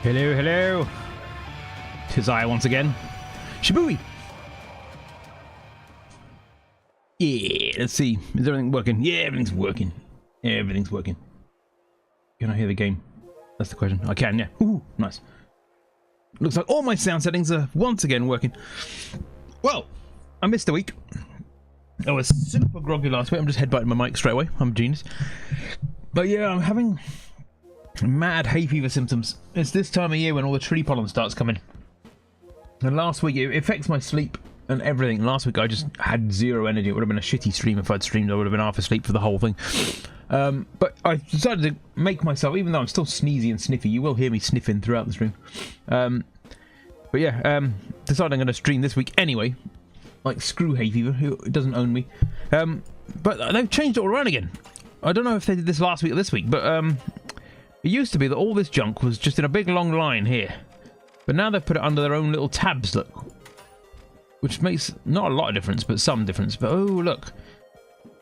Hello, hello. 'Tis I once again. Shabooey! Yeah, let's see. Is everything working? Yeah, everything's working. Everything's working. Can I hear the game? That's the question. I can, yeah. Ooh, nice. Looks like all my sound settings are once again working. Well, I missed a week. I was super groggy last week. I'm just headbutting my mic straight away. I'm a genius. But yeah, I'm having mad hay fever symptoms. It's this time of year when all the tree pollen starts coming. And last week, it affects my sleep and everything. Last week, I just had zero energy. It would have been a shitty stream if I'd streamed. I would have been half asleep for the whole thing. But I decided to make myself, even though I'm still sneezy and sniffy, you will hear me sniffing throughout the stream. But yeah, decided I'm going to stream this week anyway. Like, screw Hayfever, who doesn't own me. But they've changed it all around again. I don't know if they did this last week or this week, but it used to be that all this junk was just in a big long line here. But now they've put it under their own little tabs, look. Which makes not a lot of difference, but some difference. But oh, look.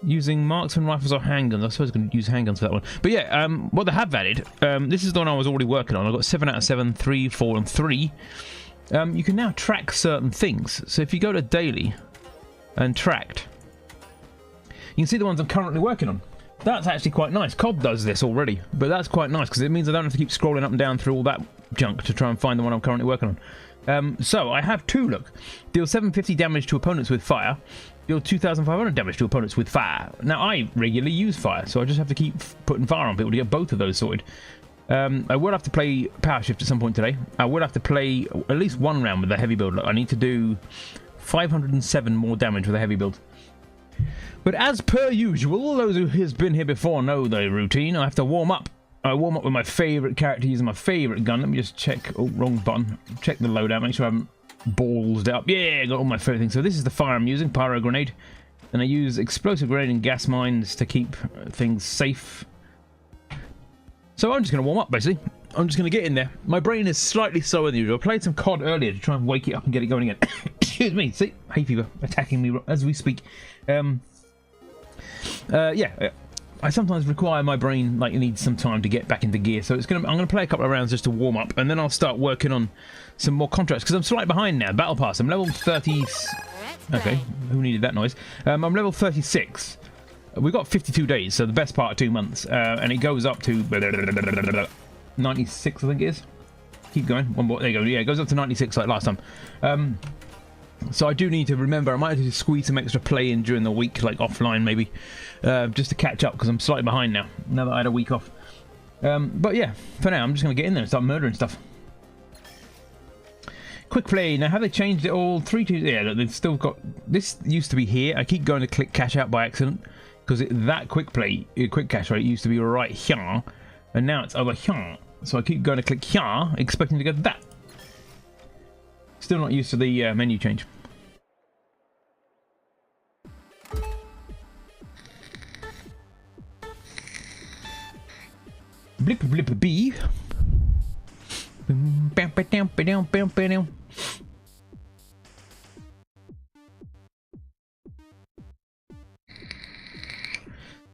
Using marksman rifles or handguns. I suppose I can use handguns for that one. But yeah, what they have added, this is the one I was already working on. I got 7 out of 7, 3, 4, and 3. You can now track certain things. So if you go to daily and tracked, you can see the ones I'm currently working on. That's actually quite nice. COD does this already, but that's quite nice because it means I don't have to keep scrolling up and down through all that junk to try and find the one I'm currently working on. So I have 2, look. Deal 750 damage to opponents with fire. Deal 2,500 damage to opponents with fire. Now, I regularly use fire, so I just have to keep putting fire on people to get both of those sorted. I will have to play Power Shift at some point today. I will have to play at least one round with the heavy build. Look, I need to do 507 more damage with a heavy build. But as per usual, those who has been here before know the routine. I have to warm up. I warm up with my favourite character using my favourite gun. Let me just check. Oh, wrong button. Check the loadout. Make sure I haven't ballsed it up. Yeah, got all my favourite things. So this is the fire I'm using, pyro grenade. And I use explosive grenade and gas mines to keep things safe. So I'm just going to warm up, basically. I'm just going to get in there. My brain is slightly slower than usual. I played some COD earlier to try and wake it up and get it going again. Excuse me. See? Hayfever attacking me as we speak. Yeah. I sometimes require my brain, like, it needs some time to get back into gear. So I'm going to play a couple of rounds just to warm up. And then I'll start working on some more contracts. Because I'm slightly behind now. Battle Pass. I'm level 30... Okay. Who needed that noise? I'm level 36. We've got 52 days, so the best part of 2 months. And it goes up to 96, I think it is. Keep going. One more. There you go. Yeah, it goes up to 96 like last time. So I do need to remember, I might have to squeeze some extra play in during the week, like offline maybe, just to catch up, because I'm slightly behind now that I had a week off. But yeah, for now, I'm just going to get in there and start murdering stuff. Quick play. Now, have they changed it all? 3, 2... Yeah, they've still got... This used to be here. I keep going to click cash out by accident. Because that quick play, quick cash rate used to be right here, and now it's over here. So I keep going to click here, expecting to get that. Still not used to the menu change. Blip blip bee.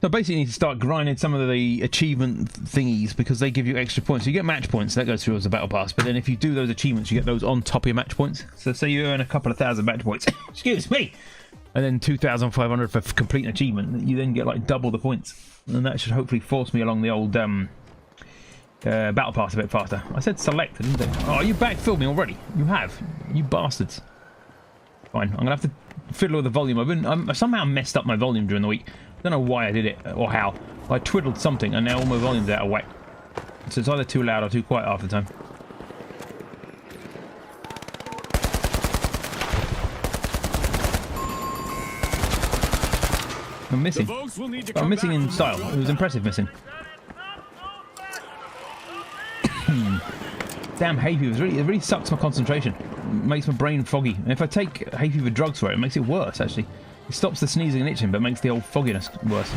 So basically you need to start grinding some of the achievement thingies because they give you extra points. So you get match points, that goes through as a battle pass, but then if you do those achievements, you get those on top of your match points. So say you earn a couple of thousand match points, excuse me, and then 2,500 for complete an achievement, you then get like double the points. And that should hopefully force me along the old battle pass a bit faster. I said select, didn't I? Oh, you backfilled me already. You have. You bastards. Fine, I'm going to have to fiddle with the volume. I somehow messed up my volume during the week. Don't know why I did it or how. I twiddled something and now all my volume's out of whack. So it's either too loud or too quiet half the time. I'm missing. I'm missing in style. It was impressive missing. Damn Hayfever, it really sucks my concentration. It makes my brain foggy. And if I take Hayfever drugs for it, it makes it worse actually. It stops the sneezing and itching, but makes the old fogginess worse.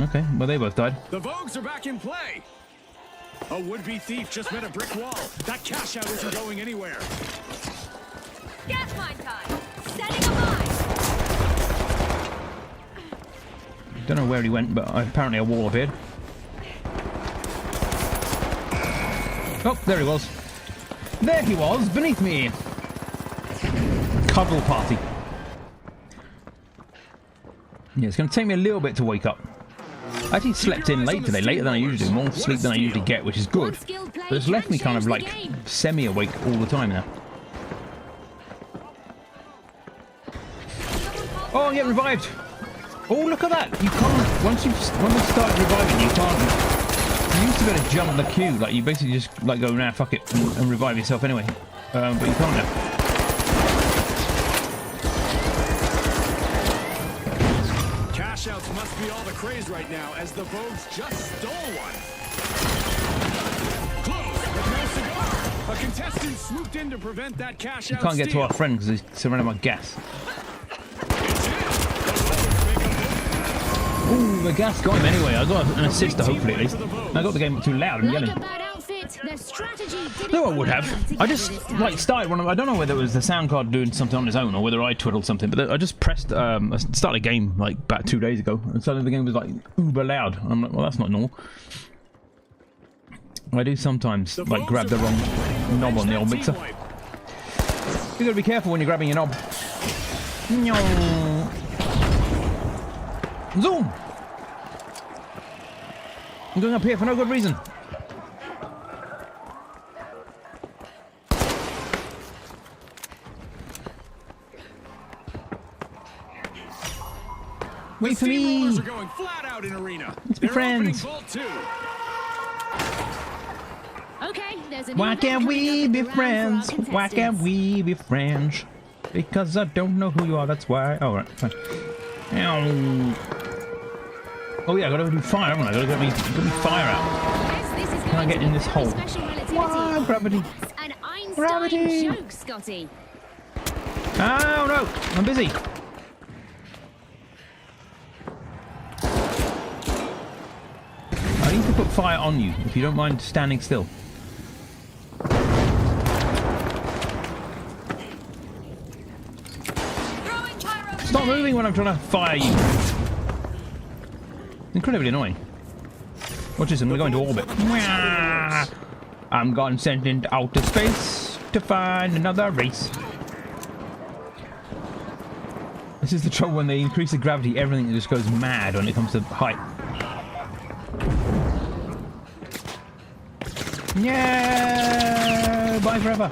Okay, well they both died. The Vogues are back in play! A would-be thief just met a brick wall. That cash out isn't going anywhere. Gas mine time! Setting a mine! Don't know where he went, but apparently a wall appeared. Oh, there he was. There he was, beneath me. Cuddle party. Yeah, it's going to take me a little bit to wake up. I actually slept in late today, later than I usually do. More sleep than I usually get, which is good. But it's left me kind of like semi-awake all the time now. Oh, I'm getting revived. Oh, look at that. You can't, once they start reviving, you can't. You used to be able to jump the queue, like you basically just like go, nah, fuck it, and revive yourself anyway. But you can't now. Cash outs must be all the craze right now, as the Vogues just stole one. Close, with no cigar. A contestant swooped in to prevent that cash out. You can't get steal. to our friend because he's surrounded by gas. Ooh, the gas got him anyway. I got an assist, hopefully, at least. I got the game too loud and yelling. No, I would have. I just, like, started one of... I don't know whether it was the sound card doing something on its own or whether I twiddled something, but I just pressed... I started a game, like, about 2 days ago, and suddenly the game was, like, uber loud. And I'm like, well, that's not normal. I do sometimes, like, grab the wrong knob on the old mixer. You gotta be careful when you're grabbing your knob. Zoom! I'm going up here for no good reason. Wait for me! Are going flat out in arena. Let's be friends. Okay, there's a Why can't we be friends? Why can't we be friends? Because I don't know who you are, that's why. Oh, right, fine. Ow. Oh yeah, I gotta do fire, haven't I? Gotta get me fire out. Yes, Can I get in this hole? Wow, gravity. An Einstein Gravity. joke, Scotty. Oh no, I'm busy. I need to put fire on you, if you don't mind standing still. Stop moving when I'm trying to fire you. Incredibly annoying. Watch this, I'm going to go into orbit. I'm gone sent into outer space to find another race. This is the trouble when they increase the gravity, everything just goes mad when it comes to height. Yeah, bye forever.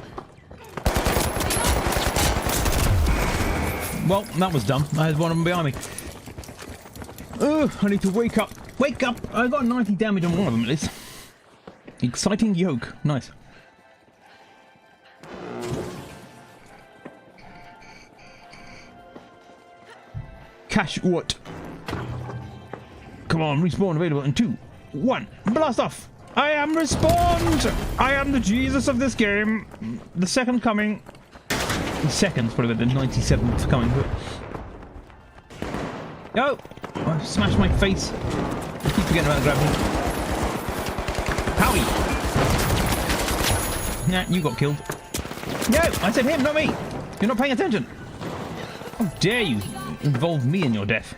Well, that was dumb. I had one of them behind me. Ugh, I need to wake up. Wake up! I got 90 damage on one of them at least. Exciting yoke. Nice. Cash what? Come on, respawn available in 2, 1. Blast off! I am respawned! I am the Jesus of this game. The second coming. The second's probably the 97th coming. Oh! I smashed my face. I keep forgetting about the gravity. Howie! Nah, you got killed. No! I said him, not me! You're not paying attention! How dare you involve me in your death?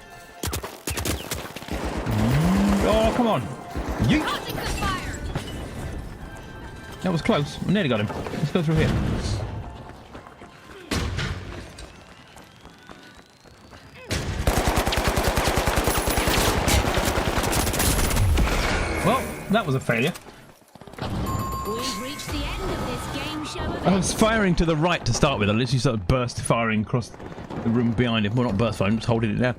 Oh, come on! Yeet! That was close. I nearly got him. Let's go through here. Well, that was a failure. We've reached the end of this game show. I was firing to the right to start with. I literally started burst firing across the room behind him. Well, not burst firing, just holding it down.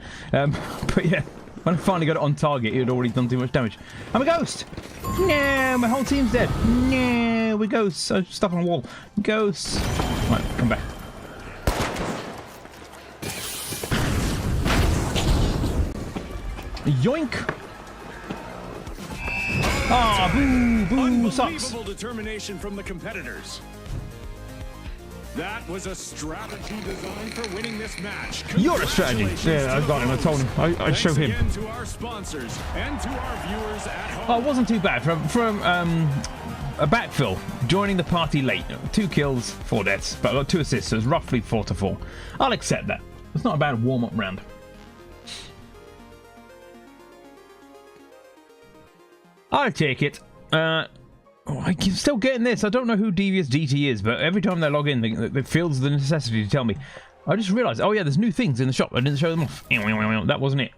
But yeah, when I finally got it on target, it had already done too much damage. I'm a ghost! No, my whole team's dead. No, we're ghosts. I'm stuck on a wall. Ghosts. Right, come back. Yoink! Ah, boo, boo, sucks. Unbelievable determination from the competitors. That was a strategy designed for winning this match. You're a strategy. Yeah, I got him. I told him. I showed him. Again to our sponsors and to our viewers at home. Oh, it wasn't too bad from a backfill. Joining the party late. 2 kills, 4 deaths, but I got 2 assists, so it's roughly 4-4. I'll accept that. It's not a bad warm-up round. I'll take it. Oh, I'm still getting this. I don't know who Devious DT is, but every time they log in, it feels the necessity to tell me. I just realised, oh yeah, there's new things in the shop. I didn't show them off. That wasn't it.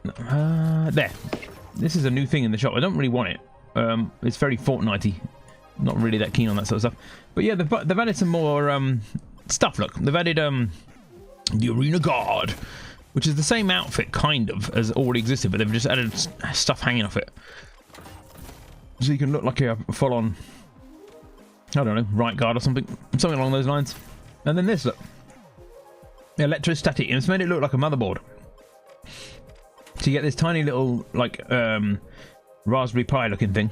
There. This is a new thing in the shop. I don't really want it. It's very Fortnite-y. Not really that keen on that sort of stuff. But yeah, they've added some more stuff. Look, they've added the Arena Guard, which is the same outfit, kind of, as already existed, but they've just added stuff hanging off it. So you can look like a full-on, I don't know, right guard or something along those lines. And then this, look. Electrostatic. It's made it look like a motherboard. So you get this tiny little, like, Raspberry Pi looking thing.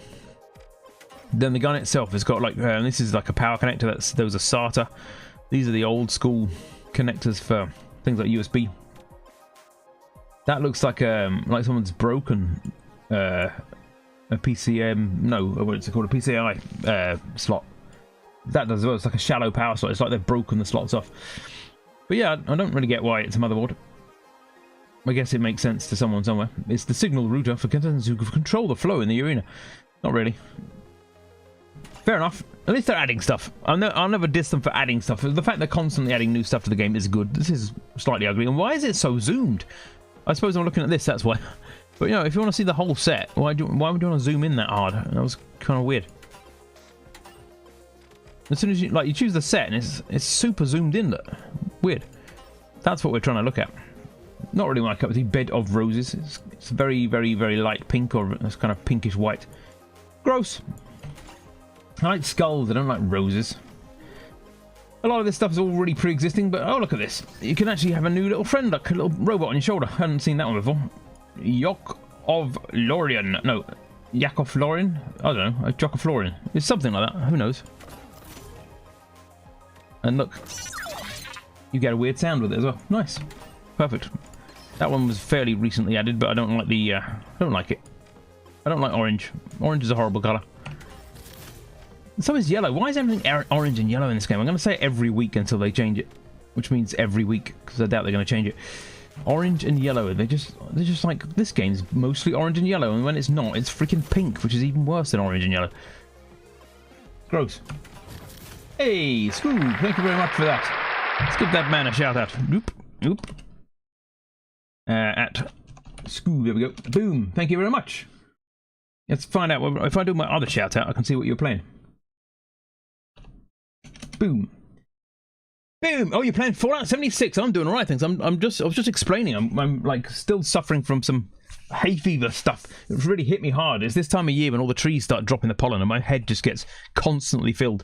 Then the gun itself has got, like, this is like a power connector. There was a SATA. These are the old school connectors for things like USB. That looks like someone's broken a PCM, no, what's it called, a PCI slot. That does as well. It's like a shallow power slot. It's like they've broken the slots off. But yeah, I don't really get why it's a motherboard. I guess it makes sense to someone somewhere. It's the signal router for contestants who control the flow in the arena. Not really. Fair enough. At least they're adding stuff. I'll never diss them for adding stuff. The fact they're constantly adding new stuff to the game is good. This is slightly ugly. And why is it so zoomed? I suppose I'm looking at this, that's why. But you know, if you want to see the whole set, why would you want to zoom in that hard? That was kind of weird. As soon as you choose the set, and it's super zoomed in. Look. Weird. That's what we're trying to look at. Not really my cup of tea. Bed of roses. It's very, very, very light pink, or it's kind of pinkish white. Gross. I like skulls. I don't like roses. A lot of this stuff is already pre-existing, but oh, look at this. You can actually have a new little friend, like a little robot on your shoulder. I hadn't seen that one before. Yok of Lorian. No, Yakov Lorian? I don't know. Jock of Lorian. It's something like that. Who knows? And look. You get a weird sound with it as well. Nice. Perfect. That one was fairly recently added, but I don't like the, I don't like it. I don't like orange. Orange is a horrible colour. So is yellow. Why is everything orange and yellow in this game? I'm going to say every week until they change it. Which means every week, because I doubt they're going to change it. Orange and yellow. They're just like, this game's mostly orange and yellow, and when it's not, it's freaking pink, which is even worse than orange and yellow. Gross. Hey, Scoob, thank you very much for that. Let's give that man a shout out. Nope. Nope. At Scoob, there we go. Boom. Thank you very much. Let's find out. If I do my other shout out, I can see what you're playing. Boom. Boom. Oh, you're playing Fallout 76. I'm doing all right things. I was just explaining. I'm like still suffering from some Hayfever stuff. It really hit me hard. It's this time of year when all the trees start dropping the pollen and my head just gets constantly filled.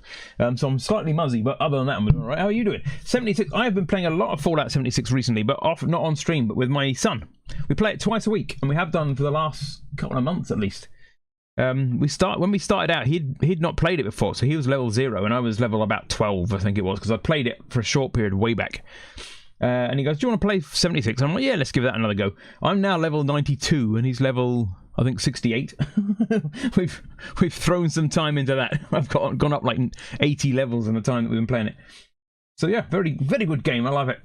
So I'm slightly muzzy, but other than that, I'm doing all right. How are you doing? 76. I have been playing a lot of Fallout 76 recently, but not on stream, but with my son. We play it twice a week, and we have done for the last couple of months at least. When we started out, he'd not played it before, so he was level 0 and I was level about 12, I think it was, because I played it for a short period way back. And he goes, "Do you want to play 76?" I'm like, "Yeah, let's give that another go." I'm now level 92 and he's level, I think, 68. we've thrown some time into that. I've gone up like 80 levels in the time that we've been playing it. So yeah, very, very good game. I love it.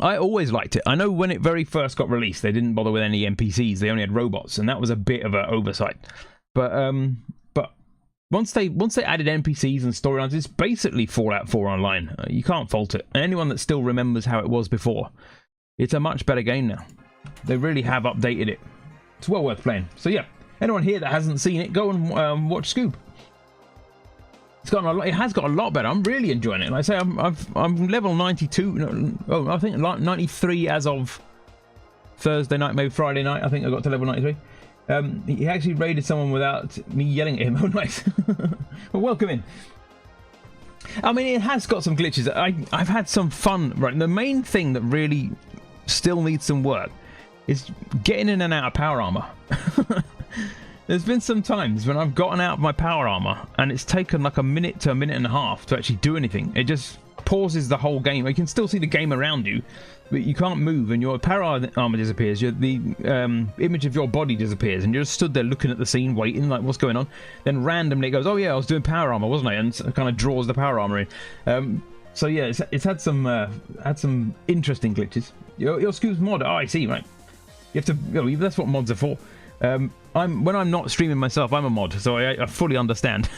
I always liked it. I know when it very first got released, they didn't bother with any NPCs. They only had robots, and that was a bit of an oversight. But once they added NPCs and storylines, it's basically Fallout 4 Online. You can't fault it. And anyone that still remembers how it was before, it's a much better game now. They really have updated it. It's well worth playing. So yeah, anyone here that hasn't seen it, go and watch Scoop. It has got a lot better. I'm really enjoying it. Like I say, I'm level 92. No, oh, I think 93 as of Thursday night, maybe Friday night. I think I got to level 93. He actually raided someone without me yelling at him. Oh, nice. Well, welcome in. I mean, it has got some glitches. I've had some fun. Right, the main thing that really still needs some work is getting in and out of power armor. There's been some times when I've gotten out of my power armor and it's taken like a minute to a minute and a half to actually do anything. It just pauses the whole game. You can still see the game around you, but you can't move, and your power armor disappears. The image of your body disappears, and you're just stood there looking at the scene, waiting, like, what's going on? Then randomly it goes, "Oh yeah, I was doing power armor, wasn't I?" And it kind of draws the power armor in. So yeah, it's had some interesting glitches. Your Scoop's mod. Oh, I see. Right, you have to. That's what mods are for. When I'm not streaming myself, I'm a mod, so I fully understand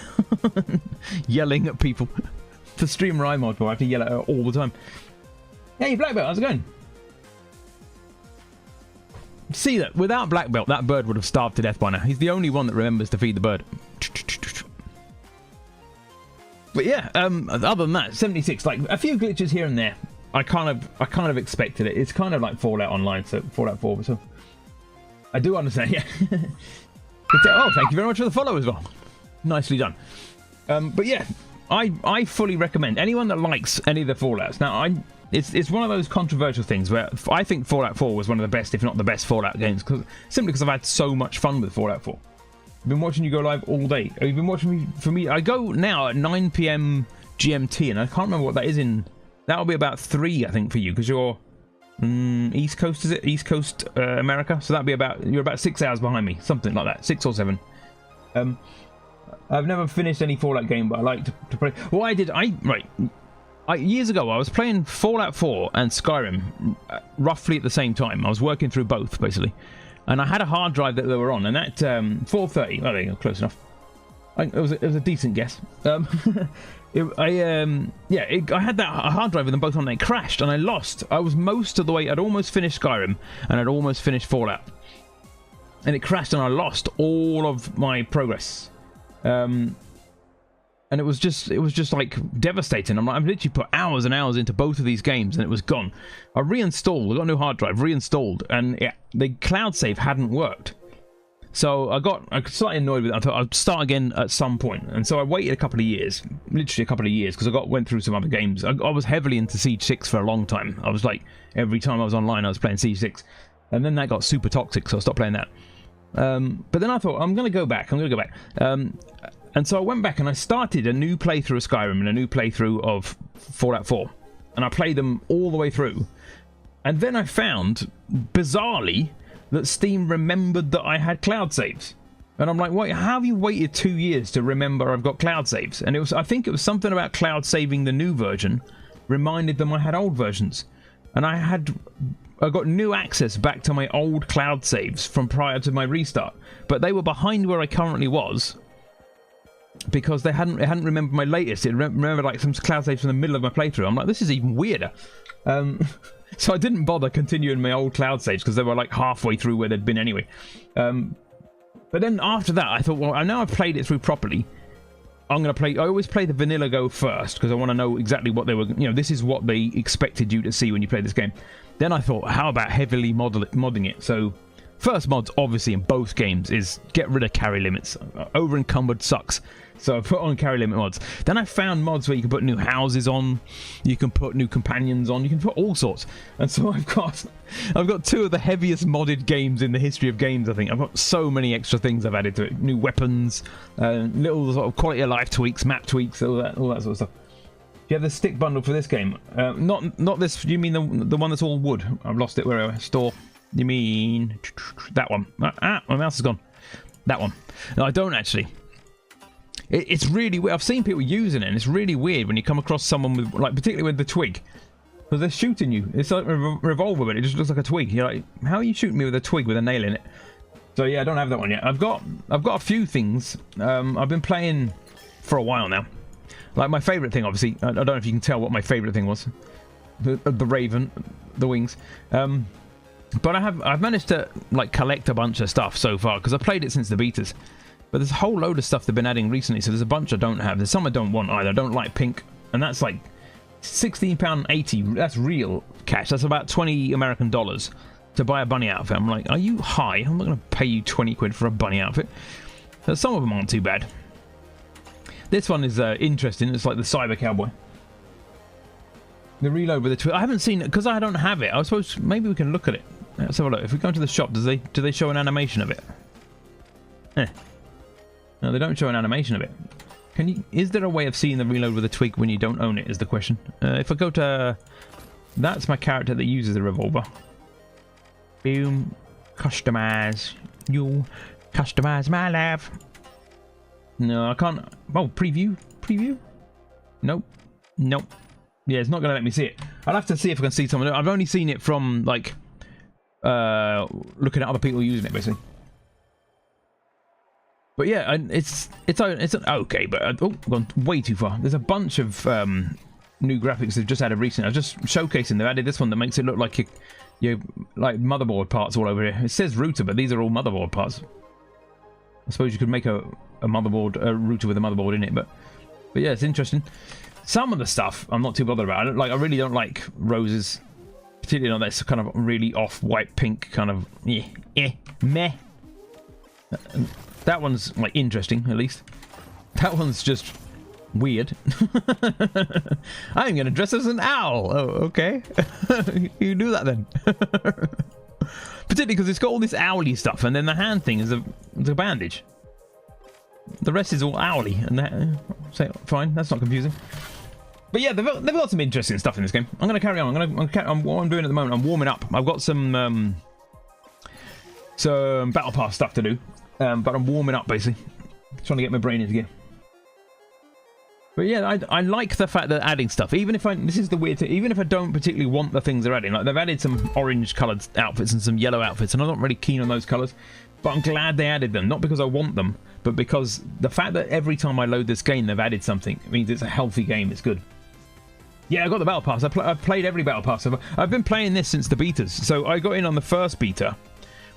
yelling at people. The streamer I mod for, I have to yell at her all the time. Hey, Black Belt, how's it going? See that without Black Belt, that bird would have starved to death by now. He's the only one that remembers to feed the bird. But yeah, other than that, 76, like a few glitches here and there. I kind of expected it. It's kind of like Fallout Online, so Fallout 4. So I do understand. Yeah. Oh, thank you very much for the follow as well. Nicely done. But yeah, I fully recommend anyone that likes any of the Fallouts. Now, it's one of those controversial things where I think Fallout 4 was one of the best, if not the best, Fallout games, simply because I've had so much fun with Fallout 4. I've been watching you go live all day. You've been watching me. For me, I go now at 9 PM GMT, and I can't remember what that is in. That'll be about 3, I think, for you, because you're East Coast, is it? East Coast America. So that'd be you're about 6 hours behind me, something like that, 6 or 7. I've never finished any Fallout game, but I like to play. What I did, years ago, I was playing Fallout 4 and Skyrim roughly at the same time. I was working through both, basically. And I had a hard drive that they were on, and that 430, oh, there you go, close enough. It was a decent guess. I had that hard drive with them both on, and it crashed, and I lost. I was most of the way, I'd almost finished Skyrim, and I'd almost finished Fallout. And it crashed, and I lost all of my progress. And it was just like devastating. I've literally put hours and hours into both of these games, and it was gone. I reinstalled. I got a new hard drive, reinstalled, and the cloud save hadn't worked. So I got slightly annoyed with it. I thought I'd start again at some point, and so I waited a couple of years, literally a couple of years, because went through some other games. I was heavily into Siege 6 for a long time. I was like, every time I was online, I was playing Siege 6, and then that got super toxic, so I stopped playing that. But then I thought, I'm going to go back. And so I went back and I started a new playthrough of Skyrim and a new playthrough of Fallout 4. And I played them all the way through. And then I found, bizarrely, that Steam remembered that I had cloud saves. And I'm like, wait, how have you waited 2 years to remember I've got cloud saves? And I think it was something about cloud saving the new version reminded them I had old versions. And I got new access back to my old cloud saves from prior to my restart. But they were behind where I currently was, because it hadn't remembered my latest. It remembered like some cloud saves from the middle of my playthrough. I'm like, this is even weirder. So I didn't bother continuing my old cloud saves because they were like halfway through where they'd been anyway. But then after that, I thought, well, I know I've played it through properly. I'm going to play. I always play the vanilla go first because I want to know exactly what they were. This is what they expected you to see when you play this game. Then I thought, how about heavily modding it? So first mods, obviously, in both games is get rid of carry limits. Over encumbered sucks. So I put on carry limit mods. Then I found mods where you can put new houses on, you can put new companions on, you can put all sorts. And so I've got 2 of the heaviest modded games in the history of games, I think. I've got so many extra things I've added to it. New weapons, little sort of quality of life tweaks, map tweaks, all that sort of stuff. Do you have the stick bundle for this game? Not this. You mean the one that's all wood? I've lost it where I store. You mean that one? My mouse is gone. That one. No, I don't actually. It's really weird. I've seen people using it, and it's really weird when you come across someone with, like, particularly with the twig, because they're shooting you. It's like a revolver, but it just looks like a twig. You're like, how are you shooting me with a twig with a nail in it? So yeah, I don't have that one yet. I've got a few things. I've been playing for a while now. Like my favourite thing, obviously. I don't know if you can tell what my favourite thing was. The Raven, the wings. But I've managed to like collect a bunch of stuff so far because I played it since the betas. But there's a whole load of stuff they've been adding recently, so there's a bunch I don't have. There's some I don't want either. I don't like pink, and that's like £16.80. That's real cash. That's about $20 American to buy a bunny outfit. I'm like, are you high? I'm not going to pay you 20 quid for a bunny outfit. So some of them aren't too bad. This one is interesting. It's like the Cyber Cowboy. The reload with the twig. I haven't seen it because I don't have it. I suppose maybe we can look at it. Let's have a look. If we go to the shop, do they show an animation of it? No, they don't show an animation of it. Is there a way of seeing the reload with a twig when you don't own it, is the question. If I go to... That's my character that uses the revolver. Boom. Customize. You customize my life. No, I can't... Oh, preview? Preview? Nope. Nope. Yeah, it's not going to let me see it. I'll have to see if I can see someone. I've only seen it from, like... looking at other people using it, basically. But yeah, it's okay, but gone way too far. There's a bunch of new graphics they've just added recently. I was just showcasing. They've added this one that makes it look like you like motherboard parts all over here. It says router, but these are all motherboard parts. I suppose you could make a router with a motherboard in it, but yeah, it's interesting. Some of the stuff I'm not too bothered about. I really don't like roses, particularly on this kind of really off-white pink kind of meh. That one's like interesting, at least. That one's just weird. I'm gonna dress as an owl. Oh, okay. You do that then. Particularly because it's got all this owly stuff, and then the hand thing is a bandage. The rest is all owly, and so fine. That's not confusing. But yeah, they've got some interesting stuff in this game. I'm gonna carry on. What I'm doing at the moment, I'm warming up. I've got some battle pass stuff to do, but I'm warming up basically, trying to get my brain into gear. But yeah, I like the fact that adding stuff, even if this is the weird thing, even if I don't particularly want the things they're adding. Like, they've added some orange coloured outfits and some yellow outfits, and I'm not really keen on those colours. But I'm glad they added them, not because I want them, but because the fact that every time I load this game they've added something means it's a healthy game. It's good. Yeah, I got the battle pass. I've played every battle pass. I've been playing this since the betas. So I got in on the first beta,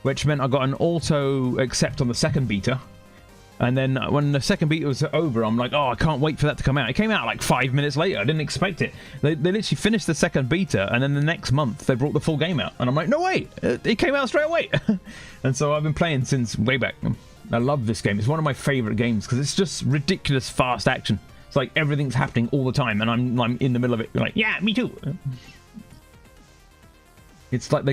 which meant I got an auto accept on the second beta. And then when the second beta was over, I'm like, oh, I can't wait for that to come out. It came out like 5 minutes later. I didn't expect it. They literally finished the second beta, and then the next month they brought the full game out. And I'm like, no way, it came out straight away. And so I've been playing since way back. I love this game. It's one of my favourite games because it's just ridiculous fast action. It's like everything's happening all the time, and I'm in the middle of it. Like, yeah, me too. It's like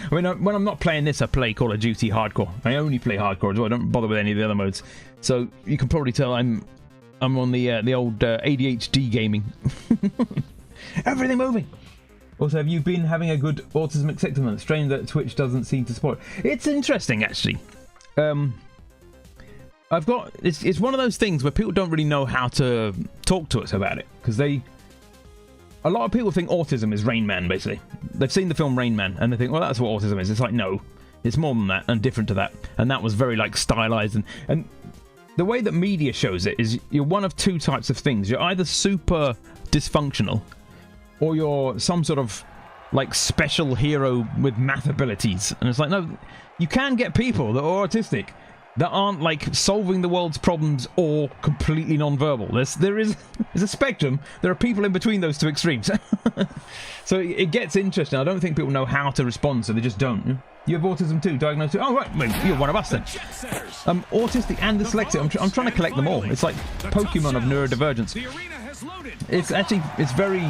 when I'm not playing this, I play Call of Duty Hardcore. I only play Hardcore as well. I don't bother with any of the other modes. So you can probably tell I'm on the old ADHD gaming. Everything moving. Also, have you been having a good autism acceptance? Strange that Twitch doesn't seem to support. It's interesting, actually. It's one of those things where people don't really know how to talk to us about it, because a lot of people think autism is Rain Man, basically. They've seen the film Rain Man, and they think, well, that's what autism is. It's like, no, it's more than that, and different to that. And that was very, like, stylized. And the way that media shows it is you're one of two types of things. You're either super dysfunctional, or you're some sort of, like, special hero with math abilities. And it's like, no, you can get people that are autistic that aren't, like, solving the world's problems or completely non-verbal. There's a spectrum. There are people in between those two extremes. So it gets interesting. I don't think people know how to respond, so they just don't. You have autism too, diagnosed too? Oh, right, well, you're one of us then. Autistic and dyslexic. I'm trying to collect them all. It's like Pokemon of neurodivergence. It's very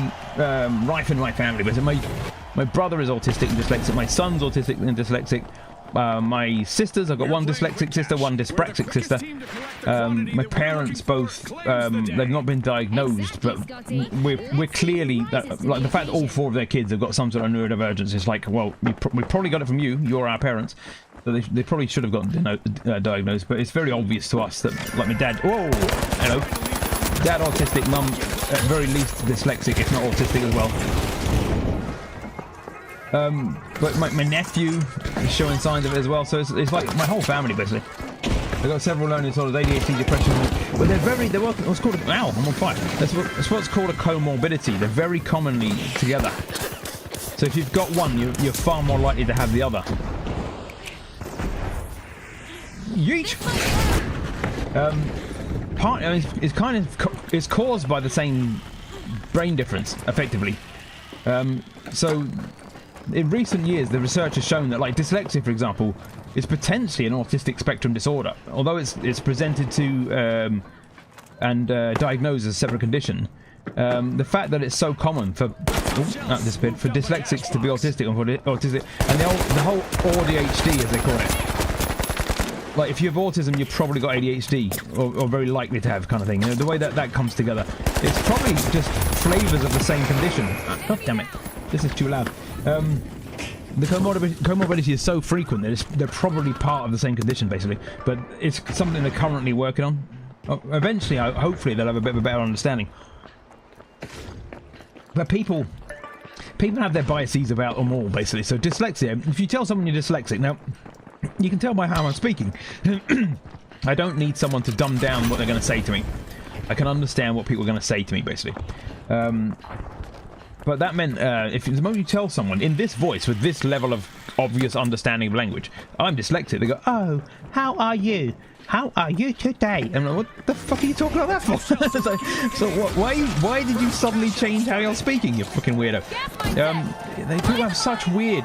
rife in my family. But my brother is autistic and dyslexic. My son's autistic and dyslexic. My sisters, I've got one dyslexic sister, one dyspraxic sister. My parents both, they've not been diagnosed, but we're clearly, like, the fact that all four of their kids have got some sort of neurodivergence is like, well, we probably got it from you, you're our parents, so they probably should have gotten diagnosed, but it's very obvious to us that, like, my dad, whoa, hello, dad autistic, mum at very least dyslexic, if not autistic as well. But my nephew is showing signs of it as well, so it's like my whole family basically. They've got several learning disorders, ADHD, depression, but they're what's called I'm on fire. That's what's called a comorbidity. They're very commonly together. So if you've got one, you're far more likely to have the other. Yeet. It's caused by the same brain difference, effectively. So in recent years, the research has shown that, like, dyslexia, for example, is potentially an autistic spectrum disorder. Although it's presented to and diagnosed as a separate condition, the fact that it's so common for dyslexics to be autistic and the whole ADHD, as they call it. Like, if you have autism, you've probably got ADHD, or very likely to have, kind of thing. You know, the way that comes together, it's probably just flavors of the same condition. Oh, damn it! This is too loud. The comorbidity is so frequent that they're probably part of the same condition, basically. But it's something they're currently working on. Eventually, hopefully, they'll have a bit of a better understanding. But people have their biases about them all, basically. So dyslexia, if you tell someone you're dyslexic, now, you can tell by how I'm speaking. I don't need someone to dumb down what they're going to say to me. I can understand what people are going to say to me, basically. But that meant if the moment you tell someone in this voice with this level of obvious understanding of language, I'm dyslexic. They go, "Oh, how are you? How are you today?" And I'm like, "What the fuck are you talking like that for?" so why did you suddenly change how you're speaking, you fucking weirdo? They do have such weird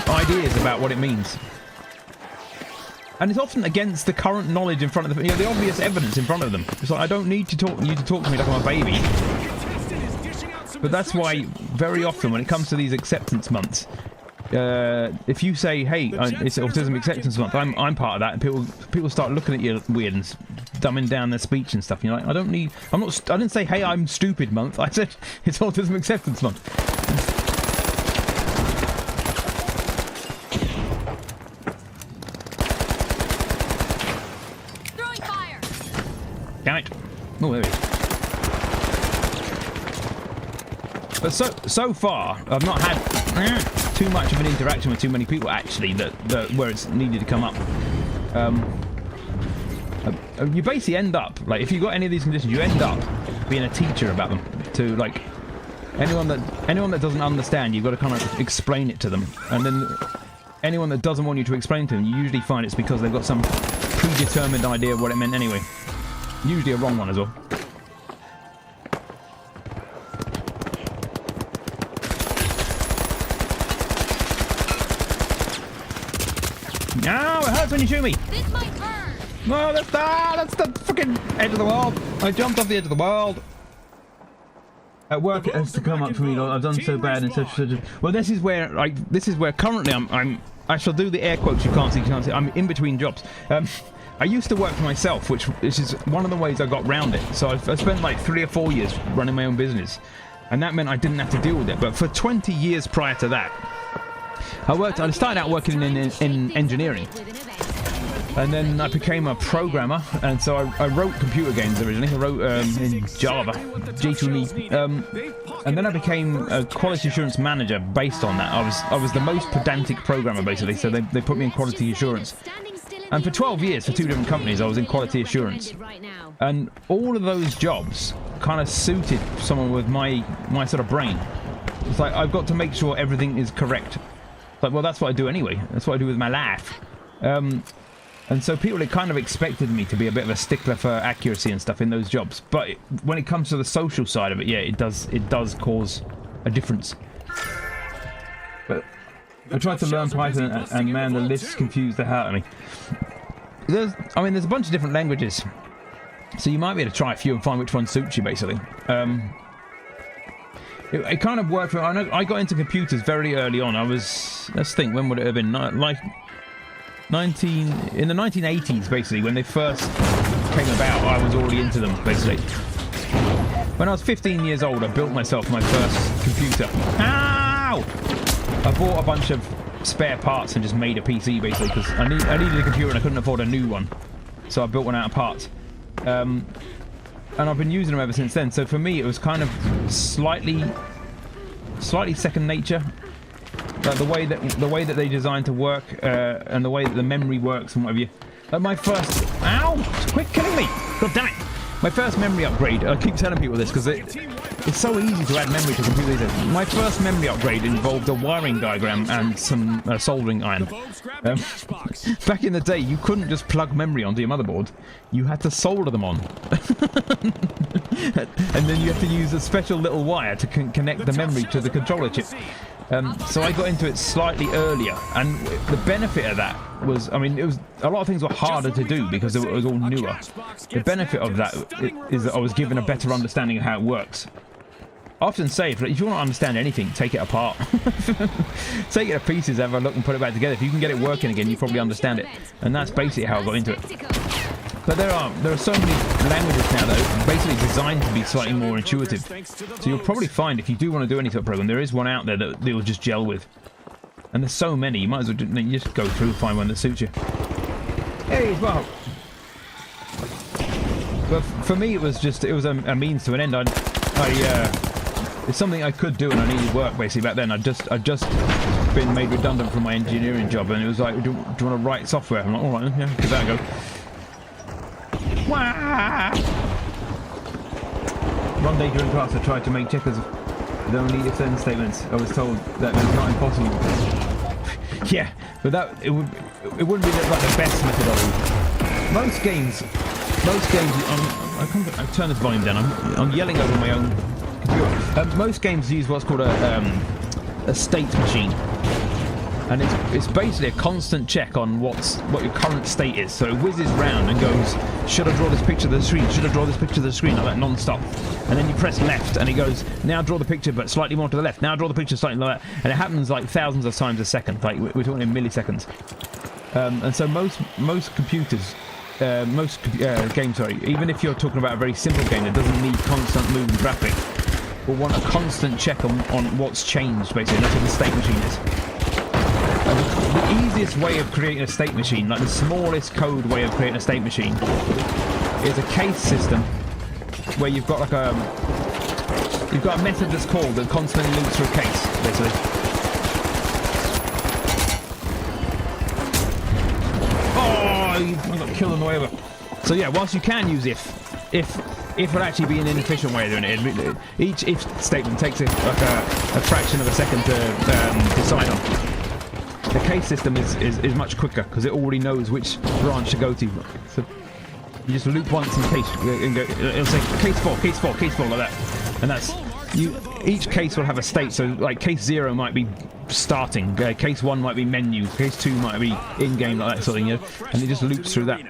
ideas about what it means. And it's often against the current knowledge in front of them, you know, the obvious evidence in front of them. It's like, I don't need to talk you to talk to me like I'm a baby. But that's why very often when it comes to these acceptance months, if you say, "Hey, it's Autism Acceptance Month," I'm part of that, and people start looking at you weird and dumbing down their speech and stuff. You're like, I didn't say, "Hey, I'm stupid month." I said it's Autism Acceptance Month. Throwing fire. Damn it! Oh, there it is. But so far, I've not had too much of an interaction with too many people, actually, that where it's needed to come up. You basically end up, like, if you've got any of these conditions, you end up being a teacher about them. To, like, anyone that doesn't understand, you've got to kind of explain it to them. And then anyone that doesn't want you to explain to them, you usually find it's because they've got some predetermined idea of what it meant anyway. Usually a wrong one as well. No, it hurts when you shoot me. This might burn. No, that's the fucking edge of the world. I jumped off the edge of the world. At work, it has to come up for me. I've done so bad and such. Well, this is where currently I shall do the air quotes. You can't see. I'm in between jobs. I used to work for myself, which is one of the ways I got round it. So I spent like 3 or 4 years running my own business, and that meant I didn't have to deal with it. But for 20 years prior to that, I started out working in engineering, and then I became a programmer, and so I wrote computer games originally. I wrote in Java, G2E, and then I became a quality assurance manager based on that. I was the most pedantic programmer, basically, so they put me in quality assurance. And for 12 years, for 2 different companies, I was in quality assurance. And all of those jobs kind of suited someone with my sort of brain. It's like, I've got to make sure everything is correct. Like, well, that's what I do anyway. That's what I do with my life. And so people kind of expected me to be a bit of a stickler for accuracy and stuff in those jobs. But when it comes to the social side of it, yeah, it does cause a difference. But I tried to learn Python, and man, the lists confused the hell out of me. There's a bunch of different languages, so you might be able to try a few and find which one suits you, basically. It kind of worked for me. I got into computers very early on. Let's think, when would it have been? Like in the 1980s, basically, when they first came about. I was already into them, basically. When I was 15 years old, I built myself my first computer. Ow! I bought a bunch of spare parts and just made a PC, basically, because I needed a computer and I couldn't afford a new one, so I built one out of parts. And I've been using them ever since then. So for me, it was kind of slightly second nature. Like the way that they designed to work, and the way that the memory works and what have you. Like my first, ow! Quit killing me! God damn it! My first memory upgrade. I keep telling people this because it's so easy to add memory to computers. My first memory upgrade involved a wiring diagram and some soldering iron. Back in the day, you couldn't just plug memory onto your motherboard. You had to solder them on. And then you have to use a special little wire to connect the memory to the controller chip. So I got into it slightly earlier, and the benefit of that was, I mean, it was a lot of things were harder to do because it was all newer. The benefit of that is that I was given a better understanding of how it works. I often say, if you want to understand anything, take it apart. Take it to pieces, have a look and put it back together. If you can get it working again, you probably understand it. And that's basically how I got into it. But there are so many languages now that are basically designed to be slightly more intuitive. So you'll probably find, if you do want to do any sort of program, there is one out there that they will just gel with. And there's so many, you might as well just go through and find one that suits you. Hey, well. But for me, it was a means to an end. It's something I could do, and I needed work basically back then. I just been made redundant from my engineering job, and it was like, do you want to write software? I'm like, all right, yeah, give that a go. Wah! One day during class, I tried to make checkers with only if-then statements. I was told that it was not impossible. Yeah, but it wouldn't be like the best methodology. Most games. I turn this volume down. I'm yelling over my own computer. Most games use what's called a state machine, and it's basically a constant check on what your current state is. So it whizzes round and goes, should I draw this picture of the screen? Should I draw this picture of the screen? Like that non-stop. And then you press left, and it goes, now draw the picture, but slightly more to the left. Now draw the picture slightly like that, and it happens like thousands of times a second. Like we're talking in milliseconds. And so most computers. Games, sorry, even if you're talking about a very simple game that doesn't need constant moving graphic, will want a constant check on what's changed, basically. That's what the state machine is. The easiest way of creating a state machine, like the smallest code way of creating a state machine, is a case system where you've got like a method that's called that constantly loops through a case, basically. I got killed on the way over. So yeah, whilst you can use if would actually be an inefficient way of doing it. Each if statement takes a fraction of a second to decide on. The case system is much quicker because it already knows which branch to go to. So you just loop once in case and go, it'll say case 4, case 4, case 4 like that, and that's you. Each case will have a state. So like case 0 might be starting, case 1 might be menu, case 2 might be in-game, like that sort of thing, you know? And it just loops through that.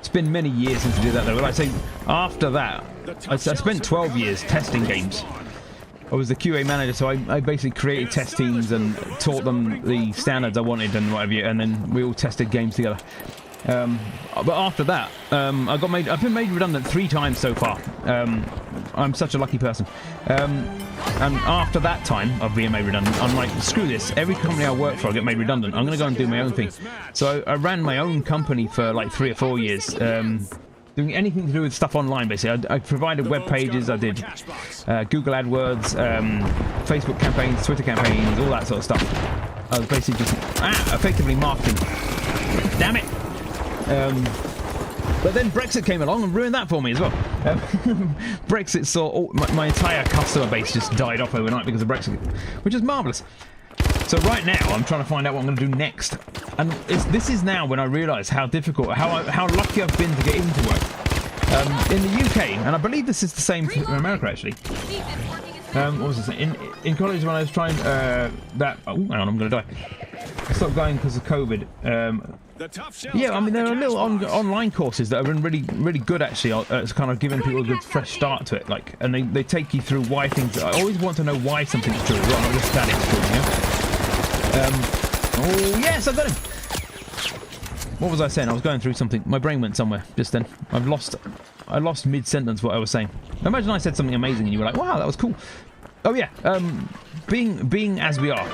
It's been many years since I did that though. Like I say, after that, I spent 12 years testing games. I was the QA manager, so I basically created test teams and taught them the standards I wanted and whatever, and then we all tested games together. But after that, I've been made redundant 3 times so far. I'm such a lucky person. And after that time of being made redundant, I'm like, screw this. Every company I work for, I get made redundant. I'm going to go and do my own thing. So I ran my own company for like 3 or 4 years, doing anything to do with stuff online, basically. I provided web pages, I did Google AdWords, Facebook campaigns, Twitter campaigns, all that sort of stuff. I was basically just effectively marketing. Damn it! But then Brexit came along and ruined that for me as well. Brexit saw my entire customer base just died off overnight because of Brexit, which is marvellous. So right now I'm trying to find out what I'm going to do next, and this is now when I realise how difficult, how lucky I've been to get into work. In the UK, and I believe this is the same in America actually. What was this? In college when I was trying hang on, I'm going to die. I stopped going because of COVID. Yeah, I mean there are little online courses that have been really good actually. It's kind of giving people a good fresh start to it, like, and they take you through why things. I always want to know why something's true, rather than just that it's true. You know? Oh yes, I got him. What was I saying? I was going through something. My brain went somewhere just then. I lost mid-sentence what I was saying. Imagine I said something amazing and you were like, "Wow, that was cool." Oh yeah, being as we are.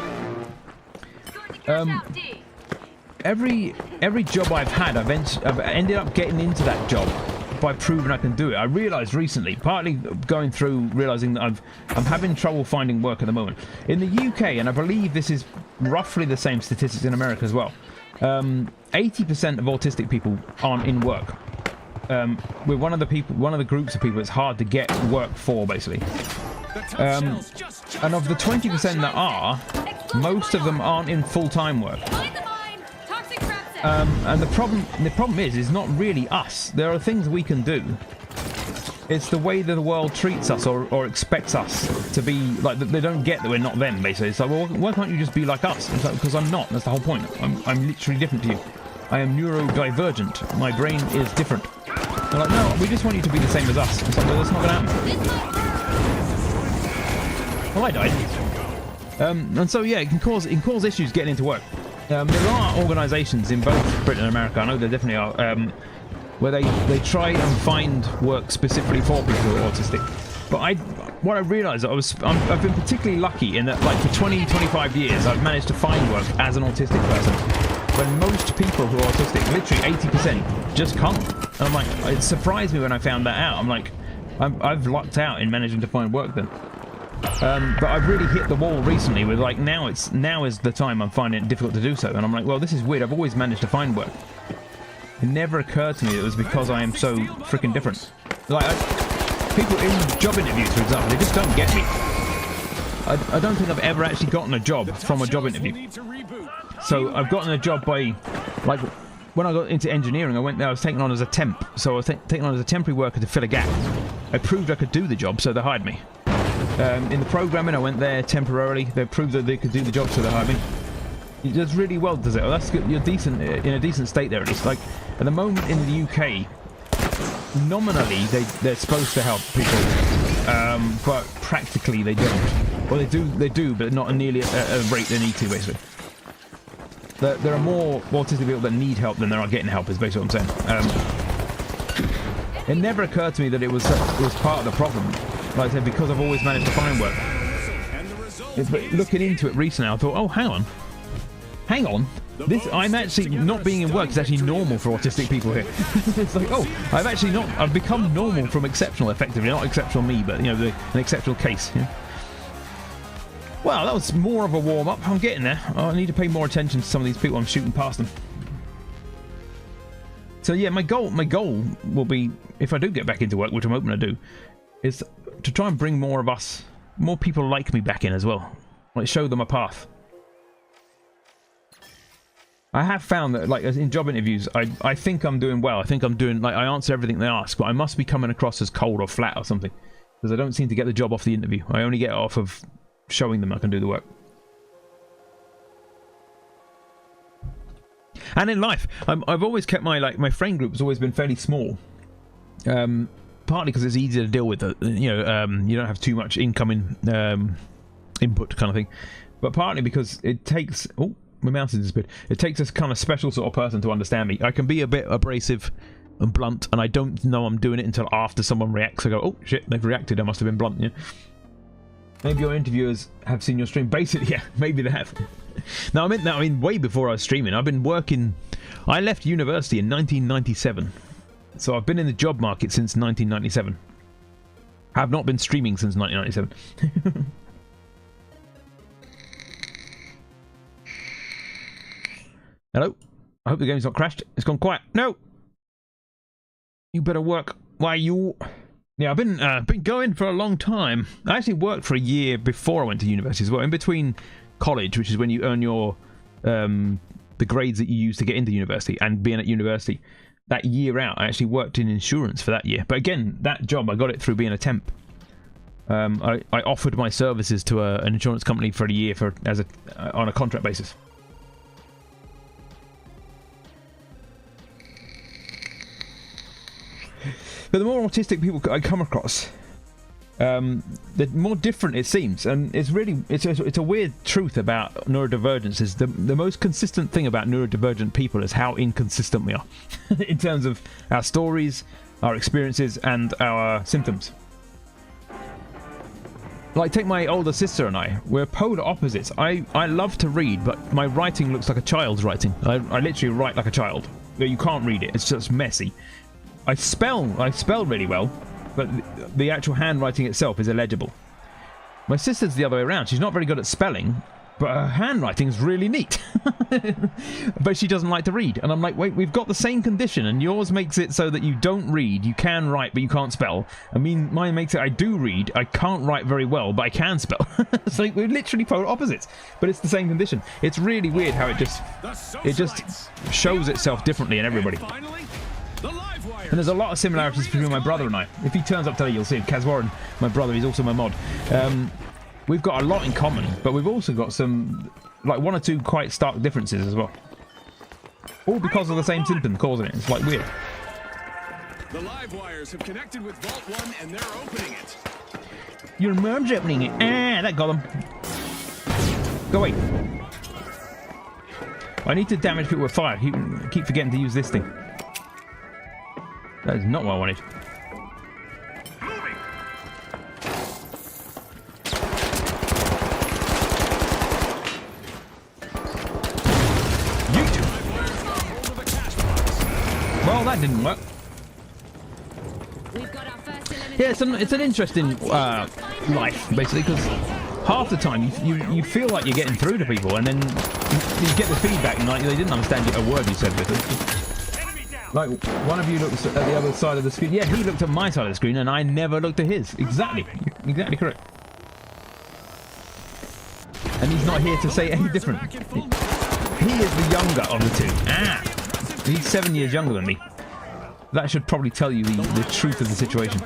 Every job I've had, I've ended up getting into that job by proving I can do it. I realised recently, partly going through realising that I'm having trouble finding work at the moment. In the UK, and I believe this is roughly the same statistics in America as well, 80% of autistic people aren't in work. We're one of the groups of people it's hard to get work for, basically. And of the 20% that are, most of them aren't in full-time work. And the problem is not really us. There are things we can do. It's the way that the world treats us or expects us to be, like, they don't get that we're not them, basically. It's like, well, why can't you just be like us? It's like, because I'm not. That's the whole point. I'm literally different to you. I am neurodivergent. My brain is different. They're like, no, we just want you to be the same as us. It's like, well, that's not going to happen. Well, I died. And so, yeah, it can cause issues getting into work. There are organisations in both Britain and America, I know there definitely are, where they try and find work specifically for people who are autistic. But what I realised, I've been particularly lucky in that, like, for 20-25 years, I've managed to find work as an autistic person. When most people who are autistic, literally 80%, just can't. And I'm like, it surprised me when I found that out. I'm like, I've lucked out in managing to find work then. But I've really hit the wall recently with like now is the time I'm finding it difficult to do so, and I'm like, well, this is weird. I've always managed to find work. It never occurred to me it was because I am so freaking different. Like people in job interviews, for example, they just don't get me. I don't think I've ever actually gotten a job from a job interview. So I've gotten a job by, like, when I got into engineering, I was taken on as a temp. So I was taken on as a temporary worker to fill a gap. I proved I could do the job, so they hired me. In the programming, I went there temporarily. They proved that they could do the job, so they hired me. It does really well, does it? Well, that's good. You're decent, in a decent state there, at least. Like, at the moment in the UK, nominally, they're supposed to help people, but practically they don't. Well, they do, but not nearly at a rate they need to, basically. There are more autistic people that need help than there are getting help, is basically what I'm saying. It never occurred to me that it was part of the problem. Like I said, because I've always managed to find work. But looking into it recently, I thought, oh, hang on. I'm actually not being in work is actually normal for autistic people here. It's like, oh, I've become normal from exceptional, effectively. Not exceptional me, but, you know, an exceptional case. Yeah? Well, that was more of a warm-up. I'm getting there. I need to pay more attention to some of these people I'm shooting past them. So yeah, my goal will be, if I do get back into work, which I'm hoping I do, is to try and bring more people like me back in as well. Like, show them a path. I have found that, like, in job interviews, I think I'm doing well. I think I'm doing, like, I answer everything they ask, but I must be coming across as cold or flat or something. Because I don't seem to get the job off the interview. I only get it off of showing them I can do the work. And in life, I've always kept my friend group has always been fairly small. Partly because it's easier to deal with. You don't have too much incoming input kind of thing. But partly because it takes... Oh, my mouse is disappeared. It takes a kind of special sort of person to understand me. I can be a bit abrasive and blunt, and I don't know I'm doing it until after someone reacts. I go, oh shit, they've reacted. I must have been blunt. Yeah. Maybe your interviewers have seen your stream. Basically, yeah, maybe they have. No, I mean, way before I was streaming. I've been working... I left university in 1997. So I've been in the job market since 1997. I have not been streaming since 1997. Hello? I hope the game's not crashed. It's gone quiet. No! You better work. Why you... Yeah, I've been going for a long time. I actually worked for a year before I went to university as well. In between college, which is when you earn your the grades that you use to get into university, and being at university, that year out, I actually worked in insurance for that year. But again, that job, I got it through being a temp. I offered my services to an insurance company for a year on a contract basis. But the more autistic people I come across, the more different it seems, and it's a weird truth about neurodivergence. The most consistent thing about neurodivergent people is how inconsistent we are in terms of our stories, our experiences, and our symptoms. Like, take my older sister and I. We're polar opposites. I love to read, but my writing looks like a child's writing. I literally write like a child. You can't read it. It's just messy. I spell really well, but the actual handwriting itself is illegible. My sister's the other way around. She's not very good at spelling, but her handwriting's really neat. But she doesn't like to read. And I'm like, wait, we've got the same condition, and yours makes it so that you don't read, you can write, but you can't spell. I mean, mine makes it I do read, I can't write very well, but I can spell. It's like we're literally polar opposites, but it's the same condition. It's really weird how it just shows itself differently in everybody. And there's a lot of similarities between my brother and I. If he turns up today, you'll see Kaz Warren, my brother. He's also my mod. We've got a lot in common, but we've also got some, like, one or two quite stark differences as well. All because of the same symptom causing it. It's like weird. The live wires have connected with Vault 1 and they're opening it. Your mom's opening it. Ah, that got him. Go away. I need to damage people with fire. I keep forgetting to use this thing. That is not what I wanted. Moving. Well, that didn't work. We've got our first Yeah, it's an interesting life, basically, because half the time you feel like you're getting through to people, and then you get the feedback and like they didn't understand a word you said with it. Like one of you looked at the other side of the screen. Yeah, he looked at my side of the screen, and I never looked at his. Exactly correct. And he's not here to say any different. He is the younger of the two. Ah, he's 7 years younger than me. That should probably tell you the truth of the situation.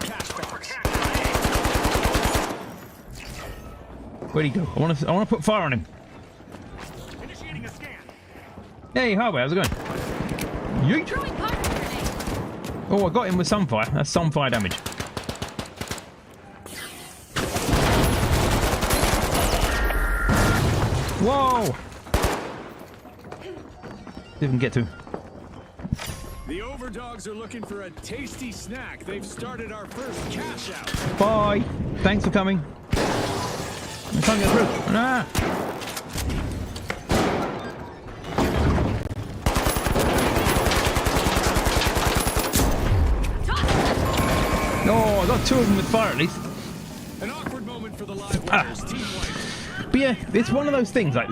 Where'd he go? I want to put fire on him. Hey, Highway, how's it going? Yeet. Oh, I got him with some fire. That's some fire damage. Whoa! Didn't get to. The overdogs are looking for a tasty snack. They've started our first cash out. Bye. Thanks for coming. I can't get through. Ah. Oh, I got two of them with fire at least. An awkward moment for the live wires. Team white. But yeah, it's one of those things like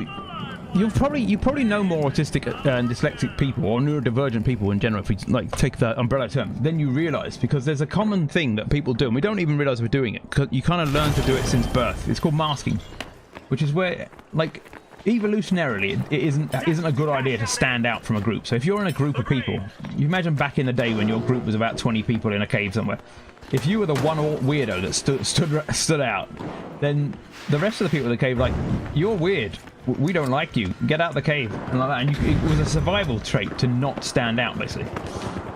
you probably know more autistic and dyslexic people or neurodivergent people in general, if we like take the umbrella term, than you realise, because there's a common thing that people do and we don't even realise we're doing it, because you kind of learn to do it since birth. It's called masking, which is where, like, evolutionarily it isn't a good idea to stand out from a group. So if you're in a group of people, you imagine back in the day when your group was about 20 people in a cave somewhere, if you were the one weirdo that stood out, then the rest of the people in the cave, like, you're weird, we don't like you, get out the cave, and like that. And it was a survival trait to not stand out, basically.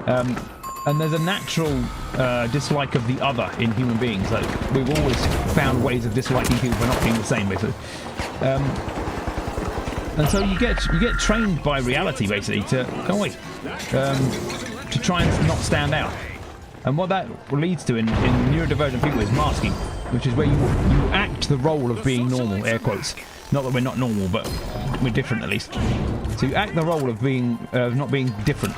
And there's a natural dislike of the other in human beings. Like, we've always found ways of disliking people for not being the same, basically. And so you get trained by reality, basically, to to try and not stand out. And what that leads to in neurodivergent people is masking, which is where you act the role of being normal, air quotes. Not that we're not normal, but we're different at least. So you act the role of being not being different,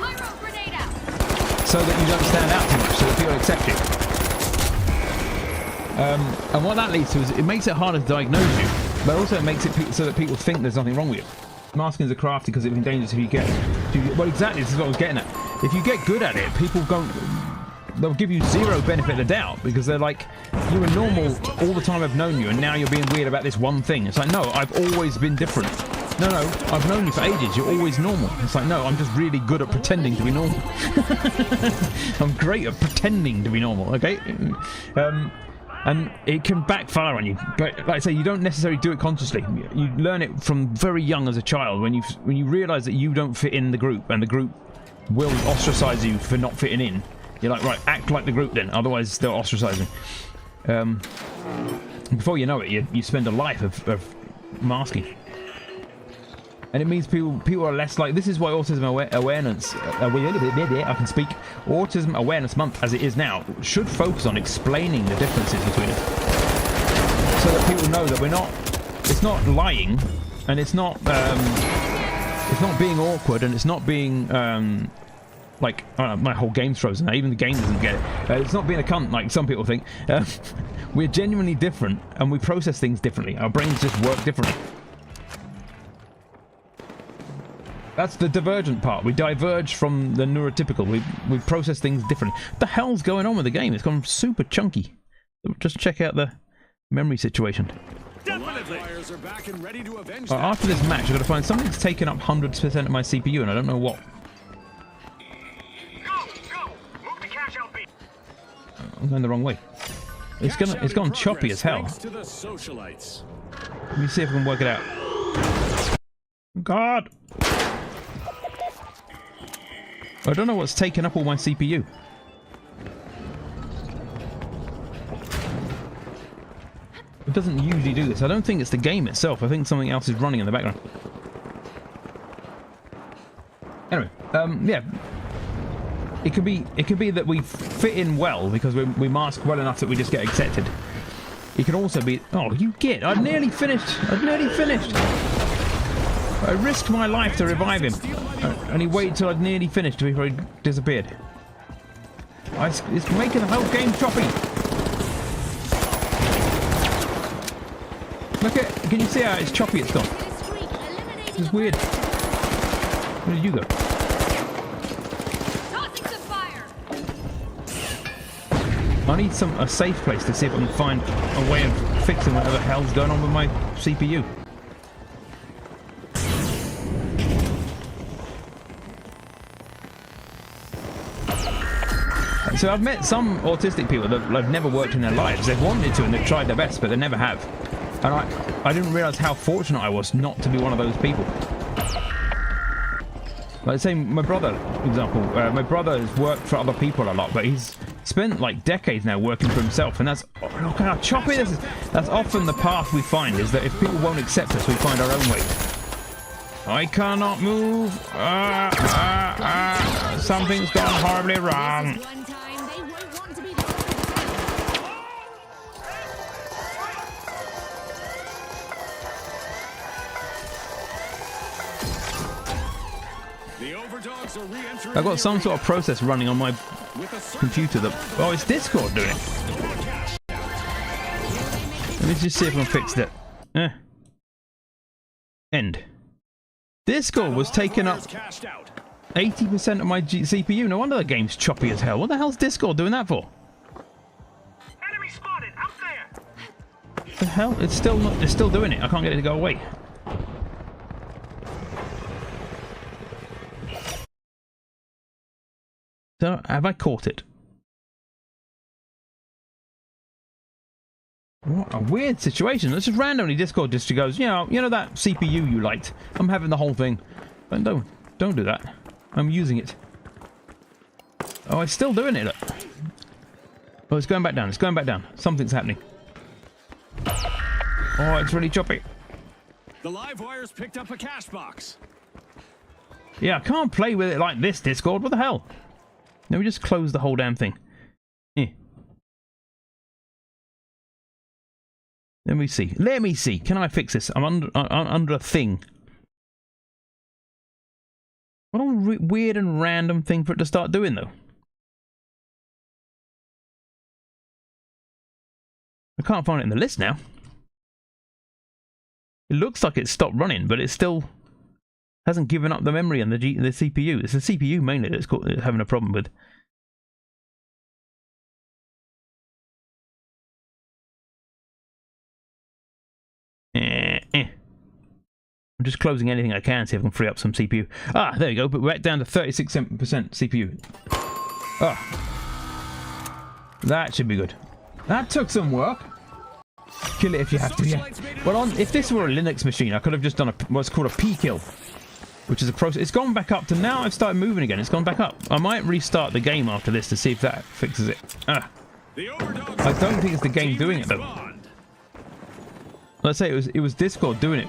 so that you don't stand out too much, so that people accept you. And what that leads to is it makes it harder to diagnose you, but also it makes it so that people think there's nothing wrong with you. Masking is a craft because it can be dangerous if you get... Well, exactly, this is what I was getting at. If you get good at it, people they'll give you zero benefit of the doubt, because they're like, you were normal all the time I've known you, and now you're being weird about this one thing. It's like, no, I've always been different. No, I've known you for ages, you're always normal. It's like, no, I'm just really good at pretending to be normal. I'm great at pretending to be normal, okay? And it can backfire on you. But like I say, you don't necessarily do it consciously. You learn it from very young as a child, when you realise that you don't fit in the group, and the group will ostracize you for not fitting in. You're like, right, act like the group then, otherwise they'll ostracize me. Before you know it, you spend a life of masking. And it means people are less like... This is why Autism Awareness... I can speak. Autism Awareness Month, as it is now, should focus on explaining the differences between us. So that people know that we're not... It's not lying, and it's not being awkward, and it's not being... like, my whole game's frozen now. Even the game doesn't get it. It's not being a cunt like some people think. We're genuinely different, and we process things differently. Our brains just work differently. That's the divergent part. We diverge from the neurotypical. We process things differently. What the hell's going on with the game? It's gone super chunky. Just check out the memory situation. After this match, I've got to find something that's taken up 100% of my CPU, and I don't know what. I'm going the wrong way. It's gone choppy as hell. Let me see if I can work it out. God! I don't know what's taken up all my CPU. It doesn't usually do this. I don't think it's the game itself. I think something else is running in the background. Anyway, yeah. It could be that we fit in well because we mask well enough that we just get accepted. It can also be... Oh, you get... I'd nearly finished. I risked my life to revive him. And he waited till I'd nearly finished before he disappeared. It's making the whole game choppy. Look at, can you see how it's choppy it's gone? It's weird. Where did you go? Tossing some fire. I need a safe place to see if I can find a way of fixing whatever the hell's going on with my CPU. So I've met some autistic people that have never worked in their lives. They've wanted to and they've tried their best, but they never have. And I didn't realise how fortunate I was not to be one of those people. Like say my brother, for example, my brother has worked for other people a lot, but he's spent like decades now working for himself, and that's, oh, look how choppy this is. That's often the path we find, is that if people won't accept us, we find our own way. I cannot move. Something's gone horribly wrong. I've got some sort of process running on my computer that... Oh, it's Discord doing it. Let me just see if I can fix that. End. Discord was taking up 80% of my CPU. No wonder the game's choppy as hell. What the hell's Discord doing that for? Enemy spotted out there. The hell? It's still not. It's still doing it. I can't get it to go away. So, have I caught it? What a weird situation. This is randomly Discord just goes, you know that CPU you liked. I'm having the whole thing. But don't do that. I'm using it. Oh, it's still doing it. Look. Oh, it's going back down. It's going back down. Something's happening. Oh, it's really choppy. The live wires picked up a cash box. Yeah, I can't play with it like this, Discord. What the hell? Let me just close the whole damn thing. Let me see. Let me see. Can I fix this? I'm under a thing. What a weird and random thing for it to start doing, though. I can't find it in the list now. It looks like it's stopped running, but it still hasn't given up the memory and the CPU. It's the CPU mainly that's having a problem with. I'm just closing anything I can, see if I can free up some CPU. Ah, there we go. But we're back down to 36% CPU. Ah, that should be good. That took some work. Kill it if you have to. Yeah. Well, if this were a Linux machine, I could have just done what's called a P kill, which is a process. It's gone back up to now. I've started moving again. It's gone back up. I might restart the game after this to see if that fixes it. Ah. I don't think it's the game doing it though. Let's say it was Discord doing it.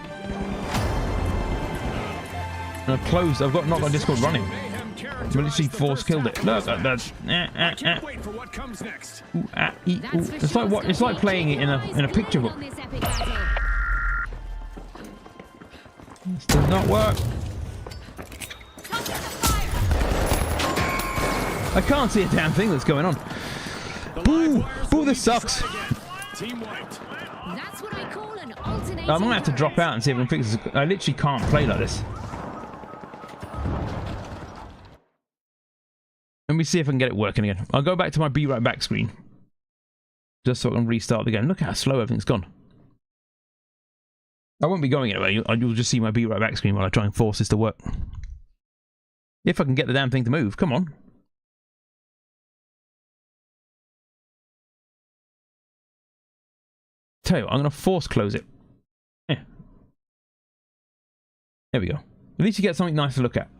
And I've closed. I've not got Discord running. I literally force killed it. Look, that's. It's like what? It's like playing it in a picture book. This does not work. I can't see a damn thing that's going on. Boo! Boo! This sucks. I might have to drop out and see if I can fix this. I literally can't play like this. Let me see if I can get it working again. I'll go back to my Be Right Back screen. Just so I can restart the game. Look how slow everything's gone. I won't be going anywhere. You'll just see my Be Right Back screen while I try and force this to work. If I can get the damn thing to move. Come on. Tell you what, I'm going to force close it. Yeah. There we go. At least you get something nice to look at.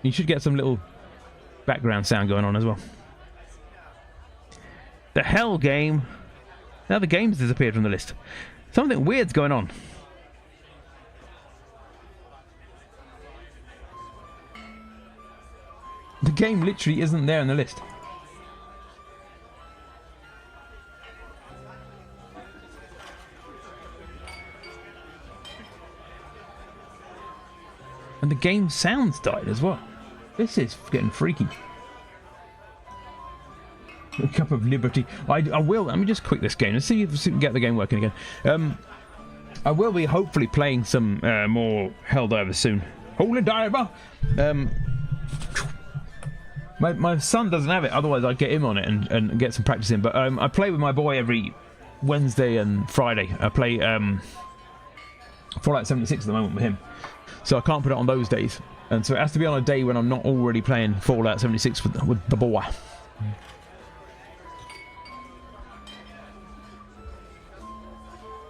You should get some little background sound going on as well. The hell game. Now the game's disappeared from the list. Something weird's going on. The game literally isn't there in the list. And the game sounds died as well. This is getting freaky. A cup of liberty. I will. Let me just quit this game and see if we can get the game working again. I will be hopefully playing some more Helldivers soon. Holy Diver! My son doesn't have it, otherwise I'd get him on it and get some practice in. But I play with my boy every Wednesday and Friday. I play Fallout 76 at the moment with him. So I can't put it on those days. And so it has to be on a day when I'm not already playing Fallout 76 with the boy.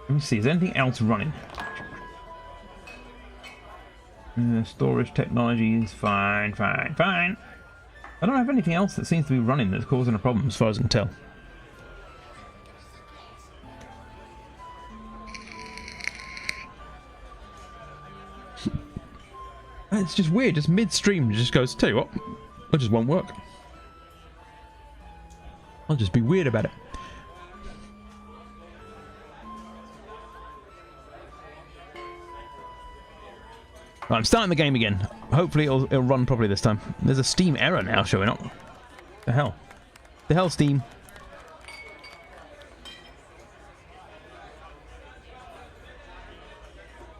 Let me see, is there anything else running? Storage technology is fine. I don't have anything else that seems to be running that's causing a problem as far as I can tell. It's just weird, just midstream it just goes, tell you what, it just won't work. I'll just be weird about it. Right, I'm starting the game again. Hopefully it'll run properly this time. There's a Steam error now showing up. The hell? The hell, Steam?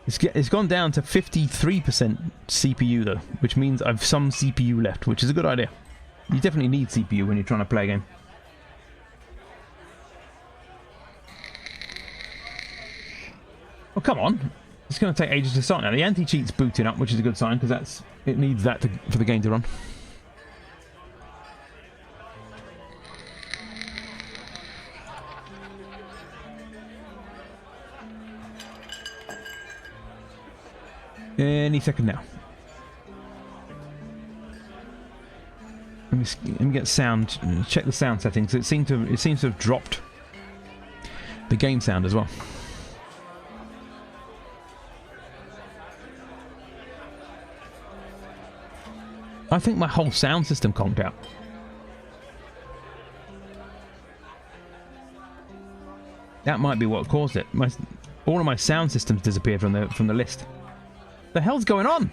It's gone down to 53% CPU though, which means I've some CPU left, which is a good idea. You definitely need CPU when you're trying to play a game. Oh, come on. It's going to take ages to start now. The anti-cheat's booting up, which is a good sign, because it needs that for the game to run. Any second now. Let me get sound. Check the sound settings. It seems to have dropped the game sound as well. I think my whole sound system conked out. That might be what caused it. All of my sound systems disappeared from the list. The hell's going on?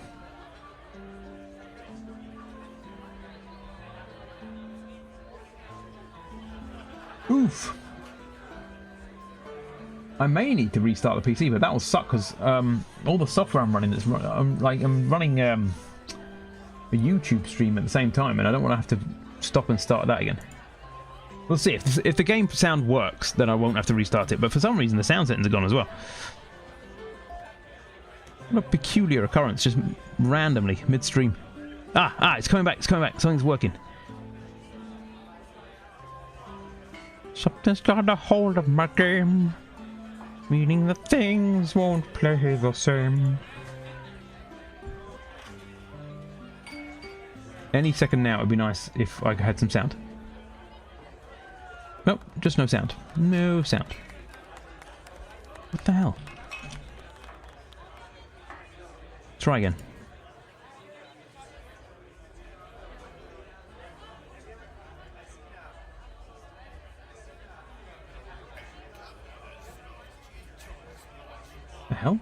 Oof. I may need to restart the PC, but that will suck because all the software I'm running I'm running a YouTube stream at the same time, and I don't want to have to stop and start that again. We'll see. If the game sound works, then I won't have to restart it. But for some reason, the sound settings are gone as well. What a peculiar occurrence, just randomly, midstream. It's coming back, something's working. Something's got a hold of my game, meaning that things won't play the same. Any second now, it'd be nice if I had some sound. Nope, just no sound. No sound. What the hell? Try again. The hell?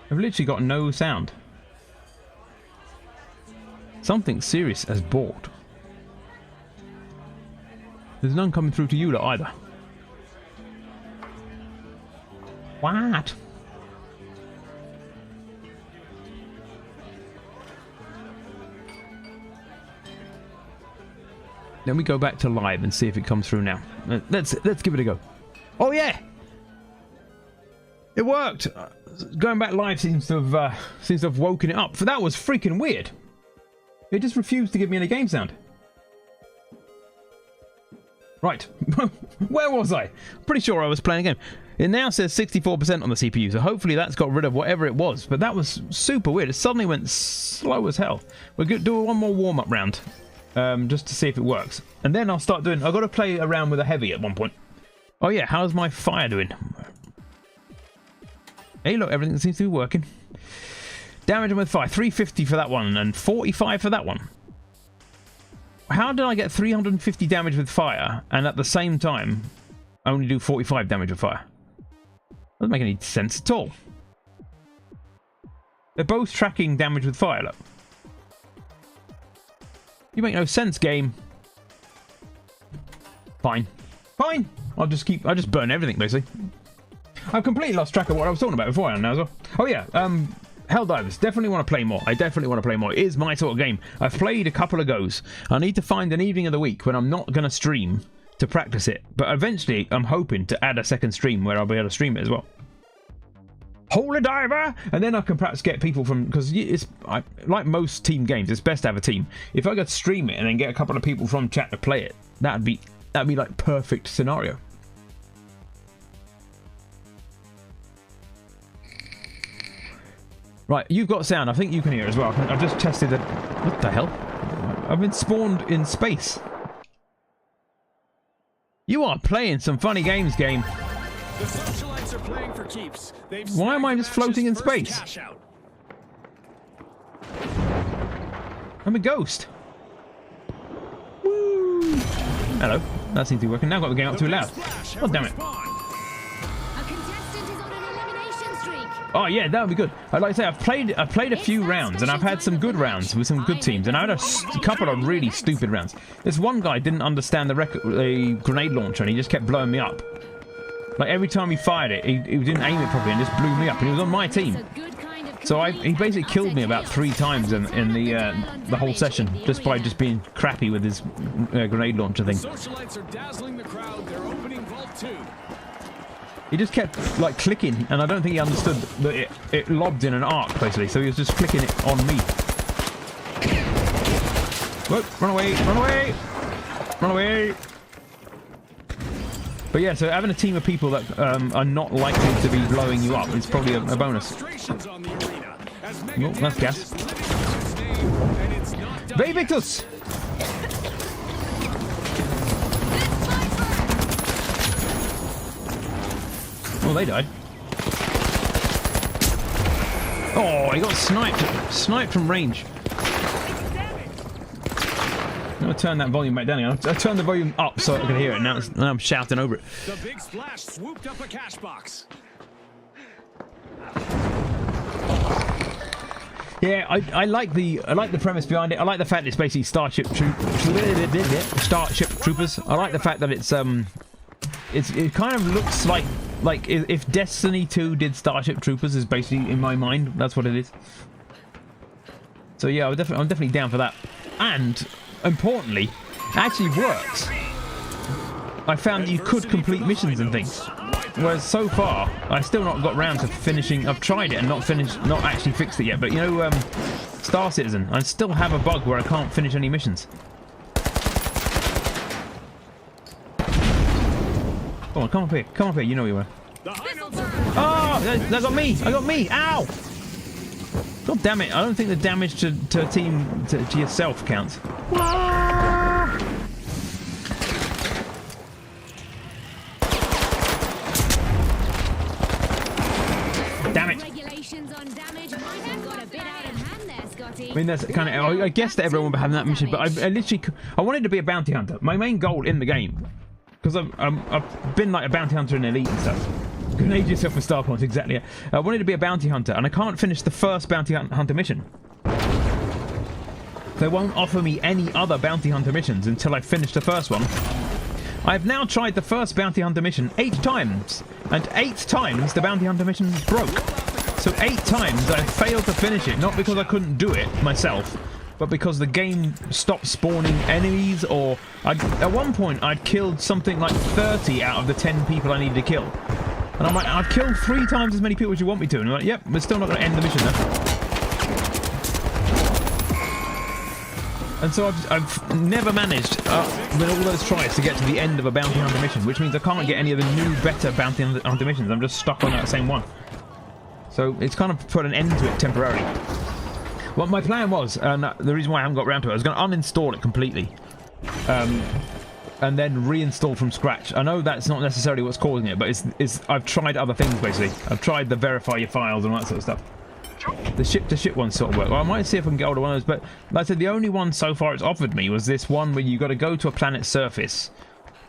I've literally got no sound. Something serious has bought. There's none coming through to you either. What? Then we go back to live and see if it comes through now. Let's give it a go. Oh yeah, it worked. Going back live seems to have woken it up. For that was freaking weird. It just refused to give me any game sound. Right, where was I? Pretty sure I was playing a game. It now says 64% on the CPU, so hopefully that's got rid of whatever it was. But that was super weird. It suddenly went slow as hell. We're going to do one more warm-up round. Just to see if it works. And then I'll start doing... I've got to play around with a heavy at one point. Oh yeah, how's my fire doing? Hey look, everything seems to be working. Damage with fire, 350 for that one and 45 for that one. How did I get 350 damage with fire and at the same time only do 45 damage with fire? Doesn't make any sense at all. They're both tracking damage with fire, look. You make no sense, game. Fine. Fine. I just burn everything basically. I've completely lost track of what I was talking about before now as well. Oh yeah, Helldivers, definitely want to play more. I definitely want to play more. It is my sort of game. I've played a couple of goes. I need to find an evening of the week when I'm not going to stream to practice it. But eventually, I'm hoping to add a second stream where I'll be able to stream it as well. Holy diver! And then I can perhaps get people from... Because it's like most team games, it's best to have a team. If I could stream it and then get a couple of people from chat to play it, that'd be like perfect scenario. Right, you've got sound. I think you can hear as well. I've just tested it. What the hell? I've been spawned in space. You are playing some funny games, game. The socialites are playing for keeps. Why am I just floating in space? I'm a ghost. Woo! Hello. That seems to be working. Now I've got the game up too loud. Oh, damn it. Oh yeah, that would be good. Like I say, I've played a few rounds, and I've had some good rounds with some good teams, and I had a couple of really stupid rounds. This one guy didn't understand the grenade launcher, and he just kept blowing me up. Like every time he fired it, he didn't aim it properly and just blew me up, and he was on my team. So he basically killed me about 3 times in the whole session just by being crappy with his grenade launcher thing. Socialites are dazzling the crowd. They're opening Vault 2. He just kept like clicking, and I don't think he understood that it lobbed in an arc basically. So he was just clicking it on me. Whoop! Run away! Run away! Run away! But yeah, so having a team of people that are not likely to be blowing you up is probably a bonus. Oh, that's gas. Victus! Oh, they died. Oh, he got sniped. Sniped from range. I'm going to turn that volume back down again. I turned the volume up so I can hear it. Now I'm shouting over it. The big splash swooped up a cash box. Yeah, I like the premise behind it. I like the fact it's basically Starship Troopers. I like the fact that it kind of looks like if Destiny 2 did Starship Troopers, is basically in my mind that's what it is. So yeah, I'm definitely down for that. And importantly, it actually works. I found that you could complete missions and things, whereas so far I still not got round to finishing. I've tried it and not actually fixed it yet. But you know, Star Citizen, I still have a bug where I can't finish any missions. Come on, come up here, you know you were. Oh, that got me, ow! God damn it, I don't think the damage to a team, to yourself counts. Damn it! I mean, that's kind of, I guess that everyone will be having that mission, but I wanted to be a bounty hunter. My main goal in the game, because I've been like a bounty hunter in Elite and stuff. Grenade yourself with star points, exactly. I wanted to be a bounty hunter, and I can't finish the first bounty hunter mission. They won't offer me any other bounty hunter missions until I finish the first one. I've now tried the first bounty hunter mission 8 times, and 8 times the bounty hunter mission broke. So 8 times I failed to finish it, not because I couldn't do it myself, but because the game stopped spawning enemies, or at one point I'd killed something like 30 out of the 10 people I needed to kill. And I'm like, I've killed 3 times as many people as you want me to. And I'm like, yep, we're still not going to end the mission though. And so I've never managed, with all those tries, to get to the end of a bounty hunter mission, which means I can't get any of the new, better bounty hunter missions. I'm just stuck on that same one. So it's kind of put an end to it temporarily. What my plan was, and the reason why I haven't got around to it, I was going to uninstall it completely. And then reinstall from scratch. I know that's not necessarily what's causing it, but I've tried other things basically. I've tried the verify your files and all that sort of stuff. The ship-to-ship ones sort of work. Well, I might see if I can get hold of one of those, but like I said, the only one so far it's offered me was this one where you got to go to a planet's surface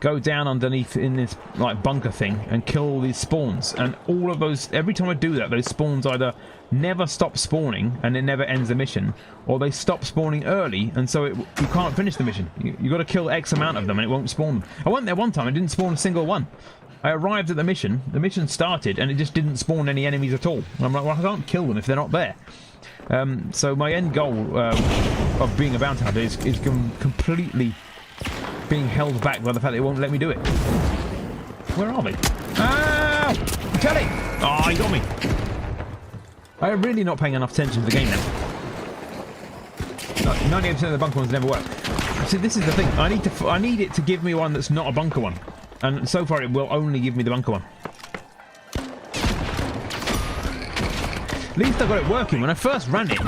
go down underneath in this like bunker thing and kill all these spawns. And all of those, every time I do that, those spawns either never stop spawning and it never ends the mission, or they stop spawning early and so you can't finish the mission. You got to kill X amount of them and it won't spawn them. I went there one time, I didn't spawn a single one. I arrived at the mission started and it just didn't spawn any enemies at all. And I'm like, well, I can't kill them if they're not there. So my end goal of being a bounty hunter is completely being held back by the fact that it won't let me do it. Where are they? Ah! Kelly! Oh, you got me. I'm really not paying enough attention to the game now. 98% of the bunker ones never work. See, this is the thing. I need it to give me one that's not a bunker one, and so far it will only give me the bunker one. At least I got it working. When I first ran it,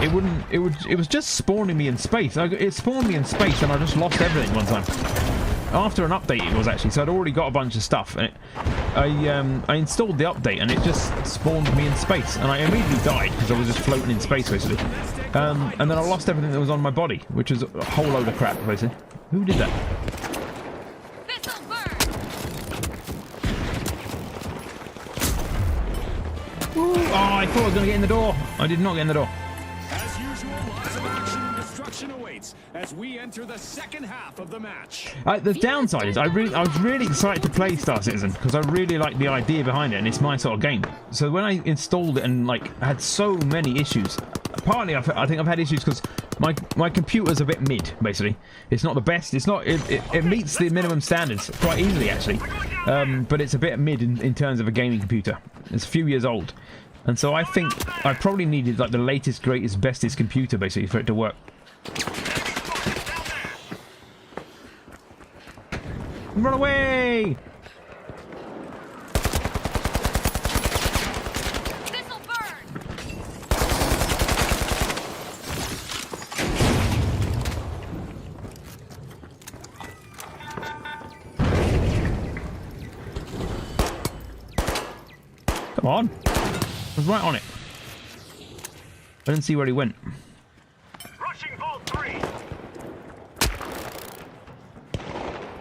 it was just spawning me in space. It spawned me in space, and I just lost everything one time. After an update, it was actually, so I'd already got a bunch of stuff. And I installed the update, and it just spawned me in space, and I immediately died because I was just floating in space, basically. And then I lost everything that was on my body, which is a whole load of crap, basically. Who did that? This'll burn. Ooh, oh, I thought I was going to get in the door. I did not get in the door. As usual, lots of action and destruction awaits as we enter the second half of the match. The downside is I was really excited to play Star Citizen because I really like the idea behind it and it's my sort of game. So when I installed it and like had so many issues, partly I think I've had issues because my computer's a bit mid, basically. It's not the best. It's not. It meets the minimum standards quite easily actually, but it's a bit mid in terms of a gaming computer. It's a few years old, and so I think I probably needed like the latest, greatest, bestest computer basically for it to work. Run away! This'll burn. Come on! I was right on it. I didn't see where he went. Rushing Vault 3.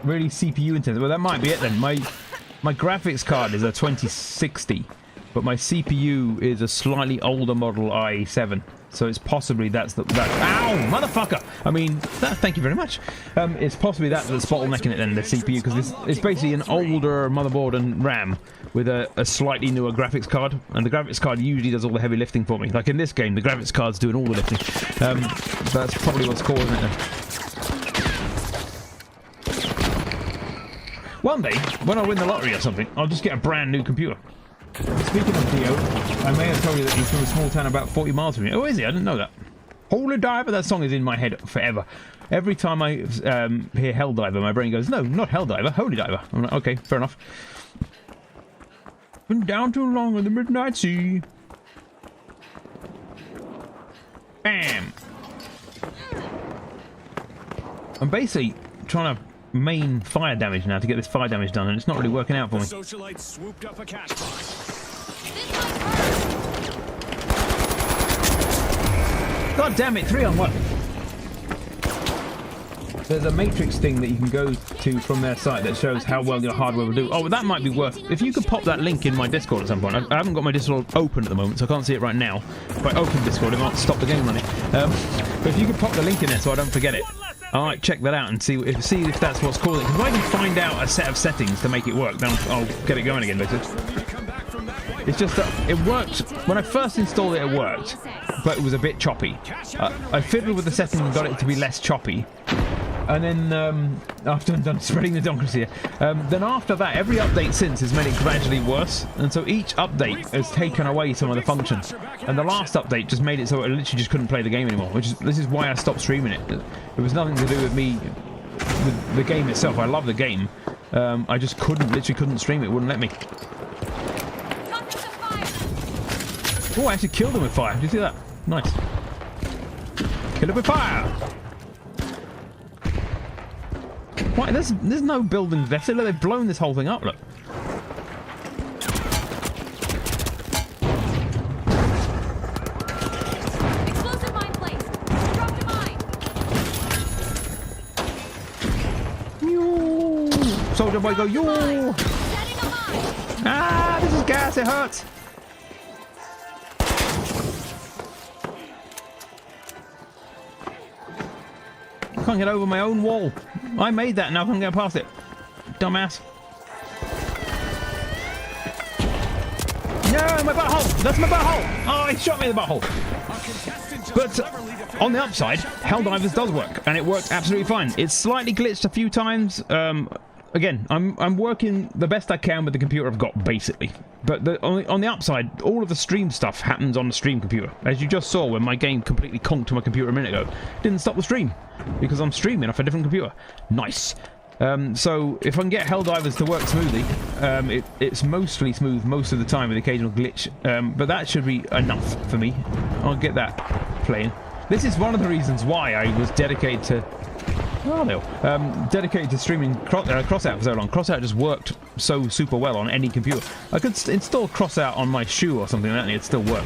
Really CPU intensive. Well, that might be it then. My graphics card is a 2060, but my CPU is a slightly older model i7. So it's possibly that's that. Ow, motherfucker! I mean, thank you very much. It's possibly that's bottlenecking it then, the CPU, because it's basically an older motherboard and RAM with a slightly newer graphics card, and the graphics card usually does all the heavy lifting for me. Like in this game, the graphics card's doing all the lifting. That's probably what's causing it then. One day, when I win the lottery or something, I'll just get a brand new computer. Speaking of Dio, I may have told you that he's from a small town about 40 miles from here. Oh, is he? I didn't know that. Holy Diver, that song is in my head forever. Every time I hear Helldiver, my brain goes, no, not Helldiver, Holy Diver. I'm like, okay, fair enough. Been down too long in the midnight sea. Bam! I'm basically trying to main fire damage now to get this fire damage done, and it's not really working out for me. Socialites swooped up a cash box. God damn it, 3 on 1. There's a matrix thing that you can go to from their site that shows how well your hardware will do. Oh, that might be worth. If you could pop that link in my Discord at some point. I haven't got my Discord open at the moment, so I can't see it right now. If I open Discord, it might stop the game running. But if you could pop the link in there so I don't forget it, I might check that out and see if that's what's causing it. Because if I can find out a set of settings to make it work, then I'll get it going again, basically. It's just that it worked. When I first installed it, it worked, but it was a bit choppy. I fiddled with the setting and got it to be less choppy. And then, after I'm done spreading the donkers here, then after that, every update since has made it gradually worse. And so each update has taken away some of the functions. And the last update just made it so I literally just couldn't play the game anymore. This is why I stopped streaming it. It was nothing to do with me, with the game itself. I love the game. I just literally couldn't stream it. It wouldn't let me. Oh, I actually killed him with fire. Did you see that? Nice. Kill him with fire! Why? There's no building there. Look, they've blown this whole thing up, look. Explosive mine placed. Dropped a mine. Soldier boy, go, yo! Setting a mine. Ah, this is gas, it hurts. I can't get over my own wall. I made that, now I can't get past it. Dumbass. No, my butthole! That's my butthole! Oh, he shot me in the butthole. But on the upside, Helldivers does work, and it worked absolutely fine. It's slightly glitched a few times. Again, I'm working the best I can with the computer I've got, basically. But on the upside, all of the stream stuff happens on the stream computer. As you just saw when my game completely conked to my computer a minute ago. Didn't stop the stream, because I'm streaming off a different computer. Nice. So if I can get Helldivers to work smoothly, it's mostly smooth most of the time with occasional glitch. But that should be enough for me. I'll get that playing. This is one of the reasons why I was dedicated to... Oh, no. Dedicated to streaming Crossout for so long. Crossout just worked so super well on any computer. I could install Crossout on my shoe or something like that and it'd still work.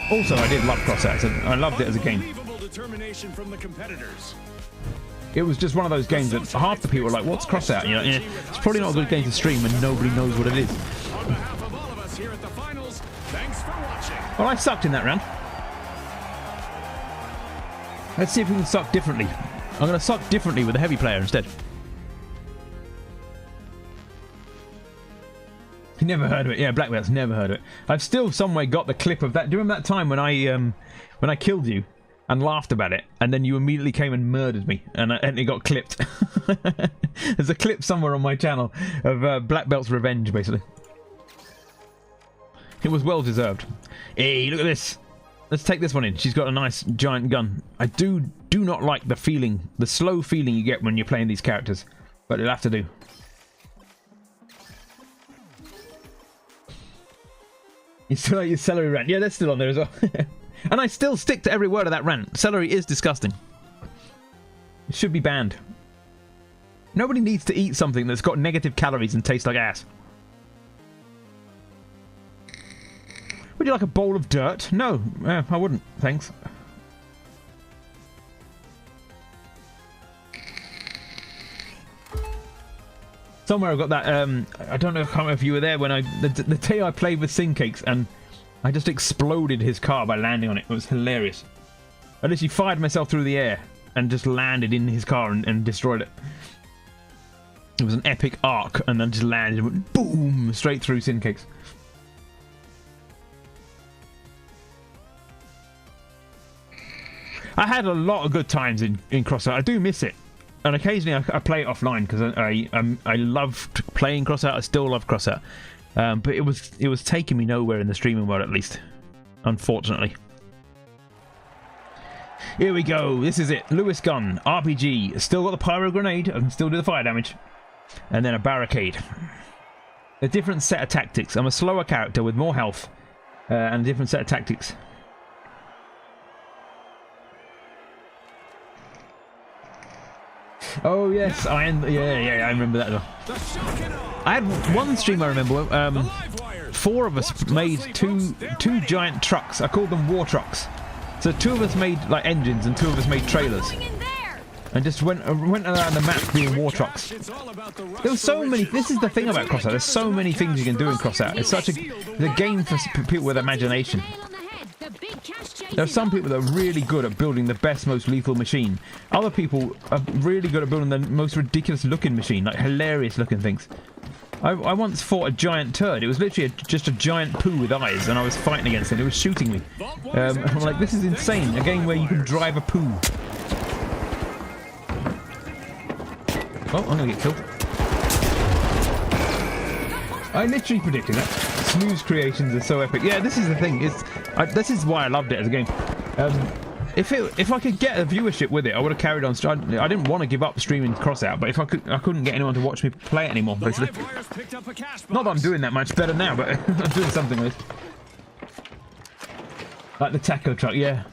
Also, I did love Crossout. So I loved it as a game. Determination from the competitors. It was just one of those games that half the people were like, what's Crossout? You know, it's probably not a good game to stream and nobody knows what it is. On behalf of all of us here at the finals, thanks for watching. Well, I sucked in that round. Let's see if we can suck differently. I'm going to suck differently with a heavy player instead. You never heard of it. Yeah, Black Belt's never heard of it. I've still some way got the clip of that. Do you remember that time when I killed you and laughed about it, and then you immediately came and murdered me, and it got clipped? There's a clip somewhere on my channel of Black Belt's revenge, basically. It was well deserved. Hey, look at this. Let's take this one in. She's got a nice giant gun. I do not like the feeling, the slow feeling you get when you're playing these characters, but it'll have to do. You still like your celery rant? Yeah, that's still on there as well. And I still stick to every word of that rant. Celery is disgusting. It should be banned. Nobody needs to eat something that's got negative calories and tastes like ass. Would you like a bowl of dirt? No, I wouldn't. Thanks. Somewhere I've got that. I don't know if you were there when the day I played with Sincakes and I just exploded his car by landing on it. It was hilarious. I literally fired myself through the air and just landed in his car and destroyed it. It was an epic arc, and then just landed and went boom straight through Sincakes. I had a lot of good times in Crossout. I do miss it, and occasionally I play it offline because I loved playing Crossout. I still love Crossout, but it was taking me nowhere in the streaming world, at least, unfortunately. Here we go. This is it. Lewis gun, RPG. Still got the pyro grenade. I can still do the fire damage, and then a barricade. A different set of tactics. I'm a slower character with more health, and a different set of tactics. Oh yes, I remember that as well. I had one stream I remember. 4 of us made two giant trucks. I called them war trucks. So 2 of us made like engines, and 2 of us made trailers, and just went around the map doing war trucks. There were so many. This is the thing about Crossout. There's so many things you can do in Crossout. It's such a game for people with imagination. There are some people that are really good at building the best, most lethal machine. Other people are really good at building the most ridiculous looking machine, like hilarious looking things. I once fought a giant turd. It was literally just a giant poo with eyes, and I was fighting against it. It was shooting me. I'm like, this is insane. A game where you can drive a poo. Oh, I'm gonna get killed. I literally predicted that. Snooze creations are so epic. Yeah, this is the thing. This is why I loved it as a game. If I could get a viewership with it, I would have carried on. I didn't want to give up streaming Crossout, but if I couldn't get anyone to watch me play it anymore, basically. Not that I'm doing that much better now, but I'm doing something with it. Like the taco truck, yeah.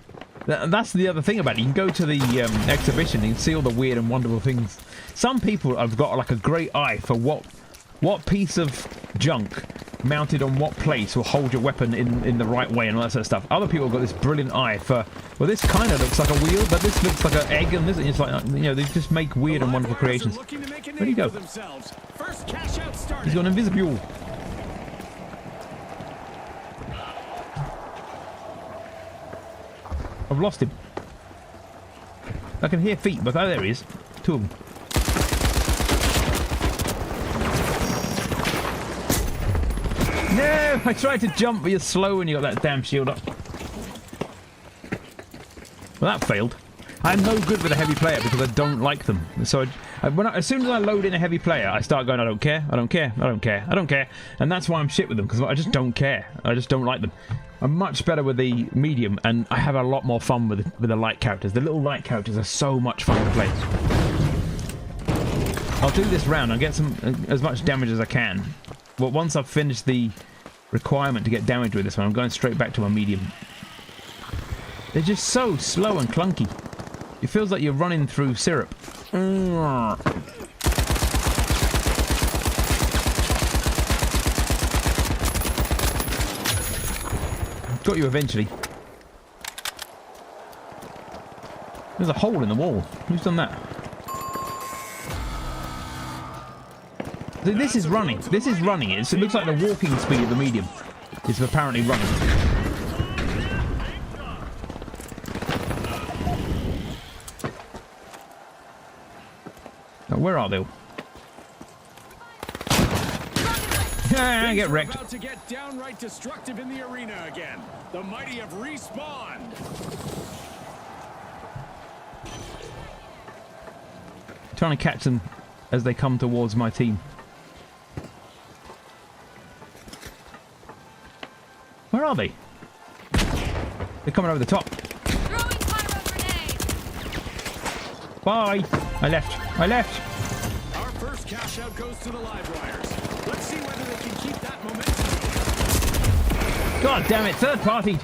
That's the other thing about it. You can go to the exhibition and you can see all the weird and wonderful things. Some people have got like a great eye for what piece of junk mounted on what place will hold your weapon in the right way and all that sort of stuff. Other people have got this brilliant eye for, well, this kind of looks like a wheel, but this looks like an egg, and this is like, you know, they just make weird and wonderful creations. Where'd he go? He's gone invisible. I've lost him. I can hear feet, but oh, there he is. Two of them. No! I tried to jump, but you're slow when you got that damn shield up. Well, that failed. I'm no good with a heavy player because I don't like them. So as soon as I load in a heavy player, I start going, I don't care, I don't care, I don't care, I don't care. And that's why I'm shit with them, because I just don't care. I just don't like them. I'm much better with the medium, and I have a lot more fun with the light characters. The little light characters are so much fun to play. I'll do this round. I'll get as much damage as I can. But once I've finished the requirement to get damage with this one, I'm going straight back to my medium. They're just so slow and clunky. It feels like you're running through syrup. Got you eventually. There's a hole in the wall. Who's done that? This is running. This is running. It looks like the walking speed of the medium is apparently running. Now, where are they? Yeah, get wrecked. About to get downright destructive in the arena again. The mighty have respawned. Trying to catch them as they come towards my team. Where are they? They're coming over the top. Throwing pyro grenade. Bye. I left. I left. Our first cash out goes to the live wires. Let's see whether they can keep that momentum. God damn it! Third party.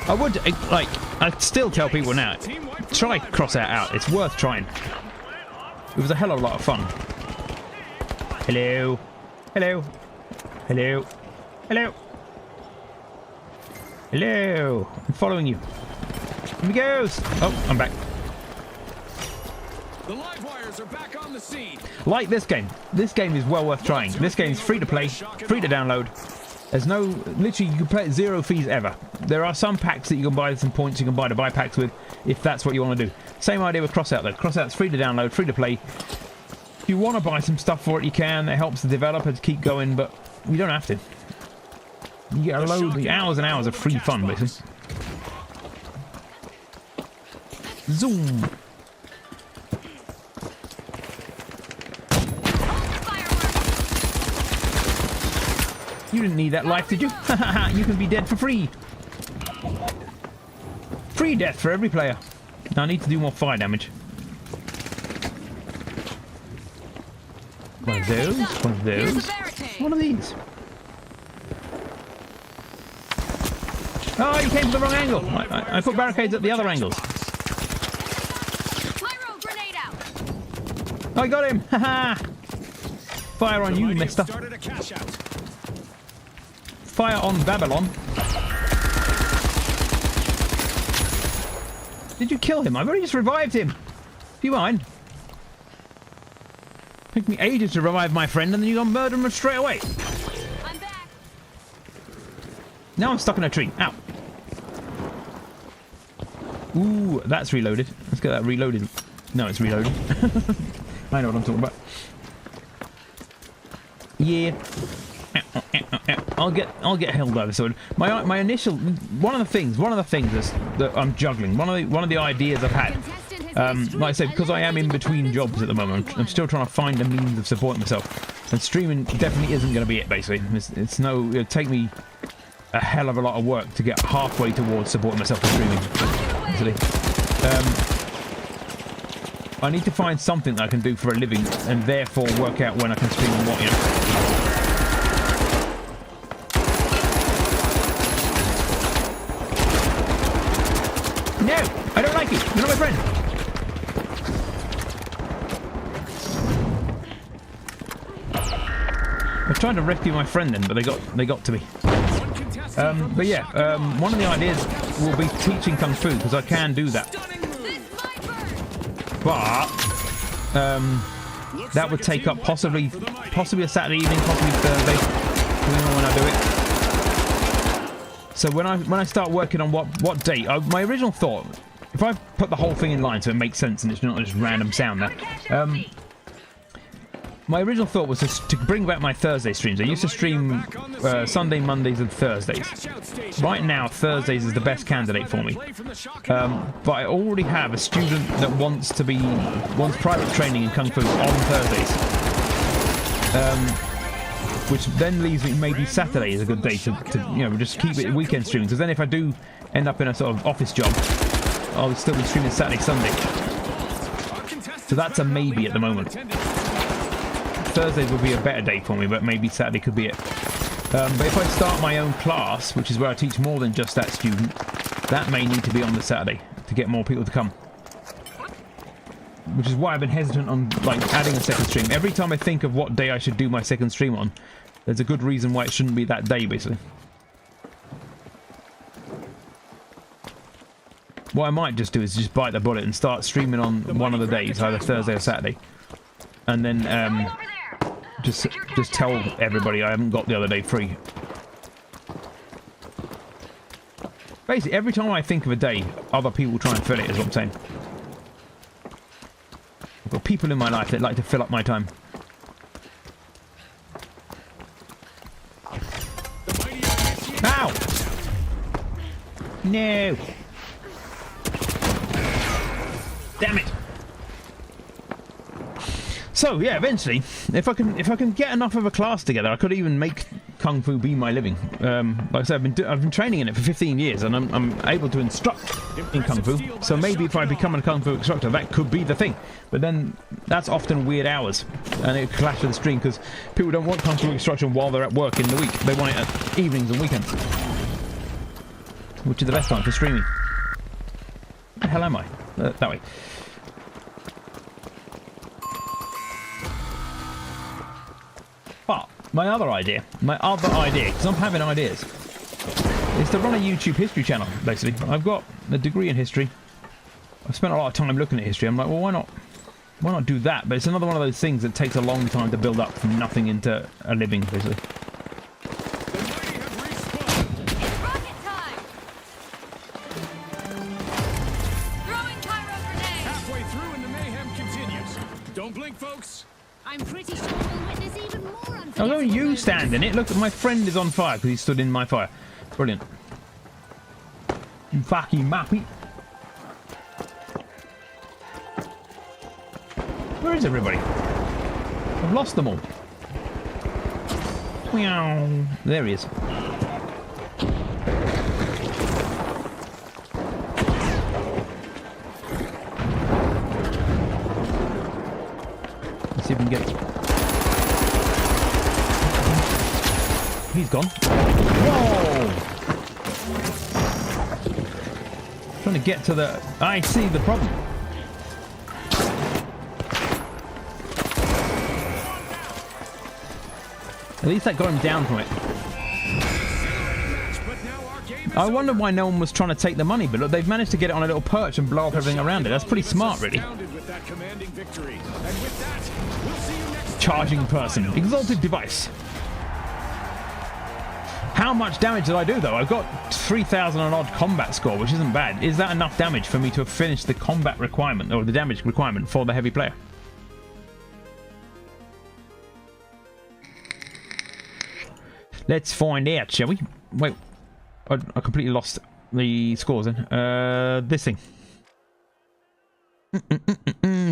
I would like. I'd still tell people now. Try cross out. It's worth trying. It was a hell of a lot of fun. Hello. Hello. Hello. Hello. Hello. I'm following you. Here he goes. Oh, I'm back. The live wires are back on the scene. Like this game. This game is well worth trying. This game is free to play, free to download. There's no, literally, you can play at 0 fees ever. There are some packs that you can buy, some points you can buy to buy packs with, if that's what you want to do. Same idea with Crossout though. Crossout's free to download, free to play. If you want to buy some stuff for it, you can. It helps the developers keep going, but you don't have to. You get a load, hours and hours of free fun, basically. Zoom. You didn't need that life, did you? You can be dead for free. Free death for every player. Now I need to do more fire damage. One of those. One of those. One of these. Oh, you came to the wrong angle. I put barricades at the other angles. Pyro grenade out. I got him. Haha. Fire on you, mister. Started a cash out. Fire on Babylon. Did you kill him? I've already just revived him. Do you mind? Took me ages to revive my friend, and then you got murdered him straight away. I'm back. Now I'm stuck in a tree. Ow. Ooh, that's reloaded. Let's get that reloaded. No, it's reloaded. I know what I'm talking about. Yeah. I'll get held by the sword. My initial one of the things is that I'm juggling. One of the ideas I've had. Like I said, because I am in between jobs at the moment, I'm still trying to find a means of supporting myself. And streaming definitely isn't going to be it. Basically, it'll take me a hell of a lot of work to get halfway towards supporting myself with streaming. Actually, I need to find something that I can do for a living, and therefore work out when I can stream and what, you know. No, I don't like you. You're not my friend. trying to rescue my friend then, but they got to me. One contestant from But the yeah, shotgun. one of the ideas will be teaching Kung Fu, because I can do that. Stunning move. This might burn. But Looks that like would a take team up one possibly for the mighty. a Saturday evening, possibly Thursday, depending on when I do it. So when I start working on what date, my original thought, if I put the whole thing in line so it makes sense and it's not just random sound there. My original thought was to bring back my Thursday streams. I used to stream Sunday, Mondays, and Thursdays. Cash out station. Right now, Thursdays is the best candidate for me. Play from the shotgun. But I already have a student that wants private training in Kung Fu on Thursdays. Which then leaves me, maybe Saturday is a good day to just keep it weekend streaming. Because then if I do end up in a sort of office job, I'll still be streaming Saturday, Sunday. So that's a maybe at the moment. Thursdays would be a better day for me, but maybe Saturday could be it. But if I start my own class, which is where I teach more than just that student, that may need to be on the Saturday to get more people to come. Which is why I've been hesitant on adding a second stream. Every time I think of what day I should do my second stream on, there's a good reason why it shouldn't be that day, basically. What I might just do is just bite the bullet and start streaming on one of the days, either Thursday or Saturday. And then just tell everybody I haven't got the other day free. Basically, every time I think of a day, other people try and fill it, is what I'm saying. I've got people in my life that like to fill up my time. Ow! No! Damn it! So yeah, eventually, if I can get enough of a class together, I could even make Kung Fu be my living. Like I said, I've been training in it for 15 years, and I'm able to instruct in Kung Fu. So maybe if I become a Kung Fu instructor, that could be the thing. But then that's often weird hours, and it clash with the stream because people don't want Kung Fu instruction while they're at work in the week. They want it at evenings and weekends, which is the best time for streaming. Where the hell am I? That way. But my other idea, because I'm having ideas, is to run a YouTube history channel, basically. I've got a degree in history. I've spent a lot of time looking at history. I'm like, well, why not do that? But it's another one of those things that takes a long time to build up from nothing into a living, basically. The mighty have respawned. It's rocket time. Throwing pyro grenade. Halfway through and the mayhem continues. Don't blink, folks. I'm pretty sure we'll witness even more Oh, unforgettable don't you moments. stand in it. Look, my friend is on fire because he stood in my fire. Brilliant. You fucking mappy. Where is everybody? I've lost them all. Meow. There he is. Let's see if we can get it. He's gone. Whoa! Trying to get to the... I see the problem. At least that got him down from it. I wonder why no one was trying to take the money, but look, they've managed to get it on a little perch and blow up everything around it. That's pretty smart, really. Charging person. Exalted device. How much damage did I do, though? I've got 3,000 and odd combat score, which isn't bad. Is that enough damage for me to have finished the combat requirement, or the damage requirement for the heavy player? Let's find out, shall we? Wait, I completely lost the scores then. This thing.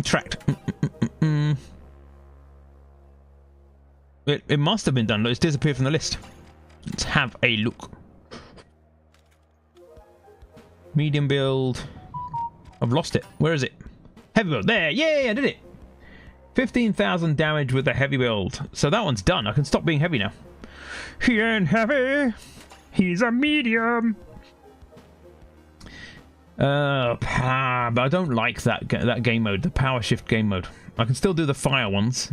Tracked. It must have been done. Look, it's disappeared from the list. Let's have a look. Medium build. I've lost it. Where is it? Heavy build. There. Yay, I did it. 15,000 damage with the heavy build. So that one's done. I can stop being heavy now. He ain't heavy. He's a medium. But I don't like that game mode, the power shift game mode. I can still do the fire ones.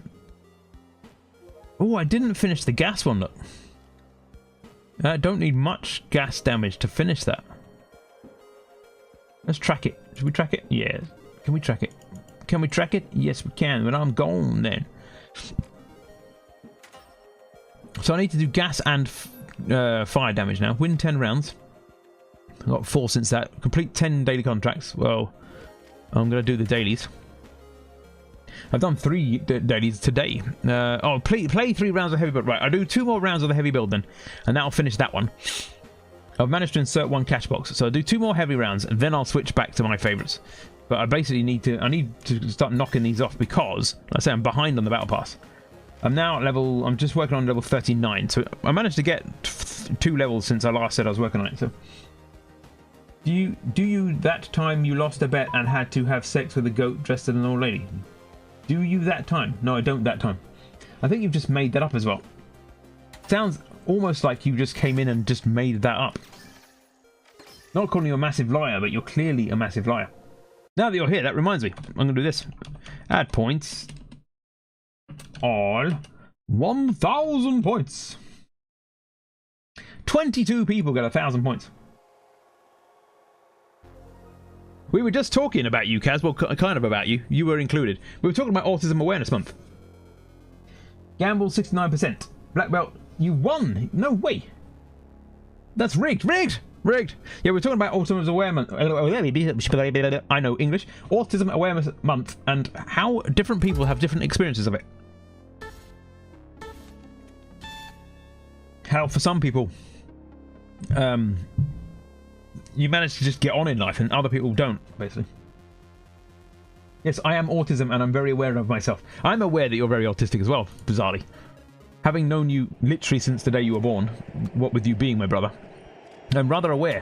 Oh, I didn't finish the gas one, look. I don't need much gas damage to finish that. Let's track it. Should we track it? Yeah. Can we track it? Can we track it? Yes, we can. But I'm gone then. So I need to do gas and fire damage now. Win 10 rounds. I've got 4 since that. Complete 10 daily contracts. Well, I'm going to do the dailies. I've done 3 dailies today. Play 3 rounds of heavy build. Right, I'll do 2 more rounds of the heavy build then. And that'll finish that one. I've managed to insert 1 cash box. So I'll do 2 more heavy rounds. And then I'll switch back to my favourites. But I basically need to start knocking these off because, like I say, I'm behind on the battle pass. I'm now at level, I'm just working on level 39. So I managed to get 2 levels since I last said I was working on it. So do you that time you lost a bet and had to have sex with a goat dressed as an old lady? Do you that time? No, I don't that time. I think you've just made that up as well. Sounds almost like you just came in and just made that up. Not calling you a massive liar, but you're clearly a massive liar. Now that you're here, that reminds me. I'm going to do this. Add points. All 1,000 points. 22 people get 1,000 points. We were just talking about you, Kaz. Well, kind of about you. You were included. We were talking about Autism Awareness Month. Gamble 69%. Black belt. You won. No way. That's rigged. Rigged. Rigged. Yeah, we're talking about Autism Awareness. I know English. Autism Awareness Month and how different people have different experiences of it. How for some people, you manage to just get on in life and other people don't, basically. Yes, I am autism and I'm very aware of myself. I'm aware that you're very autistic as well, bizarrely. Having known you literally since the day you were born, what with you being my brother, I'm rather aware.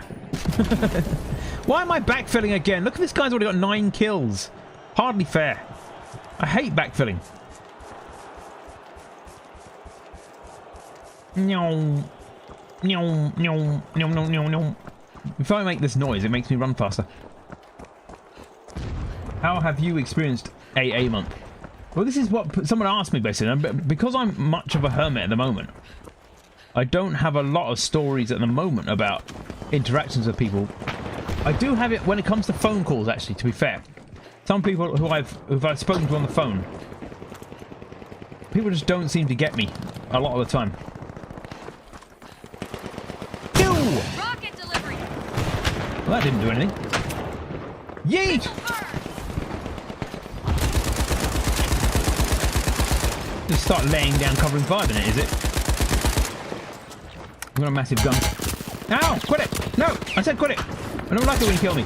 Why am I backfilling again? Look at this guy's already got 9 kills. Hardly fair. I hate backfilling. No. No, no, no, no, no, no. If I make this noise, it makes me run faster. How have you experienced AA month? Well, this is what someone asked me basically. Because I'm much of a hermit at the moment, I don't have a lot of stories at the moment about interactions with people. I do have it when it comes to phone calls, actually, to be fair. Some people who I've spoken to on the phone, people just don't seem to get me a lot of the time. Rocket delivery. Well, that didn't do anything. Yeet! Just start laying down covering fire in it, is it? I've got a massive gun. Ow! Quit it! No! I said quit it! I don't like it when you kill me.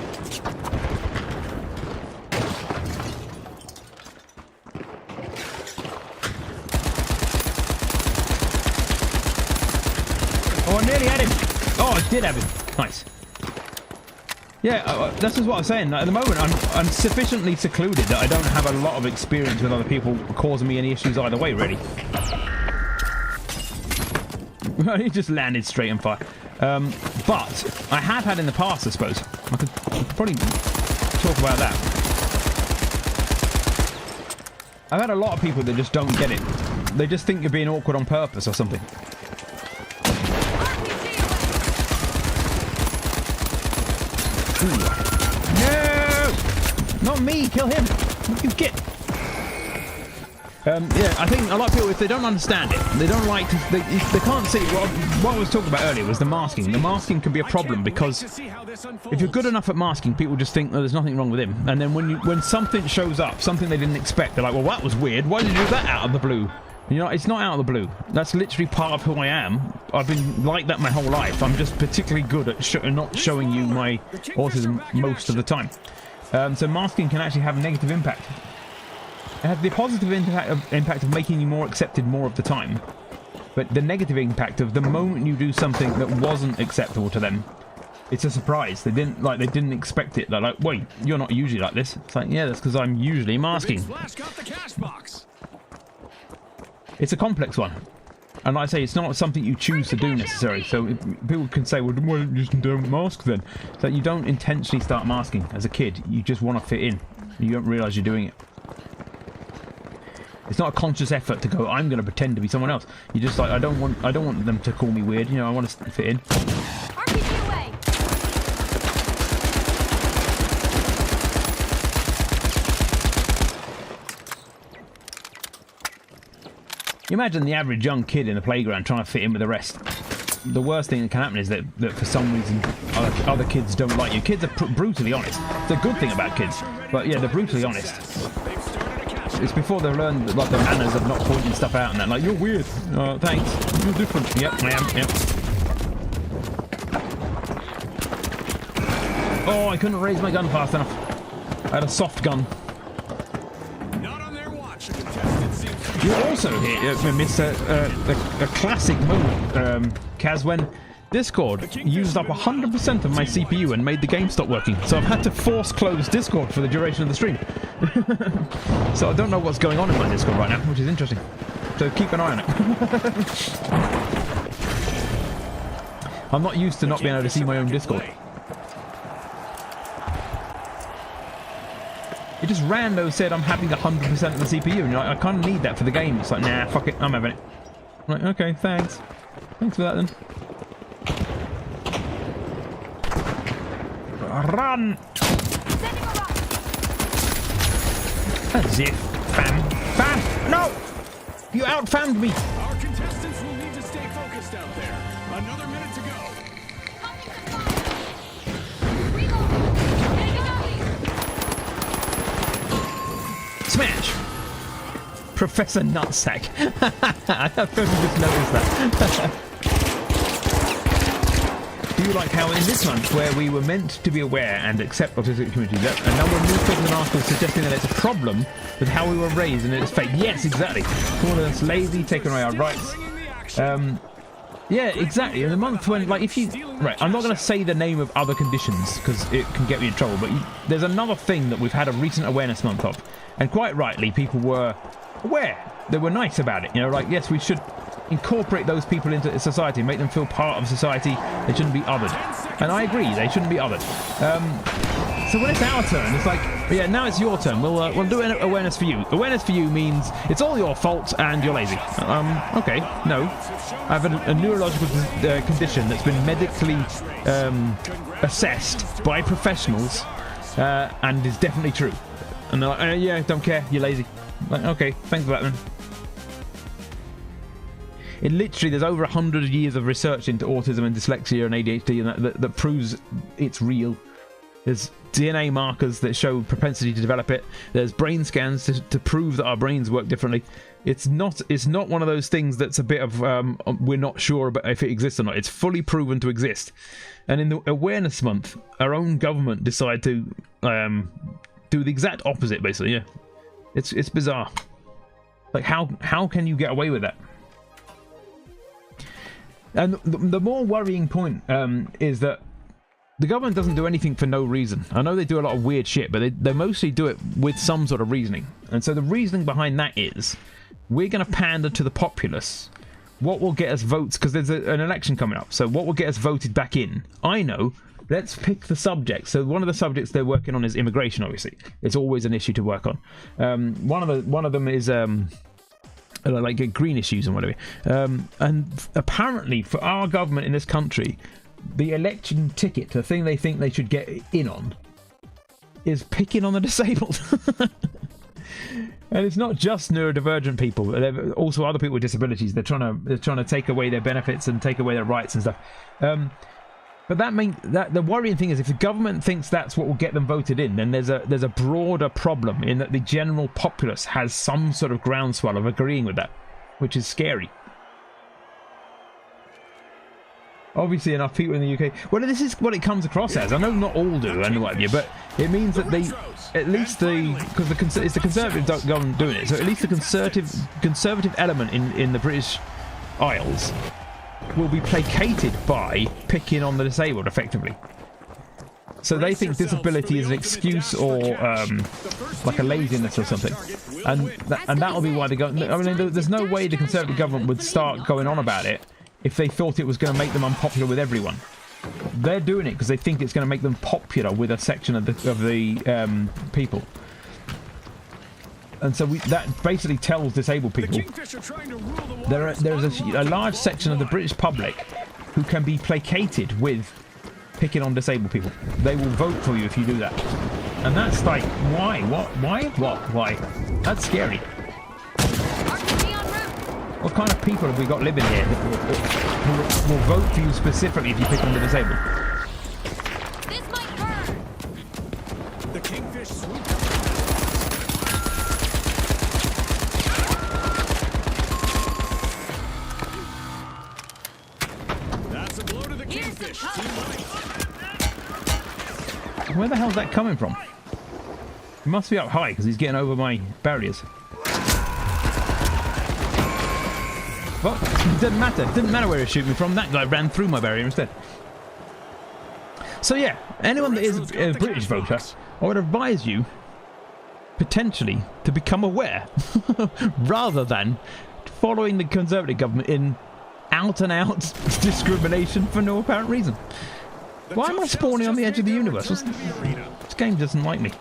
Oh, I nearly had him! Oh, I did have him. Nice. Yeah, this is what I'm saying. At the moment, I'm sufficiently secluded that I don't have a lot of experience with other people causing me any issues either way, really. He just landed straight in fire. But I have had in the past, I suppose. I could probably talk about that. I've had a lot of people that just don't get it. They just think you're being awkward on purpose or something. Ooh. No! Not me! Kill him! You get. Yeah, I think a lot of people, if they don't understand it, they don't like to. They can't see. What I was talking about earlier was the masking. The masking can be a problem because if you're good enough at masking, people just think, oh, there's nothing wrong with him. And then when something shows up, something they didn't expect, they're like, well, that was weird. Why did you do that out of the blue? You know, it's not out of the blue. That's literally part of who I am. I've been like that my whole life. I'm just particularly good at not showing you my autism most of the time. So masking can actually have a negative impact. It has the positive impact of making you more accepted more of the time. But the negative impact of the moment you do something that wasn't acceptable to them, it's a surprise. They didn't expect it. They're like, wait, you're not usually like this. It's like, yeah, that's because I'm usually masking. It's a complex one. And like I say, it's not something you choose to do necessarily. So people can say, well, why don't you just don't mask then? So you don't intentionally start masking as a kid. You just want to fit in. You don't realise you're doing it. It's not a conscious effort to go, I'm going to pretend to be someone else. You're just like, I don't want them to call me weird. You know, I want to fit in. RPG away. You imagine the average young kid in the playground trying to fit in with the rest. The worst thing that can happen is that for some reason other kids don't like you. Kids are brutally honest. It's a good thing about kids, but yeah, they're brutally honest. It's before they've learned like the manners of not pointing stuff out and that. Like, you're weird. Oh, thanks. You're different. Yep, I am. Yep. Oh, I couldn't raise my gun fast enough. I had a soft gun. You also missed a classic moment, Kaz, when Discord used up 100% of my CPU and made the game stop working. So I've had to force close Discord for the duration of the stream. So I don't know what's going on in my Discord right now, which is interesting. So keep an eye on it. I'm not used to not being able to see my own Discord. It just rando said I'm having 100% of the CPU, and you're like, I kind of need that for the game. It's like, nah, fuck it, I'm having it. I'm like, okay, thanks. Thanks for that then. Run! As if, fam, no! You out-fammed me! Our contestants will need to stay focused out there. Another minute to go. Smash! Professor Nutsack. I have just noticed that. Do you like how in this month, where we were meant to be aware and accept autistic community, that a number of newspapers and articles suggesting that it's a problem with how we were raised and it's fake? Yes, exactly. Calling us lazy, taking away our rights. Yeah, exactly. In the month when, like, if you... Right, I'm not going to say the name of other conditions because it can get me in trouble, but there's another thing that we've had a recent awareness month of. And quite rightly, people were aware. They were nice about it. You know, like, yes, we should incorporate those people into society, make them feel part of society. They shouldn't be othered. And I agree, they shouldn't be othered. So when it's our turn, it's like, yeah, now it's your turn. We'll do an awareness for you. Awareness for you means it's all your fault and you're lazy. Okay, no. I have a neurological condition that's been medically assessed by professionals and is definitely true. And they're like, yeah, don't care, you're lazy. Like, okay, thanks for that then. It literally, there's over 100 years of research into autism and dyslexia and ADHD and that proves it's real. There's DNA markers that show propensity to develop it. There's brain scans to prove that our brains work differently. It's not one of those things that's a bit of we're not sure about if it exists or not. It's fully proven to exist. And in the awareness month, our own government decided to do the exact opposite, basically. Yeah, it's bizarre. Like, how can you get away with that? And the more worrying point is that the government doesn't do anything for no reason. I know they do a lot of weird shit, but they mostly do it with some sort of reasoning. And so the reasoning behind that is, we're going to pander to the populace. What will get us votes? Because there's an election coming up. So what will get us voted back in? I know. Let's pick the subject. So one of the subjects they're working on is immigration, obviously. It's always an issue to work on. One of them is... like green issues and whatever. And apparently for our government in this country, the election ticket, the thing they think they should get in on, is picking on the disabled. And it's not just neurodivergent people, but also other people with disabilities. They're trying to take away their benefits and take away their rights and stuff. But that the worrying thing is, if the government thinks that's what will get them voted in, then there's a broader problem in that the general populace has some sort of groundswell of agreeing with that, which is scary. Obviously, enough people in the UK. Well, this is what it comes across as. I know not all do, and what have you, but it means that at least because it's the Conservative government doing it, so at least the conservative element in the British Isles will be placated by picking on the disabled, effectively. So they think disability is an excuse or like a laziness or something, and that'll be why they go. I mean, there's no way the Conservative government would start going on about it if they thought it was going to make them unpopular with everyone. They're doing it because they think it's going to make them popular with a section of the people. And so that basically tells disabled The people Kingfish are trying to rule the waters. there's a large section of the British public who can be placated with picking on disabled people. They will vote for you if you do that. And that's like, why? What? Why? What? Why? That's scary. RPG en route. What kind of people have we got living here who will vote for you specifically if you pick on the disabled? This might burn. The Kingfish swoop. That's a blow to the Here's Kingfish. the Team right. Where the hell's that coming from? He must be up high because he's getting over my barriers. Well, it doesn't matter. It didn't matter where he was shooting me from. That guy ran through my barrier instead. So yeah, anyone that is a British voter, I would advise you potentially to become aware rather than following the Conservative government in out-and-out discrimination for no apparent reason. Why am I spawning on the edge of the universe? This game doesn't like me.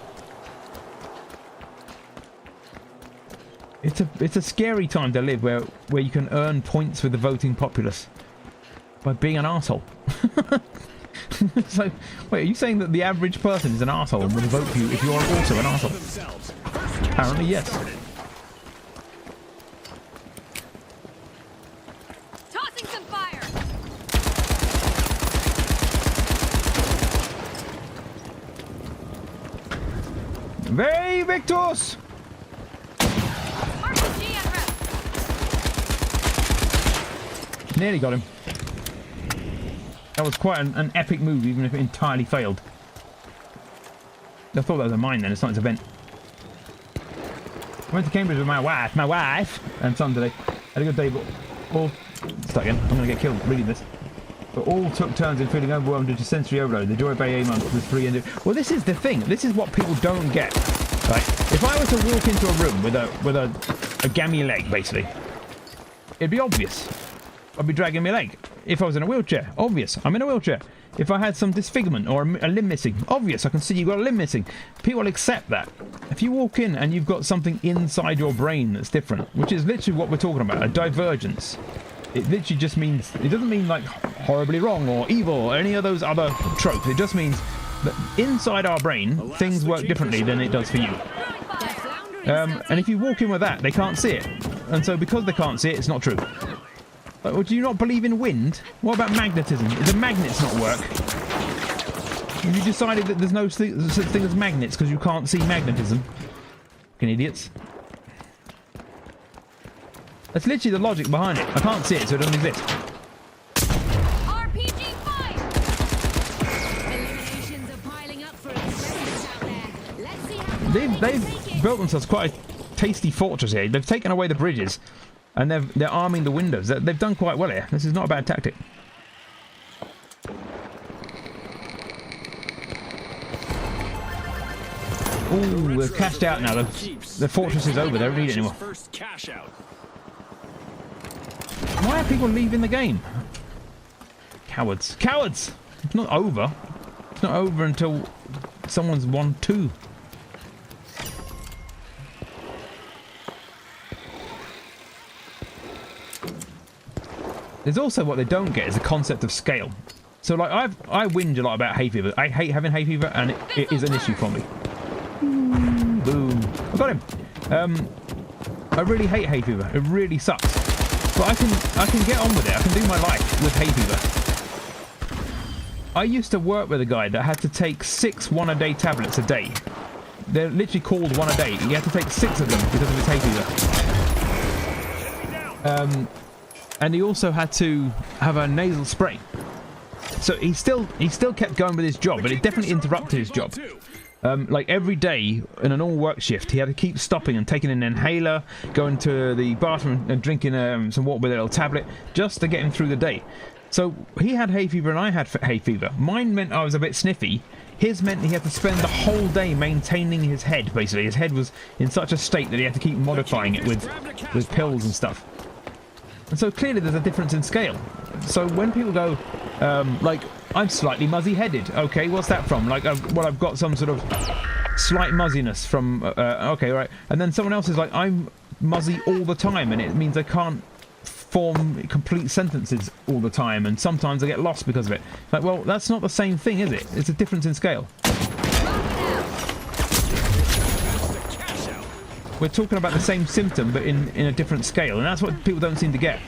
It's a scary time to live where you can earn points with the voting populace by being an arsehole. So, wait, are you saying that the average person is an arsehole and will vote for you if you're also an arsehole? Apparently, yes. Tossing some fire. Very victorious! RPG en route. Nearly got him. That was quite an epic move, even if it entirely failed. I thought that was a mine then, it's not, it's a vent. I went to Cambridge with my wife, and son today. Had a good day, but all... Start again, I'm going to get killed reading this. But all took turns in feeling overwhelmed due to sensory overload. The joy of AA month was free and... Well, this is the thing. This is what people don't get. Right? If I were to walk into a room with a gammy leg, basically, it'd be obvious. I'd be dragging my leg. If I was in a wheelchair, obvious. I'm in a wheelchair. If I had some disfigurement or a limb missing, obvious. I can see you've got a limb missing. People accept that. If you walk in and you've got something inside your brain that's different, which is literally what we're talking about, a divergence. It literally just means, it doesn't mean like horribly wrong or evil or any of those other tropes. It just means that inside our brain, things work differently than it does for you. And if you walk in with that, they can't see it. And so because they can't see it, it's not true. Well, do you not believe in wind? What about magnetism? Do magnets not work? Have you decided that there's no such thing as magnets because you can't see magnetism? Fucking idiots. That's literally the logic behind it. I can't see it, so it doesn't exist. RPG fire. Eliminations are piling up for experiments out there. Let's see how They've built themselves quite a tasty fortress here. They've taken away the bridges. And they're arming the windows. They've done quite well here. This is not a bad tactic. Ooh, they've cashed out now. The fortress is over. They don't need it anymore. First cash out. Why are people leaving the game? Cowards. Cowards! It's not over. It's not over until someone's won 2. There's also what they don't get is the concept of scale. So like I whinge a lot about Hayfever. I hate having Hayfever and it is an issue for me. Boom. I got him. I really hate Hayfever. It really sucks. But I can get on with it. I can do my life with Hayfever. I used to work with a guy that had to take 6 one-a-day tablets a day. They're literally called one a day. He had to take 6 of them because of his Hayfever. And he also had to have a nasal spray. So he still kept going with his job, but it definitely interrupted his job. Like every day in an all-work shift, he had to keep stopping and taking an inhaler, going to the bathroom and drinking some water with a little tablet, just to get him through the day. So he had hay fever and I had hay fever. Mine meant I was a bit sniffy. His meant he had to spend the whole day maintaining his head, basically. His head was in such a state that he had to keep modifying it with pills and stuff. And so clearly there's a difference in scale. So when people go, like, I'm slightly muzzy-headed. Okay, what's that from? Like, well, I've got some sort of slight muzziness from okay, right, and then someone else is like, I'm muzzy all the time, and it means I can't form complete sentences all the time, and sometimes I get lost because of it. Like, well, that's not the same thing, is it? It's a difference in scale. We're talking about the same symptom, but in a different scale, and that's what people don't seem to get.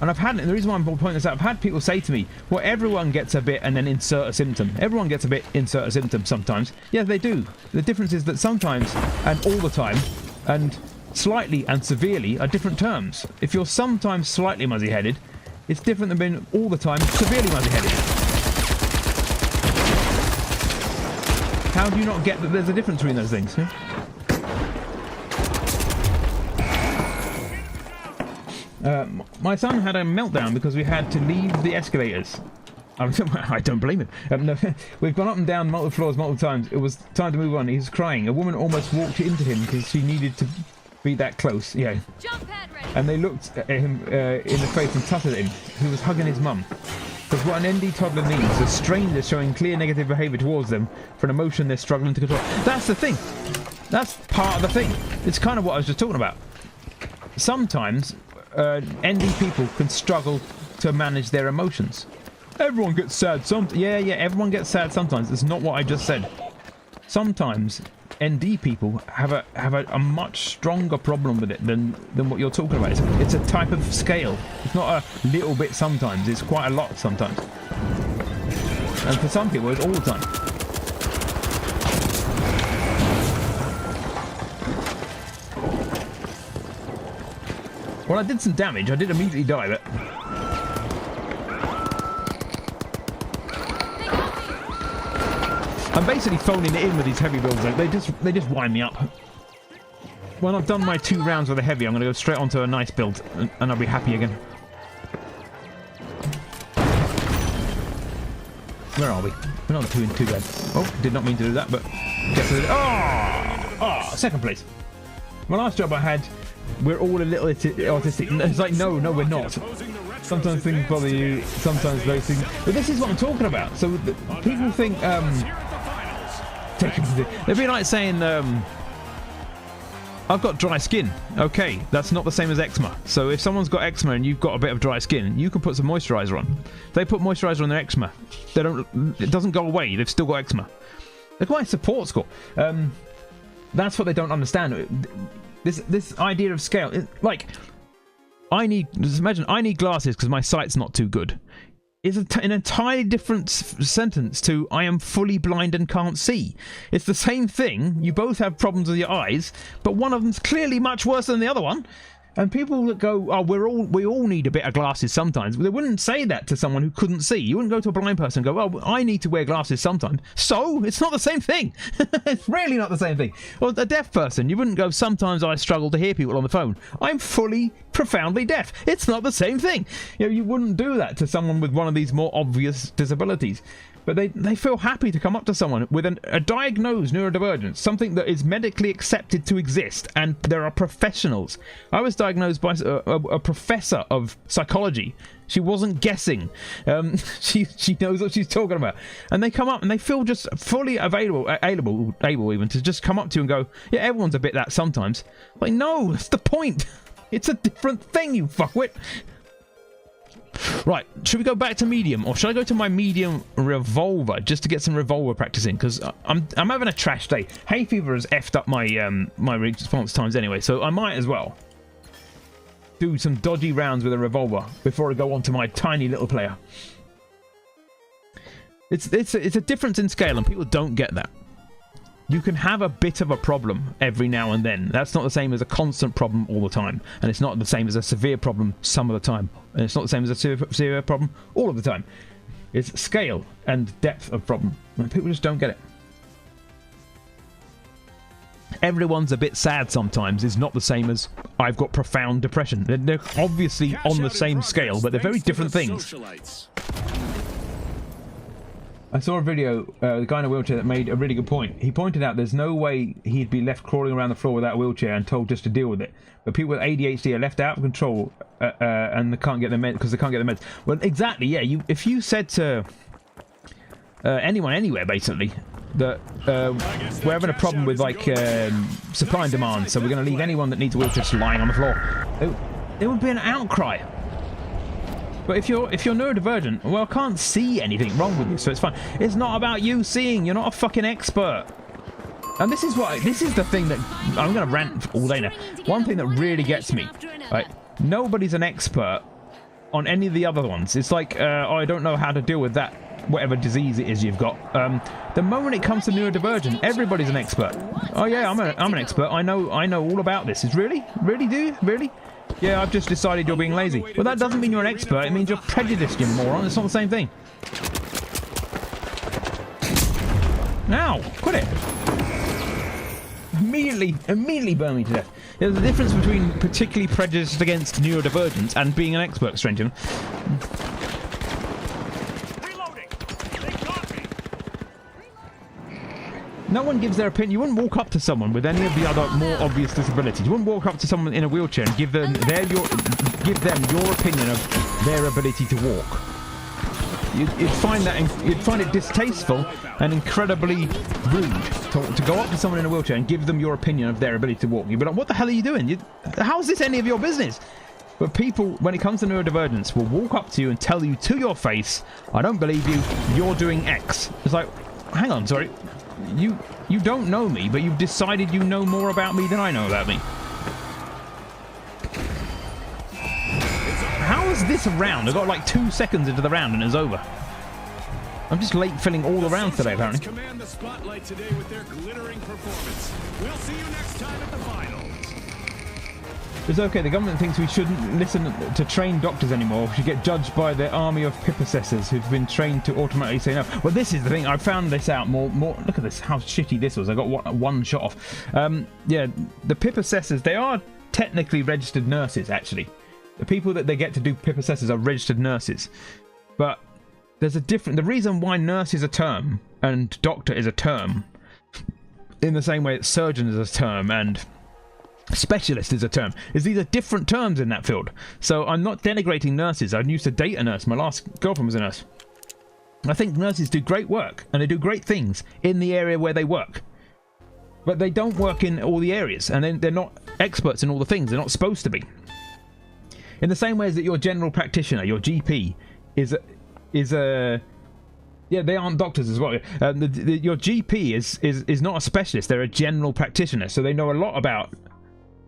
And I've had, and the reason why I'm pointing this out, I've had people say to me, well, everyone gets a bit and then insert a symptom. Everyone gets a bit, insert a symptom sometimes. Yeah, they do. The difference is that sometimes, and all the time, and slightly and severely are different terms. If you're sometimes slightly muzzy-headed, it's different than being all the time severely muzzy-headed. How do you not get that there's a difference between those things? Yeah? My son had a meltdown because we had to leave the escalators. I don't blame him. No, we've gone up and down multiple floors multiple times. It was time to move on. He was crying. A woman almost walked into him because she needed to be that close. Yeah. Jump pad ready. And they looked at him in the face and tutted at him. He was hugging his mum. Because what an ND toddler needs is strangers showing clear negative behaviour towards them for an emotion they're struggling to control. That's the thing. That's part of the thing. It's kind of what I was just talking about. Sometimes ND people can struggle to manage their emotions. Everyone gets sad sometimes. Yeah, everyone gets sad sometimes. It's not what I just said. Sometimes ND people have a much stronger problem with it than what you're talking about. It's a type of scale. It's not a little bit sometimes. It's quite a lot sometimes. And for some people, it's all the time. Well, I did some damage. I did immediately die, but... I'm basically phoning it in with these heavy builds. They just wind me up. When I've done my 2 rounds with a heavy, I'm going to go straight onto a nice build, and I'll be happy again. Where are we? We're not doing too bad. Oh, did not mean to do that, but... Guess I did. Oh, second place. My last job I had... We're all a little autistic. It's like, no, we're not. Sometimes things bother you, sometimes those things... But this is what I'm talking about. So people think, they'd be like saying, I've got dry skin. Okay, that's not the same as eczema. So if someone's got eczema and you've got a bit of dry skin, you can put some moisturiser on. They put moisturiser on their eczema. It doesn't go away. They've still got eczema. Look at my support score. That's what they don't understand. This idea of scale, like, just imagine I need glasses because my sight's not too good. Is an entirely different sentence to I am fully blind and can't see. It's the same thing. You both have problems with your eyes, but one of them's clearly much worse than the other one. And people that go, oh, we all need a bit of glasses sometimes. They wouldn't say that to someone who couldn't see. You wouldn't go to a blind person and go, well, I need to wear glasses sometimes. So, it's not the same thing. It's really not the same thing. Or a deaf person, you wouldn't go, sometimes I struggle to hear people on the phone. I'm fully, profoundly deaf. It's not the same thing. You wouldn't do that to someone with one of these more obvious disabilities. But they feel happy to come up to someone with a diagnosed neurodivergence, something that is medically accepted to exist, and there are professionals. I was diagnosed by a professor of psychology. She wasn't guessing. She knows what she's talking about. And they come up and they feel just fully able even to just come up to you and go, yeah, everyone's a bit that sometimes. Like, no, that's the point. It's a different thing, you fuckwit. Right, should we go back to medium, or should I go to my medium revolver just to get some revolver practicing? Because I'm having a trash day. Hayfever has effed up my my response times anyway, so I might as well do some dodgy rounds with a revolver before I go on to my tiny little player. It's a difference in scale, and people don't get that. You can have a bit of a problem every now and then. That's not the same as a constant problem all the time. And it's not the same as a severe problem some of the time. And it's not the same as a severe problem all of the time. It's scale and depth of problem. And people just don't get it. Everyone's a bit sad sometimes is not the same as I've got profound depression. They're obviously on the same scale, but they're very different things. I saw a video, the guy in a wheelchair that made a really good point. He pointed out there's no way he'd be left crawling around the floor without a wheelchair and told just to deal with it. But people with ADHD are left out of control and they can't get their meds because they can't get their meds. Well, exactly, yeah. If you said to anyone anywhere, basically, that we're having a problem with like supply and demand, so we're going to leave anyone that needs a wheelchair just lying on the floor. There would be an outcry. But if you're neurodivergent, well, I can't see anything wrong with you, so it's fine. It's not about you seeing. You're not a fucking expert. And this is the thing that I'm going to rant all day now. One thing that really gets me, right? Nobody's an expert on any of the other ones. It's like, oh, I don't know how to deal with that, whatever disease it is you've got. The moment it comes to neurodivergent, everybody's an expert. Oh yeah, I'm an expert. I know all about this. It's really, dude, really. Yeah, I've just decided you're being lazy. Well, that doesn't mean you're an expert. It means you're prejudiced, you moron. It's not the same thing. Now, quit it. Immediately burn me to death. There's a difference between particularly prejudiced against neurodivergence and being an expert, stranger. Reloading. They got me. No one gives their opinion. You wouldn't walk up to someone with any of the other more obvious disabilities. You wouldn't walk up to someone in a wheelchair and give them your opinion of their ability to walk. You'd find it distasteful and incredibly rude to go up to someone in a wheelchair and give them your opinion of their ability to walk. You'd be like, what the hell are you doing? How is this any of your business? But people, when it comes to neurodivergence, will walk up to you and tell you to your face, I don't believe you, you're doing X. It's like, hang on, sorry. You don't know me, but you've decided you know more about me than I know about me. How is this a round? I got like 2 seconds into the round and it's over. I'm just late filling all the rounds today, apparently. Command the spotlight today with their glittering performance. We'll see you next time at the finals. It's okay, the government thinks we shouldn't listen to trained doctors anymore. We should get judged by the army of pip assessors who've been trained to automatically say no. Well, this is the thing. I found this out more. Look at this, how shitty this was. I got one shot off. Yeah, the pip assessors, they are technically registered nurses, actually. The people that they get to do pip assessors are registered nurses. But there's a different... The reason why nurse is a term and doctor is a term, in the same way that surgeon is a term and specialist is a term, is these are different terms in that field. So I'm not denigrating nurses. I used to date a nurse. My last girlfriend was a nurse. I think nurses do great work and they do great things in the area where they work. But they don't work in all the areas, and they're not experts in all the things. They're not supposed to be. In the same way as that your general practitioner, your GP, is a yeah, they aren't doctors as well. Your GP is not a specialist. They're a general practitioner, so they know a lot about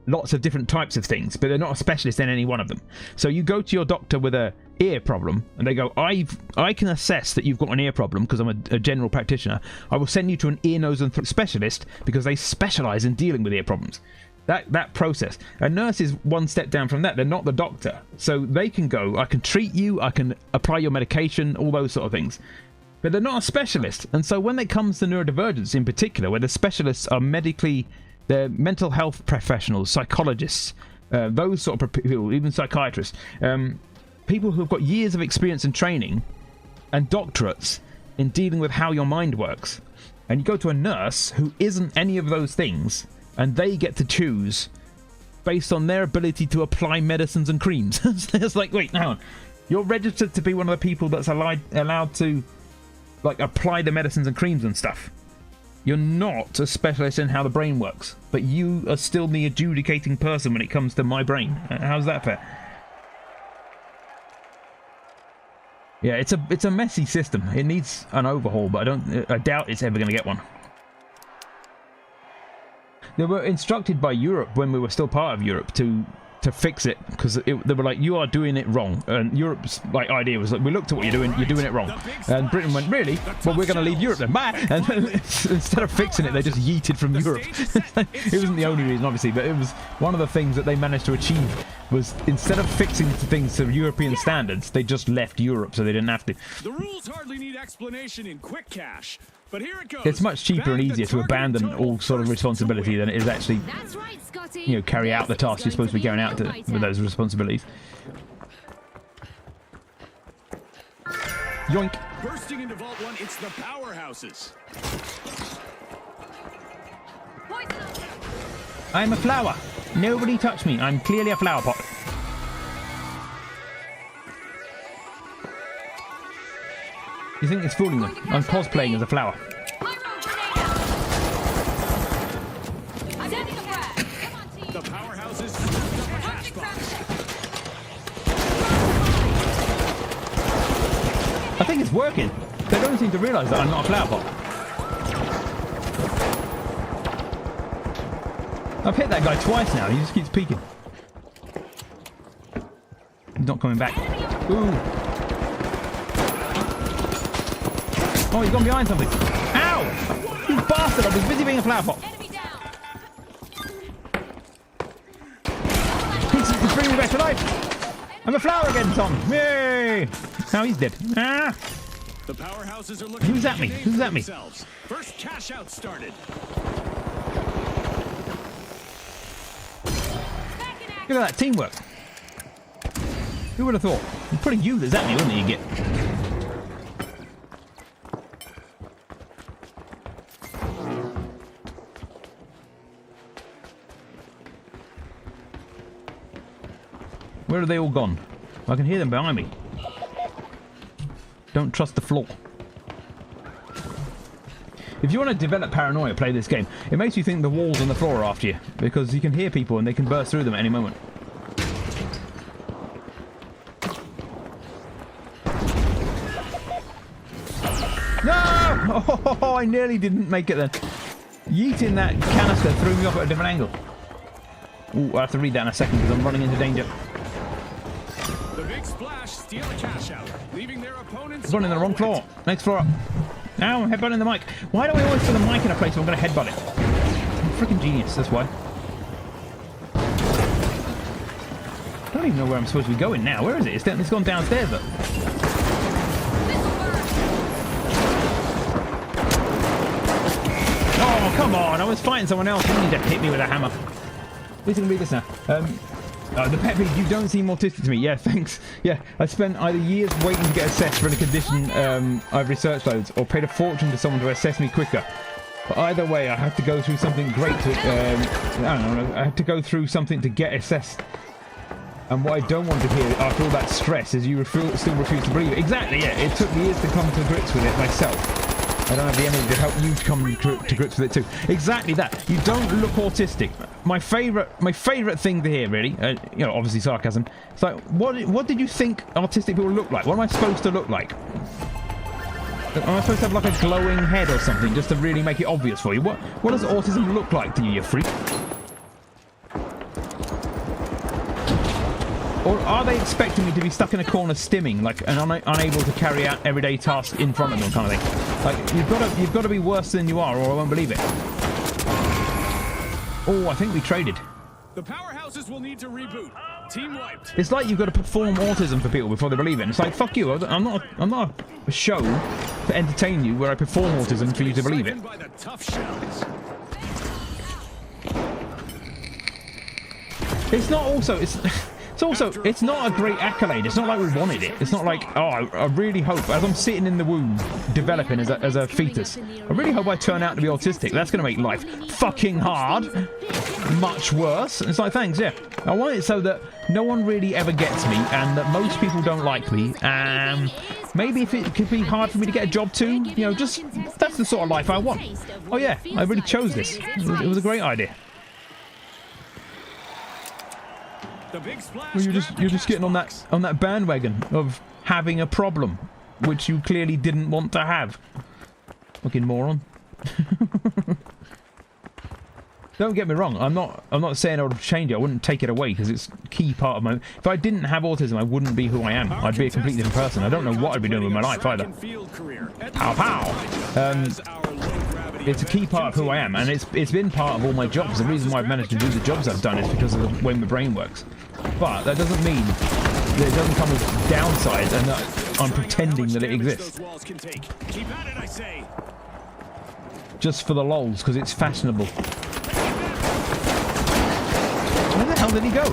lots of different types of things, but they're not a specialist in any one of them. So you go to your doctor with a ear problem, and they go, I can assess that you've got an ear problem because I'm a general practitioner. I will send you to an ear, nose, and throat specialist because they specialize in dealing with ear problems. That process. A nurse is one step down from that. They're not the doctor. So they can go, I can treat you, I can apply your medication, all those sort of things. But they're not a specialist. And so when it comes to neurodivergence in particular, where the specialists are they're mental health professionals, psychologists, those sort of people, even psychiatrists, people who've got years of experience and training and doctorates in dealing with how your mind works. And you go to a nurse who isn't any of those things, and they get to choose based on their ability to apply medicines and creams. It's like, wait, hang on. You're registered to be one of the people that's allowed to, like, apply the medicines and creams and stuff. You're not a specialist in how the brain works, but you are still the adjudicating person when it comes to my brain. How's that fair? Yeah, it's a messy system. It needs an overhaul, but I doubt it's ever going to get one. They were instructed by Europe when we were still part of Europe to fix it, because they were like, you are doing it wrong. And Europe's like idea was like, we looked at what you're doing it wrong. And Britain went, really? Well, we're going to leave Europe then. Bye. And instead of fixing it, they just yeeted from Europe. It wasn't the only reason, obviously, but it was one of the things that they managed to achieve was, instead of fixing things to European standards, they just left Europe so they didn't have to. The rules hardly need explanation in quick cash. But here it goes. It's much cheaper and easier to abandon all sort of responsibility than it is actually, carry out the task you're supposed to be carrying out with those responsibilities. Yoink. Bursting into Vault 1, it's the powerhouses. I'm a flower. Nobody touch me. I'm clearly a flower pot. You think it's fooling them? I'm cosplaying as a flower. think it's working. They don't seem to realise that I'm not a flower pot. I've hit that guy twice now. He just keeps peeking. He's not coming back. Ooh. Oh, he's gone behind something. Ow! You bastard! I was busy being a flower pot. Enemy down. He's bringing me back to life. I'm a flower again, Tom. Yay! Now he's dead. Ah! The powerhouses are looking. Who's at me? Who's at me? Themselves. First cash out started. Back in action. Look at that teamwork. Who would have thought? It's probably you that's at me, wouldn't it, you get? Where are they all gone? I can hear them behind me. Don't trust the floor. If you want to develop paranoia, play this game. It makes you think the walls and the floor are after you, because you can hear people and they can burst through them at any moment. No! Oh, I nearly didn't make it then. Yeeting that canister threw me off at a different angle. Ooh, I have to read that in a second because I'm running into danger. The big splash steal a cash out, leaving their opponents. I've gone in the wrong floor. Next floor up. Now I'm headbutting the mic. Why do I always put the mic in a place where I'm going to headbutt it? I'm a freaking genius, that's why. I don't even know where I'm supposed to be going now. Where is it? It's gone downstairs, look. Oh, come on. I was fighting someone else. You need to hit me with a hammer. At least I can read this now. The pet peeve, you don't seem autistic to me. Yeah, thanks. Yeah, I spent either years waiting to get assessed for a condition I've researched loads, or paid a fortune to someone to assess me quicker. But either way, I have to go through something great to... I don't know, I have to go through something to get assessed. And what I don't want to hear after all that stress is you still refuse to believe it. Exactly, yeah. It took years to come to grips with it myself. I don't have the energy to help you come to grips with it too. Exactly that. You don't look autistic. My favourite thing to hear, really, you know, obviously sarcasm. It's like, what did you think autistic people look like? What am I supposed to look like? Am I supposed to have like a glowing head or something just to really make it obvious for you? What does autism look like to you, you freak? Or are they expecting me to be stuck in a corner stimming, like, and unable to carry out everyday tasks in front of them, kind of thing? Like, you've got to be worse than you are, or I won't believe it. Oh, I think we traded. The powerhouses will need to reboot. Team wiped. It's like you've got to perform autism for people before they believe it. And it's like, fuck you. I'm not a show to entertain you where I perform autism for you to believe it. By the tough shells. It's not also. It's not a great accolade. It's not like we wanted it. It's not like, oh, I really hope, as I'm sitting in the womb, developing as a fetus, I really hope I turn out to be autistic. That's going to make life fucking hard. Much worse. It's like, thanks, yeah. I want it so that no one really ever gets me, and that most people don't like me. Maybe if it could be hard for me to get a job too, you know, just, that's the sort of life I want. Oh yeah, I really chose this. It was a great idea. The big splash. Well, you're just getting on that bandwagon of having a problem, which you clearly didn't want to have. Fucking moron. Don't get me wrong. I'm not saying I would change it. I wouldn't take it away because it's a key part of my. If I didn't have autism, I wouldn't be who I am. I'd be a completely different person. I don't know what I'd be doing with my life either. Pow pow. It's a key part of who I am, and it's been part of all my jobs. The reason why I've managed to do the jobs I've done is because of the way my brain works. But that doesn't mean that it doesn't come with downsides and that I'm pretending that it exists. Keep at it, I say. Just for the lols, because it's fashionable. Where the hell did he go?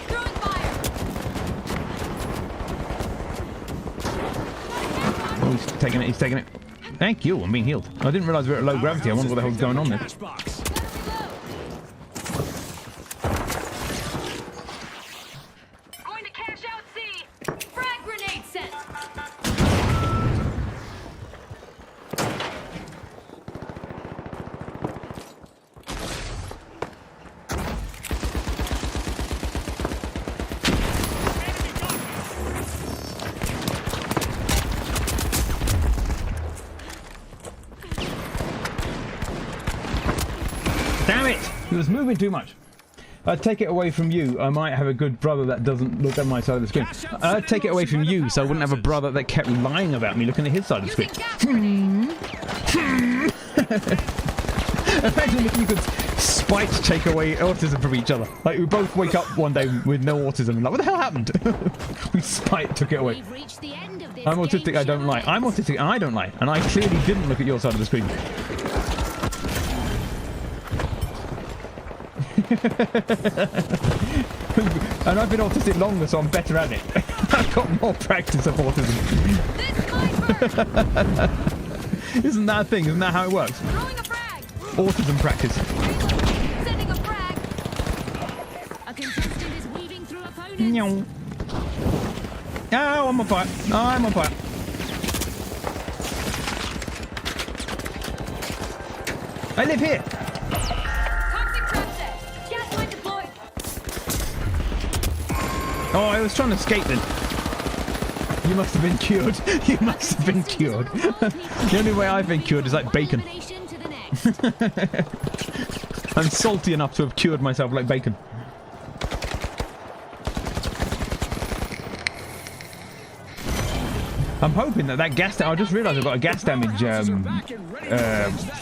Throwing fire. Oh, he's taking it. Thank you, I'm being healed. I didn't realise we were at low gravity. I wonder what the hell's going on there. Going to cash out C. Frag grenade set. Damn it! He was moving too much. I'd take it away from you. I might have a good brother that doesn't look at my side of the screen. I'd take it away from you so I wouldn't have a brother that kept lying about me looking at his side of the screen. Imagine if you could spite take away autism from each other. Like, we both wake up one day with no autism and like, what the hell happened? We spite took it away. I'm autistic, I don't lie. I'm autistic and I don't lie. And I clearly didn't look at your side of the screen. And I've been autistic longer, so I'm better at it. I've got more practice of autism. Isn't that a thing? Isn't that how it works? Autism practice. Sending a frag. A contestant is weaving through opponents. Oh, I'm on fire. I'm on fire. I live here. Toxic trap set. Gas line deployed. Oh, I was trying to escape then. You must have been cured. You must have been cured. The only way I've been cured is like bacon. I'm salty enough to have cured myself like bacon. I'm hoping that gas... I just realised I've got a gas damage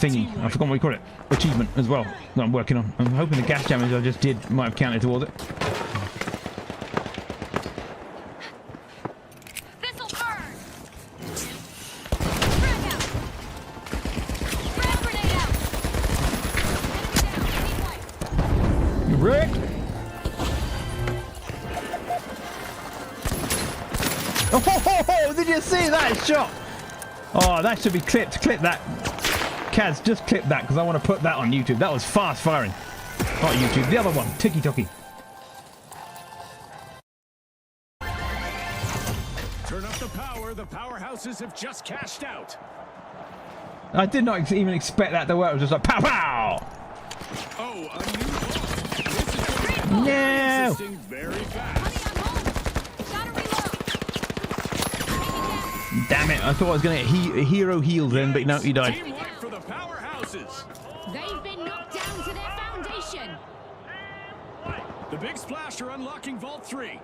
thingy. I forgot what we call it. Achievement as well that I'm working on. I'm hoping the gas damage I just did might have counted towards it. This'll burn. Frag out. Frag grenade out. Enemy down. Any You wrecked? Oh, did you see that shot? Oh, that should be clipped. Clip that. Kaz, just clip that because I want to put that on YouTube. That was fast firing. Not YouTube, the other one. Tiki Toki. Turn up the power. The powerhouses have just cashed out. I did not even expect that to work. It was just like pow pow. Oh, a new boss. This is No. existing very fast. Damn it! I thought I was going to get hero healed then, but no, he died. Team white for the powerhouses. They've been knocked down to their foundation. The big splash are unlocking Vault 3.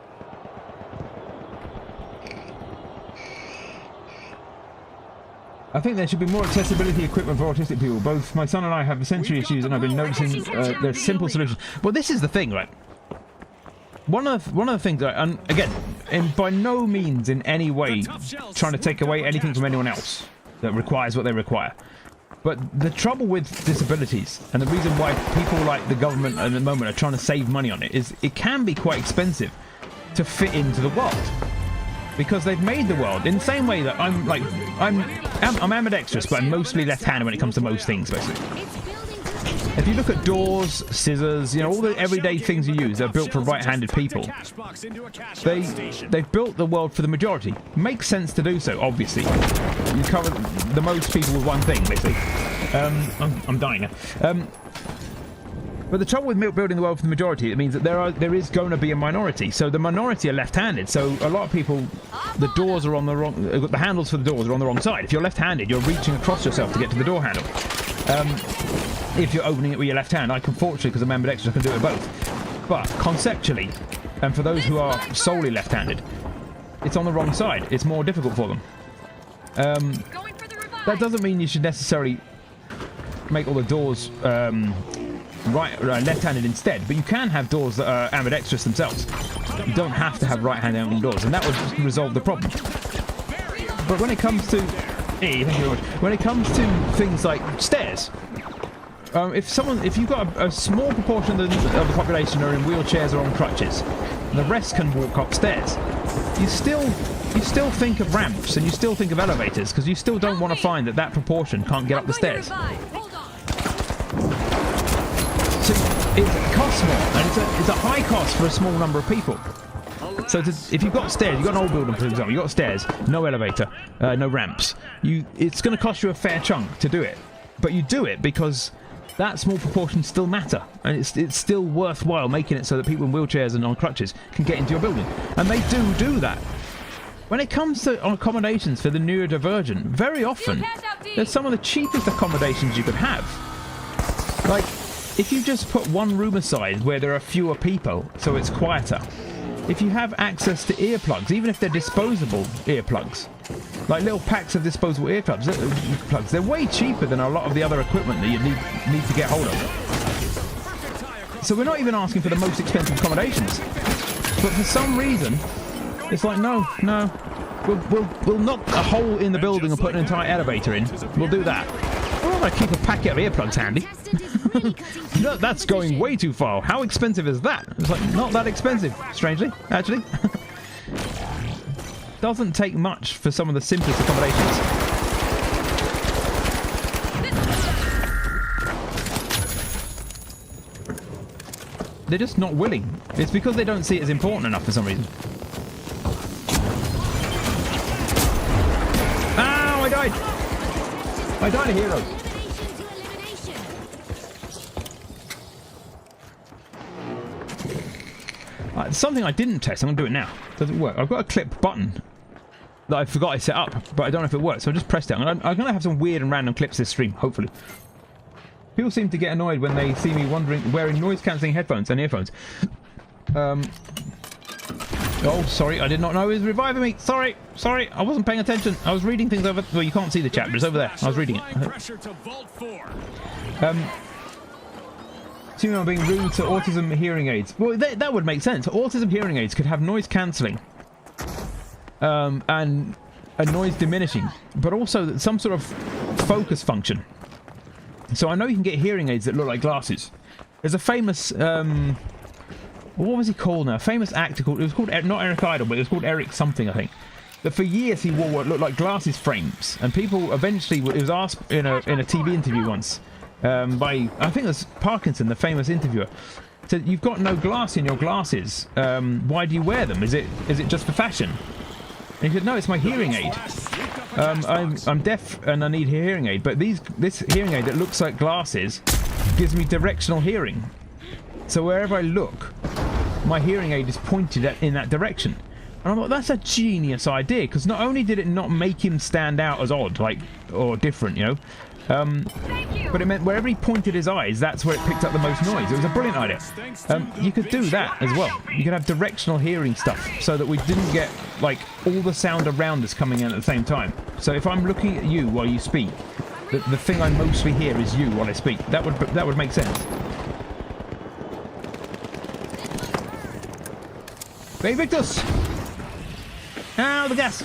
I think there should be more accessibility equipment for autistic people. Both my son and I have sensory issues, and I've been noticing there's simple solutions. Well, this is the thing, right? One of the things that, and again, by no means in any way trying to take away anything from anyone else that requires what they require. But the trouble with disabilities, and the reason why people like the government at the moment are trying to save money on it, is it can be quite expensive to fit into the world. Because they've made the world in the same way that I'm ambidextrous, but I'm mostly left-handed when it comes to most things, basically. If you look at doors, scissors, you know, all the everyday things you use, they're built for right-handed people. They've built the world for the majority. Makes sense to do so, obviously. You cover the most people with one thing, basically. I'm dying now. But the trouble with building the world for the majority, it means that there is going to be a minority. So the minority are left-handed. So a lot of people, the doors are on the wrong. The handles for the doors are on the wrong side. If you're left-handed, you're reaching across yourself to get to the door handle. If you're opening it with your left hand, I can, fortunately, because I'm ambidextrous, I can do it both. But conceptually, and for those who are solely left-handed, it's on the wrong side. It's more difficult for them. That doesn't mean you should necessarily make all the doors left-handed instead, but you can have doors that are ambidextrous themselves. You don't have to have right-handed open doors, and that would resolve the problem. But when it comes to when it comes to things like stairs, if you've got a small proportion of the population are in wheelchairs or on crutches, and the rest can walk upstairs, you still think of ramps and you still think of elevators, because you still don't want to find that proportion can't get up the stairs. So it costs more, and it's a high cost for a small number of people. So if you've got stairs, you've got an old building, for example, you've got stairs, no elevator, no ramps, it's going to cost you a fair chunk to do it. But you do it because that small proportion still matter, and it's still worthwhile making it so that people in wheelchairs and on crutches can get into your building. And they do that. When it comes to accommodations for the neurodivergent, very often, they're some of the cheapest accommodations you could have. Like, if you just put one room aside where there are fewer people, so it's quieter, if you have access to earplugs, even if they're disposable earplugs, like little packs of disposable earplugs, they're way cheaper than a lot of the other equipment that you need to get hold of. So we're not even asking for the most expensive accommodations, but for some reason, it's like, no, we'll knock a hole in the building and put an entire elevator in. We'll do that. We're not going to keep a packet of earplugs handy. That's going way too far. How expensive is that? It's like, not that expensive, strangely, actually. Doesn't take much for some of the simplest accommodations. They're just not willing. It's because they don't see it as important enough for some reason. Ow, I died! I died a hero. Something I didn't test, I'm going to do it now. Does it work? I've got a clip button that I forgot I set up, but I don't know if it works, so I just pressed it. I'm going to have some weird and random clips this stream, hopefully. People seem to get annoyed when they see me wearing noise-cancelling headphones and earphones. Oh, sorry, I did not know he was reviving me. Sorry, I wasn't paying attention. I was reading things over... Well, you can't see the chat, but it's over there. I was reading it. Assuming I'm being rude to autism hearing aids. Well, that would make sense. Autism hearing aids could have noise cancelling and a noise diminishing, but also some sort of focus function. So I know you can get hearing aids that look like glasses. There's a famous, what was he called now? A famous actor called, it was called, not Eric Idle, but it was called Eric something, I think. But for years he wore what looked like glasses frames, and people eventually, it was asked in a TV interview once, by, I think it was Parkinson, the famous interviewer, said, "You've got no glass in your glasses. Why do you wear them? Is it just for fashion?" And he said, "No, it's my hearing aid. I'm deaf and I need a hearing aid, but this hearing aid that looks like glasses gives me directional hearing. So wherever I look, my hearing aid is pointed in that direction." And I'm like, that's a genius idea, because not only did it not make him stand out as odd, or different, you know, but it meant wherever he pointed his eyes, that's where it picked up the most noise. It was a brilliant idea. You could do that as well. You could have directional hearing stuff so that we didn't get like all the sound around us coming in at the same time. So if I'm looking at you while you speak, the thing I mostly hear is you while I speak. That would make sense. Hey, Victus! Ow, the gas!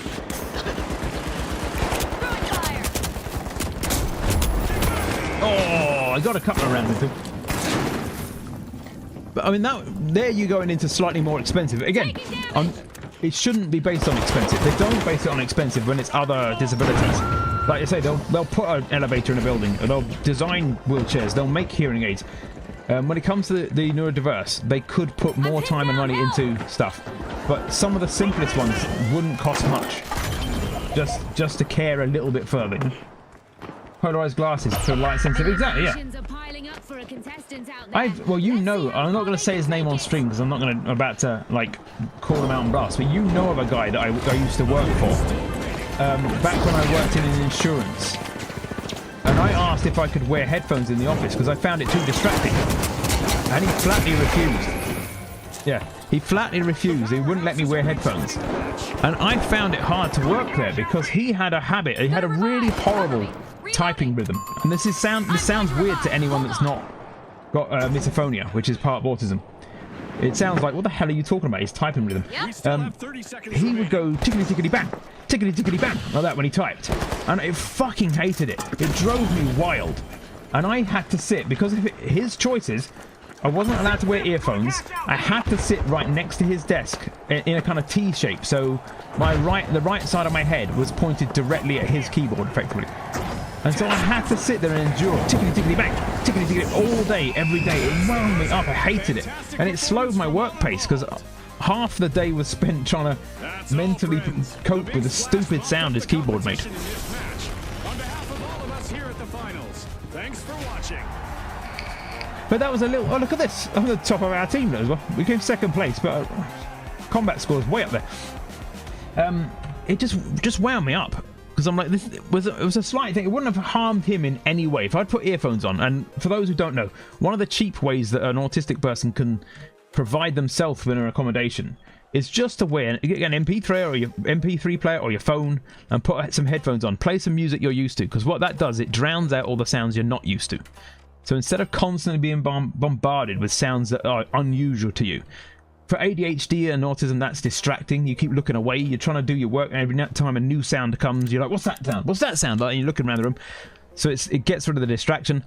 Oh, I got a couple around with him. But I mean, there you're going into slightly more expensive. Again, it shouldn't be based on expensive. They don't base it on expensive when it's other disabilities. Like I say, they'll put an elevator in a building, or they'll design wheelchairs, they'll make hearing aids. When it comes to the neurodiverse, they could put more time and money into stuff. But some of the simplest ones wouldn't cost much. Just to care a little bit further. Polarized glasses for light sensitive. Exactly, yeah. Well, you know, I'm not going to say his name on stream because I'm not about to like call him out and blast. But you know of a guy that I used to work for back when I worked in insurance, and I asked if I could wear headphones in the office because I found it too distracting, and he flatly refused. Yeah, he flatly refused. He wouldn't let me wear headphones, and I found it hard to work there because he had a habit. He had a really horrible typing rhythm, and this sounds weird to anyone that's not got misophonia, which is part of autism. It sounds like, what the hell are you talking about? His typing rhythm. He would go tickety tickety bang, tickety tickety bang, like that when he typed, and I fucking hated it. It drove me wild, and I had to sit because of his choices. I wasn't allowed to wear earphones. I had to sit right next to his desk in a kind of T shape, so the right side of my head was pointed directly at his keyboard, effectively. And so I had to sit there and endure tickety tickety bang, tickety tickety all day, every day. It wound me up. I hated it, and it slowed my work pace because half the day was spent trying to mentally cope with the stupid sound his keyboard made. On behalf of all of us here at the finals, thanks for watching. But that was a little... Oh, look at this. I'm the top of our team as well. We came second place, but combat scores way up there. It just wound me up because I'm like, it was a slight thing. It wouldn't have harmed him in any way if I'd put earphones on. And for those who don't know, one of the cheap ways that an autistic person can provide themselves with an accommodation is just to wear get an MP3 or your MP3 player or your phone and put some headphones on. Play some music you're used to, because what that does, it drowns out all the sounds you're not used to. So instead of constantly being bombarded with sounds that are unusual to you. For ADHD and autism, that's distracting. You keep looking away. You're trying to do your work, and every time a new sound comes, you're like, what's that sound? What's that sound like? And you're looking around the room. So it gets rid of the distraction.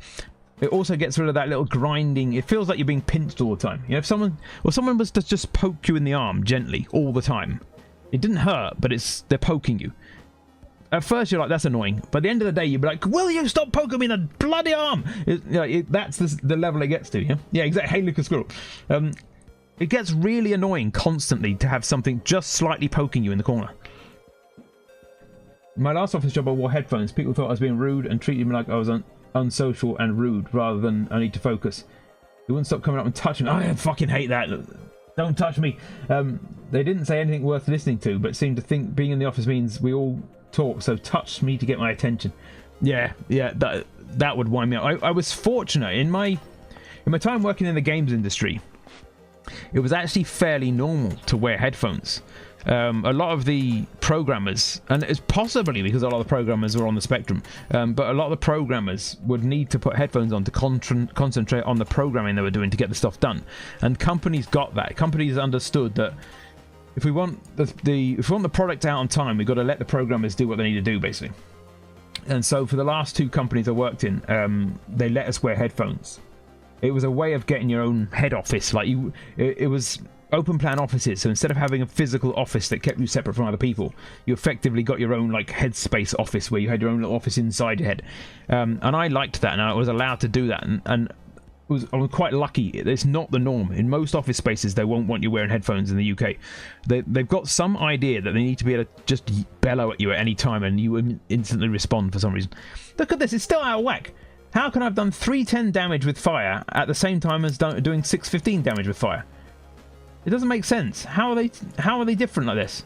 It also gets rid of that little grinding. It feels like you're being pinched all the time. You know, if someone was to just poke you in the arm gently all the time, it didn't hurt, but they're poking you. At first, you're like, that's annoying. But at the end of the day, you'd be like, will you stop poking me in the bloody arm? That's the level it gets to. Yeah, exactly. Hey, Lucas Squirrel. It gets really annoying constantly to have something just slightly poking you in the corner. My last office job, I wore headphones. People thought I was being rude and treated me like I was unsocial and rude rather than I need to focus. They wouldn't stop coming up and touching me. I fucking hate that. Don't touch me. They didn't say anything worth listening to, but seemed to think being in the office means we all talk, so touch me to get my attention. Yeah, that would wind me up. I was fortunate in my time working in the games industry. It was actually fairly normal to wear headphones. A lot of the programmers, and it's possibly because a lot of the programmers were on the spectrum, but a lot of the programmers would need to put headphones on to concentrate on the programming they were doing to get the stuff done. And companies got that. Companies understood that if we want the product out on time, we've got to let the programmers do what they need to do, basically. And so for the last 2 companies I worked in, they let us wear headphones. It was a way of getting your own head office. Like it was open plan offices. So instead of having a physical office that kept you separate from other people, you effectively got your own like headspace office where you had your own little office inside your head. And I liked that, and I was allowed to do that. And I was quite lucky. It's not the norm. In most office spaces, they won't want you wearing headphones in the UK. They've got some idea that they need to be able to just bellow at you at any time, and you instantly respond for some reason. Look at this. It's still out of whack. How can I have done 310 damage with fire at the same time as doing 615 damage with fire? It doesn't make sense. How are they different like this?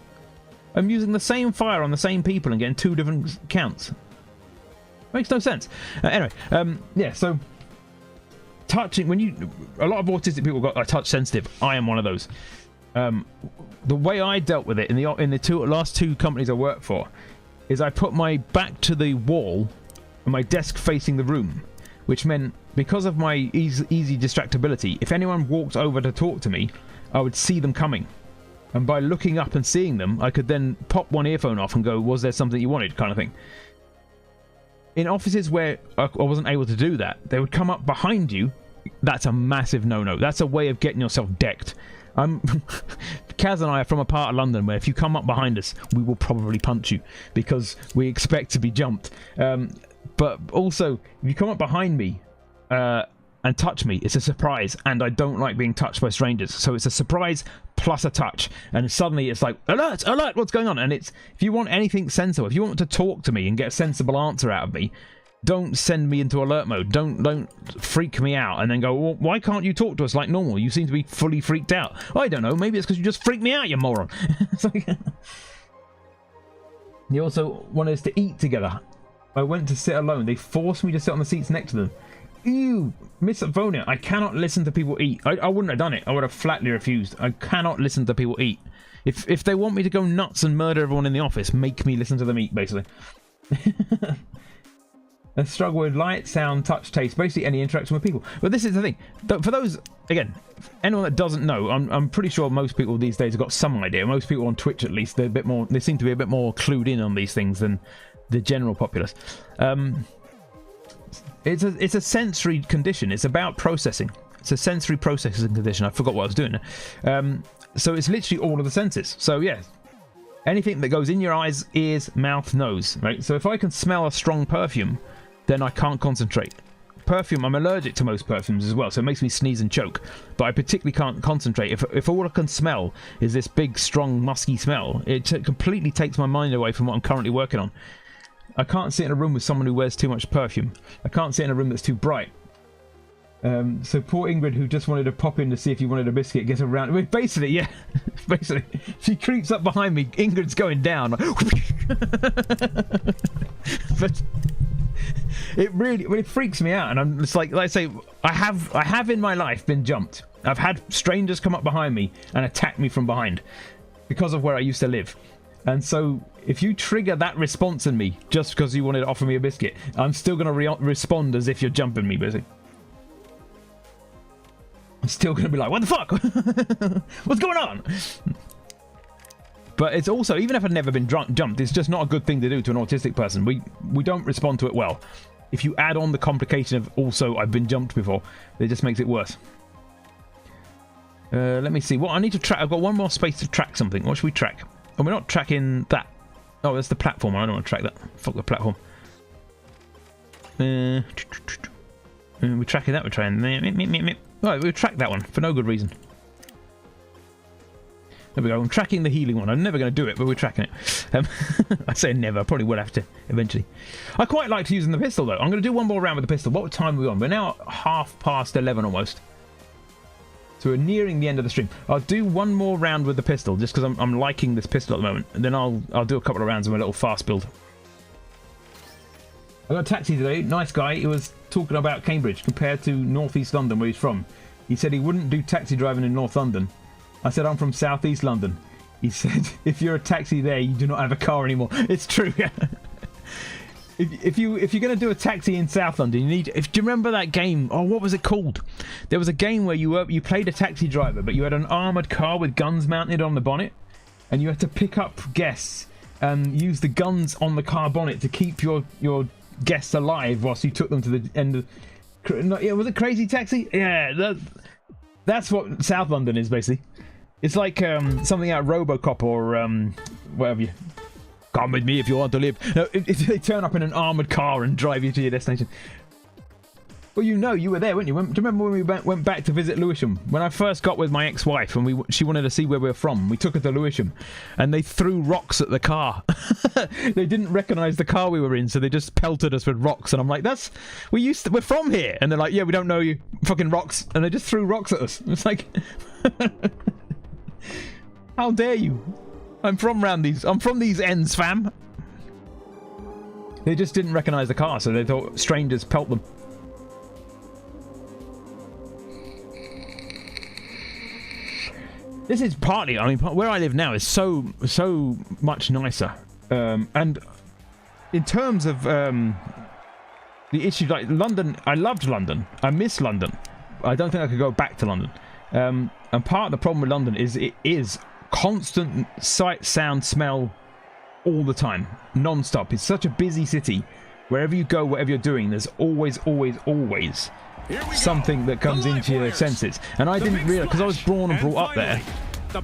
I'm using the same fire on the same people and getting 2 different counts. Makes no sense. Anyway, yeah. So touching, a lot of autistic people are touch sensitive. I am one of those. The way I dealt with it in the last 2 companies I worked for is I put my back to the wall and my desk facing the room, which meant because of my easy distractibility, if anyone walked over to talk to me, I would see them coming. And by looking up and seeing them, I could then pop one earphone off and go, was there something you wanted, kind of thing. In offices where I wasn't able to do that, they would come up behind you. That's a massive no-no. That's a way of getting yourself decked. Kaz and I are from a part of London where if you come up behind us, we will probably punch you because we expect to be jumped. But also, if you come up behind me and touch me, it's a surprise, and I don't like being touched by strangers. So it's a surprise plus a touch, and suddenly it's like, alert, alert, what's going on? And it's, if you want anything sensible, if you want to talk to me and get a sensible answer out of me, don't send me into alert mode. Don't freak me out and then go, well, why can't you talk to us like normal? You seem to be fully freaked out. I don't know, maybe it's because you just freaked me out, you moron. It's like, they also wanted us to eat together. I went to sit alone. They forced me to sit on the seats next to them. Ew, Miss Vonia, I cannot listen to people eat. I wouldn't have done it. I would have flatly refused. I cannot listen to people eat. If they want me to go nuts and murder everyone in the office, make me listen to them eat, basically. I struggle with light, sound, touch, taste, basically any interaction with people. But this is the thing. For those, again, anyone that doesn't know, I'm pretty sure most people these days have got some idea. Most people on Twitch, at least, they seem to be a bit more clued in on these things than the general populace. It's a sensory condition. It's about processing. It's a sensory processing condition. I forgot what I was doing. So it's literally all of the senses. So yeah, anything that goes in your eyes, ears, mouth, nose, right? So if I can smell a strong perfume, then I can't concentrate. Perfume, I'm allergic to most perfumes as well, so it makes me sneeze and choke. But I particularly can't concentrate. If all I can smell is this big, strong, musky smell, it completely takes my mind away from what I'm currently working on. I can't sit in a room with someone who wears too much perfume. I can't sit in a room that's too bright. So poor Ingrid, who just wanted to pop in to see if you wanted a biscuit, gets around. Well, basically, yeah. Basically, she creeps up behind me. Ingrid's going down. But it freaks me out, and I'm just like I say, I have in my life been jumped. I've had strangers come up behind me and attack me from behind because of where I used to live. And so if you trigger that response in me just because you wanted to offer me a biscuit, I'm still going to respond as if you're jumping me, basically. I'm still going to be like, what the fuck? What's going on? But it's also, even if I'd never been jumped, it's just not a good thing to do to an autistic person. We don't respond to it well. If you add on the complication of also I've been jumped before, it just makes it worse. Let me see. What I need to track. I've got one more space to track something. What should we track? Oh, we're not tracking that. Oh, that's the platform. I don't want to track that. Fuck the platform. We're tracking that. We're trying. Right, we'll track that one for no good reason. There we go. I'm tracking the healing one. I'm never going to do it, but we're tracking it. I say never. I probably will have to eventually. I quite liked using the pistol, though. I'm going to do one more round with the pistol. What time are we on? We're now 11:30 almost. So we're nearing the end of the stream. I'll do one more round with the pistol, just because I'm liking this pistol at the moment. And then I'll do a couple of rounds of my little fast build. I got a taxi today. Nice guy. He was talking about Cambridge compared to North East London, where he's from. He said he wouldn't do taxi driving in North London. I said, I'm from South East London. He said, if you're a taxi there, you do not have a car anymore. It's true. If you're going to do a taxi in South London, you need. Do you remember that game? Oh, what was it called? There was a game where you played a taxi driver, but you had an armored car with guns mounted on the bonnet, and you had to pick up guests and use the guns on the car bonnet to keep your guests alive whilst you took them to the end of. Yeah, was it Crazy Taxi? Yeah, that's what South London is basically. It's like something out of RoboCop or whatever you. Come with me if you want to live. No, if they turn up in an armoured car and drive you to your destination. Well, you were there, weren't you? Do you remember when we went back to visit Lewisham? When I first got with my ex-wife and she wanted to see where we were from, we took her to Lewisham and they threw rocks at the car. They didn't recognise the car we were in, so they just pelted us with rocks. And I'm like, we're from here. And they're like, yeah, we don't know you. Fucking rocks. And they just threw rocks at us. It's like, how dare you? I'm from these ends, fam. They just didn't recognise the car, so they thought strangers pelt them. This is partly, I mean, where I live now is so much nicer. And in terms of the issue, like London, I loved London. I miss London. I don't think I could go back to London. And part of the problem with London is it is constant sight, sound, smell all the time, non-stop. It's such a busy city. Wherever you go, whatever you're doing, there's always something that comes into your senses. And I didn't realise, because I was born and brought up there,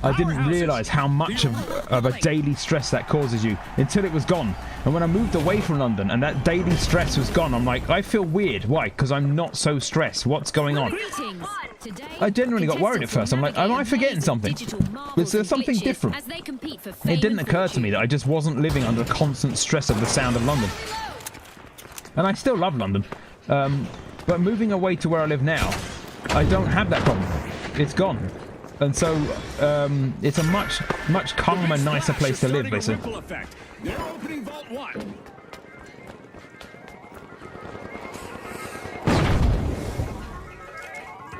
I didn't realise how much of a daily stress that causes you until it was gone. And when I moved away from London and that daily stress was gone, I'm like, I feel weird. Why? Because I'm not so stressed. What's going on? I genuinely got worried at first. I'm like, am I forgetting something? Is there something different? It didn't occur to me that I just wasn't living under constant stress of the sound of London. And I still love London. But moving away to where I live now, I don't have that problem. It's gone. And so it's a much calmer, nicer place to live, basically. They're opening Vault 1.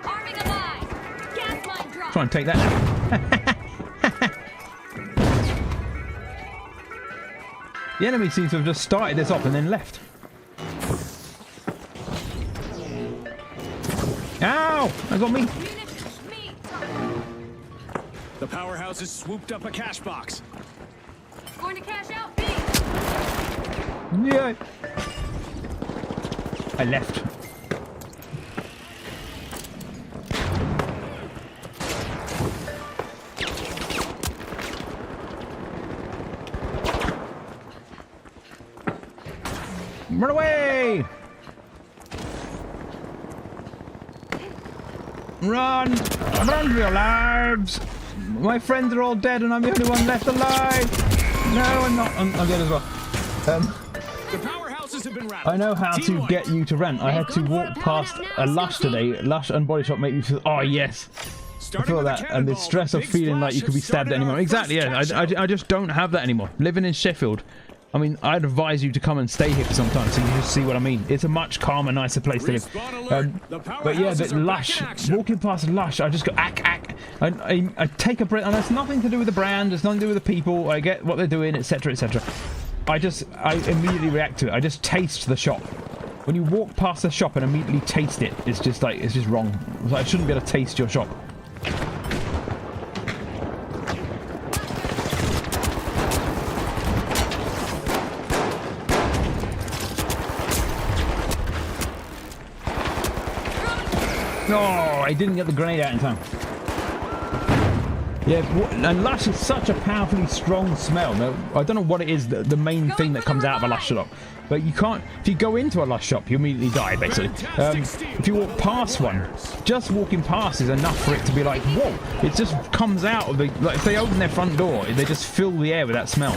Arming a mine. Gas line drop. Try and take that now. The enemy seems to have just started this off and then left. Ow! I got me. The powerhouse has swooped up a cash box. Going to cash out B. Yeah. I left. Run away! Run! Run for your lives! My friends are all dead and I'm the only one left alive! No, I'm not. I'm dead as well. The powerhouse is Powerhouses have been rattled. I know how Team to White. get you to rent. I had to walk past a Lush today. Lush and Body Shop make me feel, oh yes. I Starting feel with that, and the cannonball, stress of Big feeling like Splash you could be has stabbed started anymore. our Exactly, first yeah. cash out. I just don't have that anymore. Living in Sheffield, I mean, I'd advise you to come and stay here for some time so you just see what I mean. It's a much calmer, nicer place to live. Respawn alert. The But yeah, powerhouses the are back Lush, in action. walking past Lush, I just go ack. I take a breath, and it's nothing to do with the brand, it's nothing to do with the people. I get what they're doing, etc., etc. I immediately react to it. I just taste the shop. When you walk past the shop and immediately taste it, it's just like, it's just wrong. It's like, I shouldn't be able to taste your shop. No, I didn't get the grenade out in time. Yeah, and Lush is such a powerfully strong smell. Now, I don't know what it is, the main thing that comes out of a Lush shop. But you can't, if you go into a Lush shop, you immediately die, basically. If you walk past one, just walking past is enough for it to be like, whoa. It just comes out of the, like if they open their front door, they just fill the air with that smell.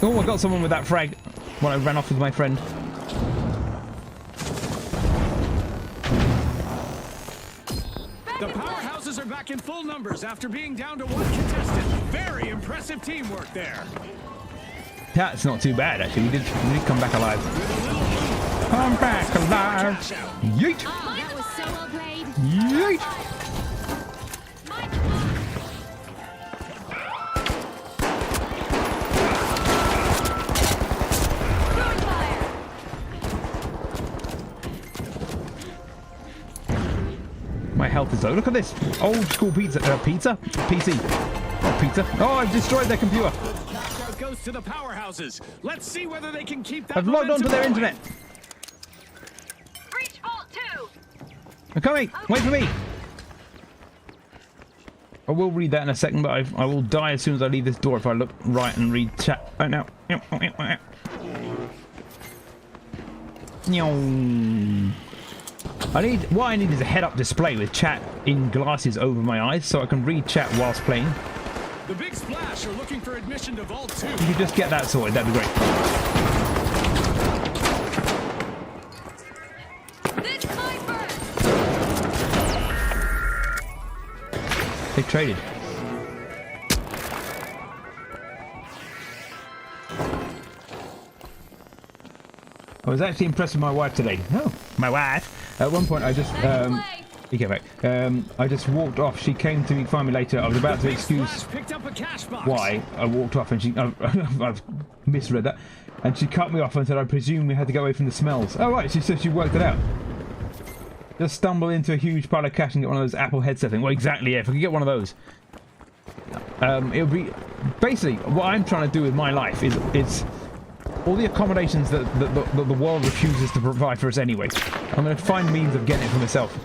Oh, I got someone with that frag when I ran off with my friend. The powerhouses are back in full numbers after being down to one contestant. Very impressive teamwork there. That's not too bad, actually. We did come back alive. Come back alive. Yeet. Oh, that was so well played. Yeet. My health is low. Look at this. Old school pizza. PC. Not pizza. Oh, I've destroyed their computer. Cash out goes to the powerhouses. Let's see whether they can keep that. I've logged onto their internet. Breach vault 2. I'm coming. Wait for me. I will read that in a second, but I will die as soon as I leave this door if I look right and read chat right now. What I need is a head-up display with chat in glasses over my eyes so I can read chat whilst playing. The Big Splash are looking for admission to Vault 2. If you could just get that sorted, that'd be great. This Hayfever. They traded. I was actually impressed with my wife today. No, my wife. At one point, I just you get back. I just walked off. She came to find me later. I was about to excuse Picked up a cash box. why I walked off, and she I've misread that, and she cut me off and said, "I presume we had to go away from the smells." Oh right, she said she worked it out. Just stumble into a huge pile of cash and get one of those Apple headset things. Well, exactly. Yeah, if I could get one of those, it would be basically what I'm trying to do with my life is it's all the accommodations that the world refuses to provide for us anyway. I'm going to find means of getting it for myself.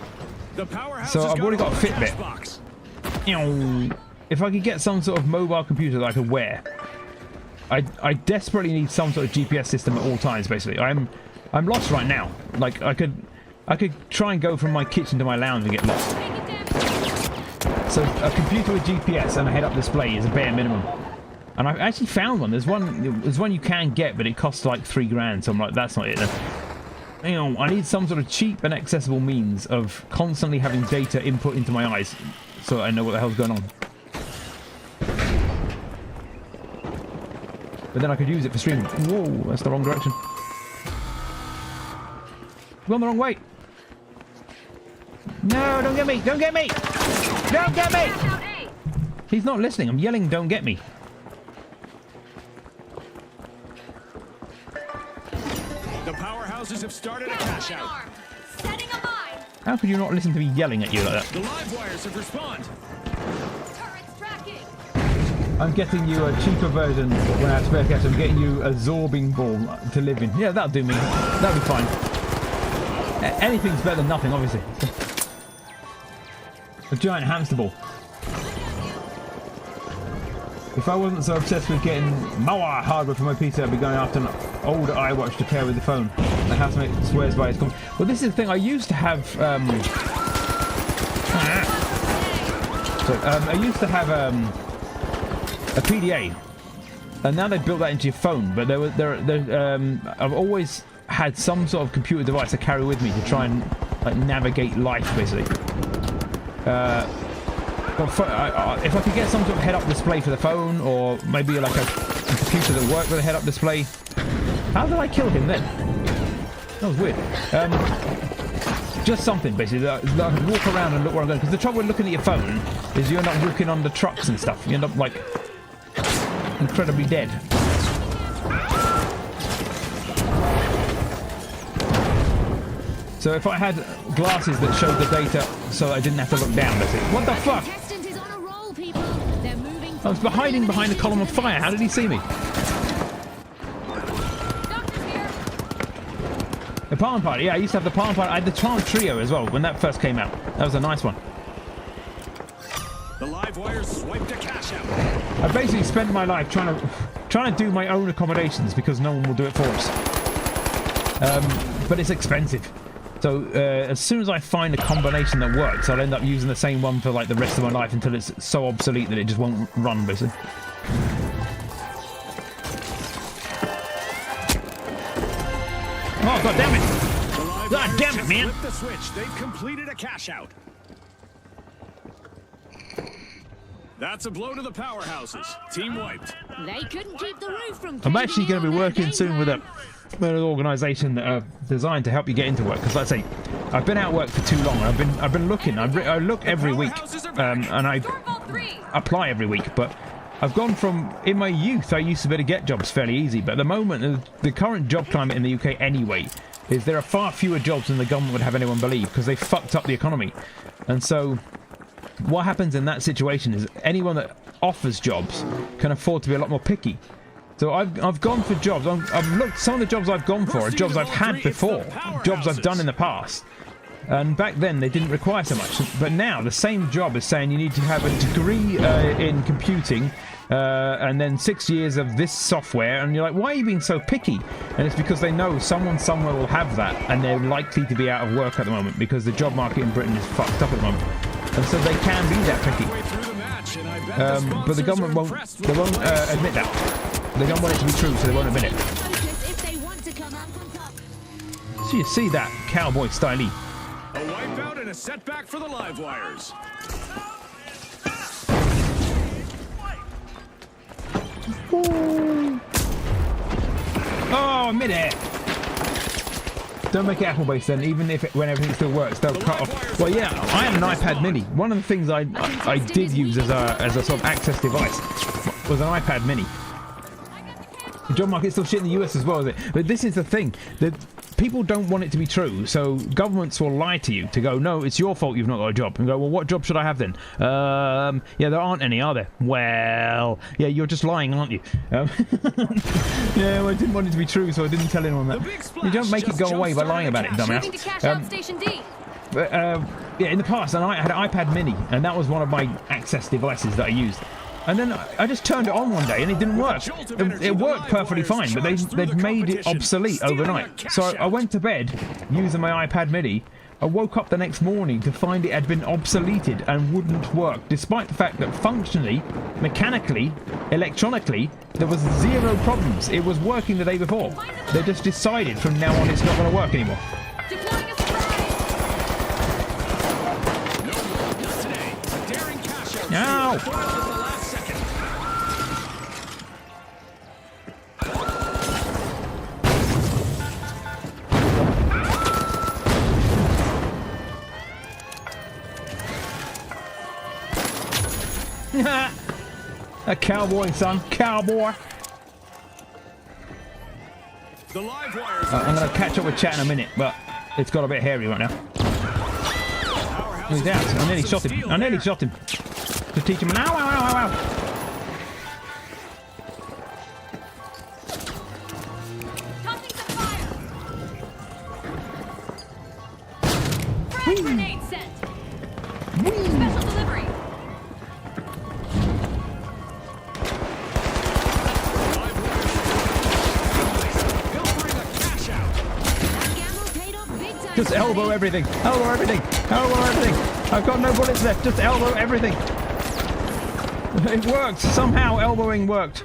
The powerhouse So I've already got a cash Fitbit. box. If I could get some sort of mobile computer that I could wear, I desperately need some sort of GPS system at all times. Basically, I'm lost right now. Like I could try and go from my kitchen to my lounge and get lost. So a computer with GPS and a head-up display is a bare minimum. And I've actually found one. There's one you can get, but it costs like $3,000. So I'm like, that's not it. I need some sort of cheap and accessible means of constantly having data input into my eyes, so I know what the hell's going on. But then I could use it for streaming. Whoa, that's the wrong direction. I've gone the wrong way. No, don't get me! Don't get me! Don't get me! He's not listening. I'm yelling, don't get me. The powerhouses have started a cash out. Setting a mine. How could you not listen to me yelling at you like that? The live wires have responded. Turrets tracking. I'm getting you a cheaper version when I have spare cash. I'm getting you a absorbing ball to live in. Yeah, that'll do me. That'll be fine. Anything's better than nothing, obviously. A giant hamster ball. If I wasn't so obsessed with getting more hardware for my PC, I'd be going after old iWatch to pair with the phone. The housemate swears by its comments. Well, this is the thing. I used to have. I used to have a PDA, and now they've built that into your phone. But I've always had some sort of computer device to carry with me to try and like navigate life, basically. If I could get some sort of head-up display for the phone, or maybe like a computer that worked with a head-up display. How did I kill him then? That was weird. Just something, basically, that I can walk around and look where I'm going. Because the trouble with looking at your phone is you end up walking under trucks and stuff. You end up, like, incredibly dead. So if I had glasses that showed the data so I didn't have to look down, basically. What the fuck? Contestant is on a roll, people. They're moving. I was hiding behind a column of fire. How did he see me? Doctor's here. The Palm Party, yeah, I used to have the Palm Party. I had the Palm Trio as well when that first came out. That was a nice one. The live wires swiped a cash out. I basically spent my life trying to do my own accommodations because no one will do it for us. But it's expensive. So as soon as I find a combination that works, I'll end up using the same one for like the rest of my life until it's so obsolete that it just won't run, basically. Oh, god damn it! God damn it, man! Flip the switch. They've completed a cash out. That's a blow to the powerhouses. Team wiped. They couldn't keep the roof from. I'm actually going to be working soon with an organisation that are designed to help you get into work. Because, like I say, I've been out of work for too long. I've been looking. I look every week, and I apply every week. But I've gone from, in my youth, I used to be able to get jobs fairly easy. But at the moment, the current job climate in the UK anyway is there are far fewer jobs than the government would have anyone believe because they fucked up the economy. And so what happens in that situation is anyone that offers jobs can afford to be a lot more picky. So I've gone for jobs. I've looked. Some of the jobs I've gone for are jobs I've had before, jobs I've done in the past. And back then they didn't require so much. But now the same job is saying you need to have a degree in computing and then 6 years of this software. And you're like, why are you being so picky? And it's because they know someone somewhere will have that, and they're likely to be out of work at the moment because the job market in Britain is fucked up at the moment. And so they can be that picky. But the government won't admit that. They don't want it to be true, so they won't admit it. So you see that cowboy style. A wipeout and a setback for the live wires. Ooh. Oh, mid-air. Don't make it Apple-based then, even if when everything still works, they'll cut off. Well, yeah, I have an iPad Mini. One of the things I did use as a sort of access device was an iPad Mini. The job market's still shit in the US as well, is it? But this is the thing, that people don't want it to be true, so governments will lie to you to go, no, it's your fault you've not got a job. And go, well, what job should I have then? Yeah, there aren't any, are there? Well, yeah, you're just lying, aren't you? Yeah, well, I didn't want it to be true, so I didn't tell anyone that. You don't make it go away by lying about it, dumbass. Yeah, in the past, I had an iPad Mini, and that was one of my access devices that I used. And then I just turned it on one day and it didn't work. It worked perfectly fine, but they'd made it obsolete overnight. So I went to bed using my iPad Mini. I woke up the next morning to find it had been obsoleted and wouldn't work, despite the fact that functionally, mechanically, electronically, there was zero problems. It was working the day before. They just decided from now on it's not going to work anymore. Ow! A cowboy, son. Cowboy. The live wires I'm going to catch up with chat in a minute, but it's got a bit hairy right now. He's out. I nearly shot him. I nearly shot him. To teach him an ow, ow, ow, ow, ow. Tossing some fire. Frag grenade set. Special delivery. elbow everything. Elbow everything. Elbow everything. I've got no bullets left. Just elbow everything. It worked. Somehow elbowing worked.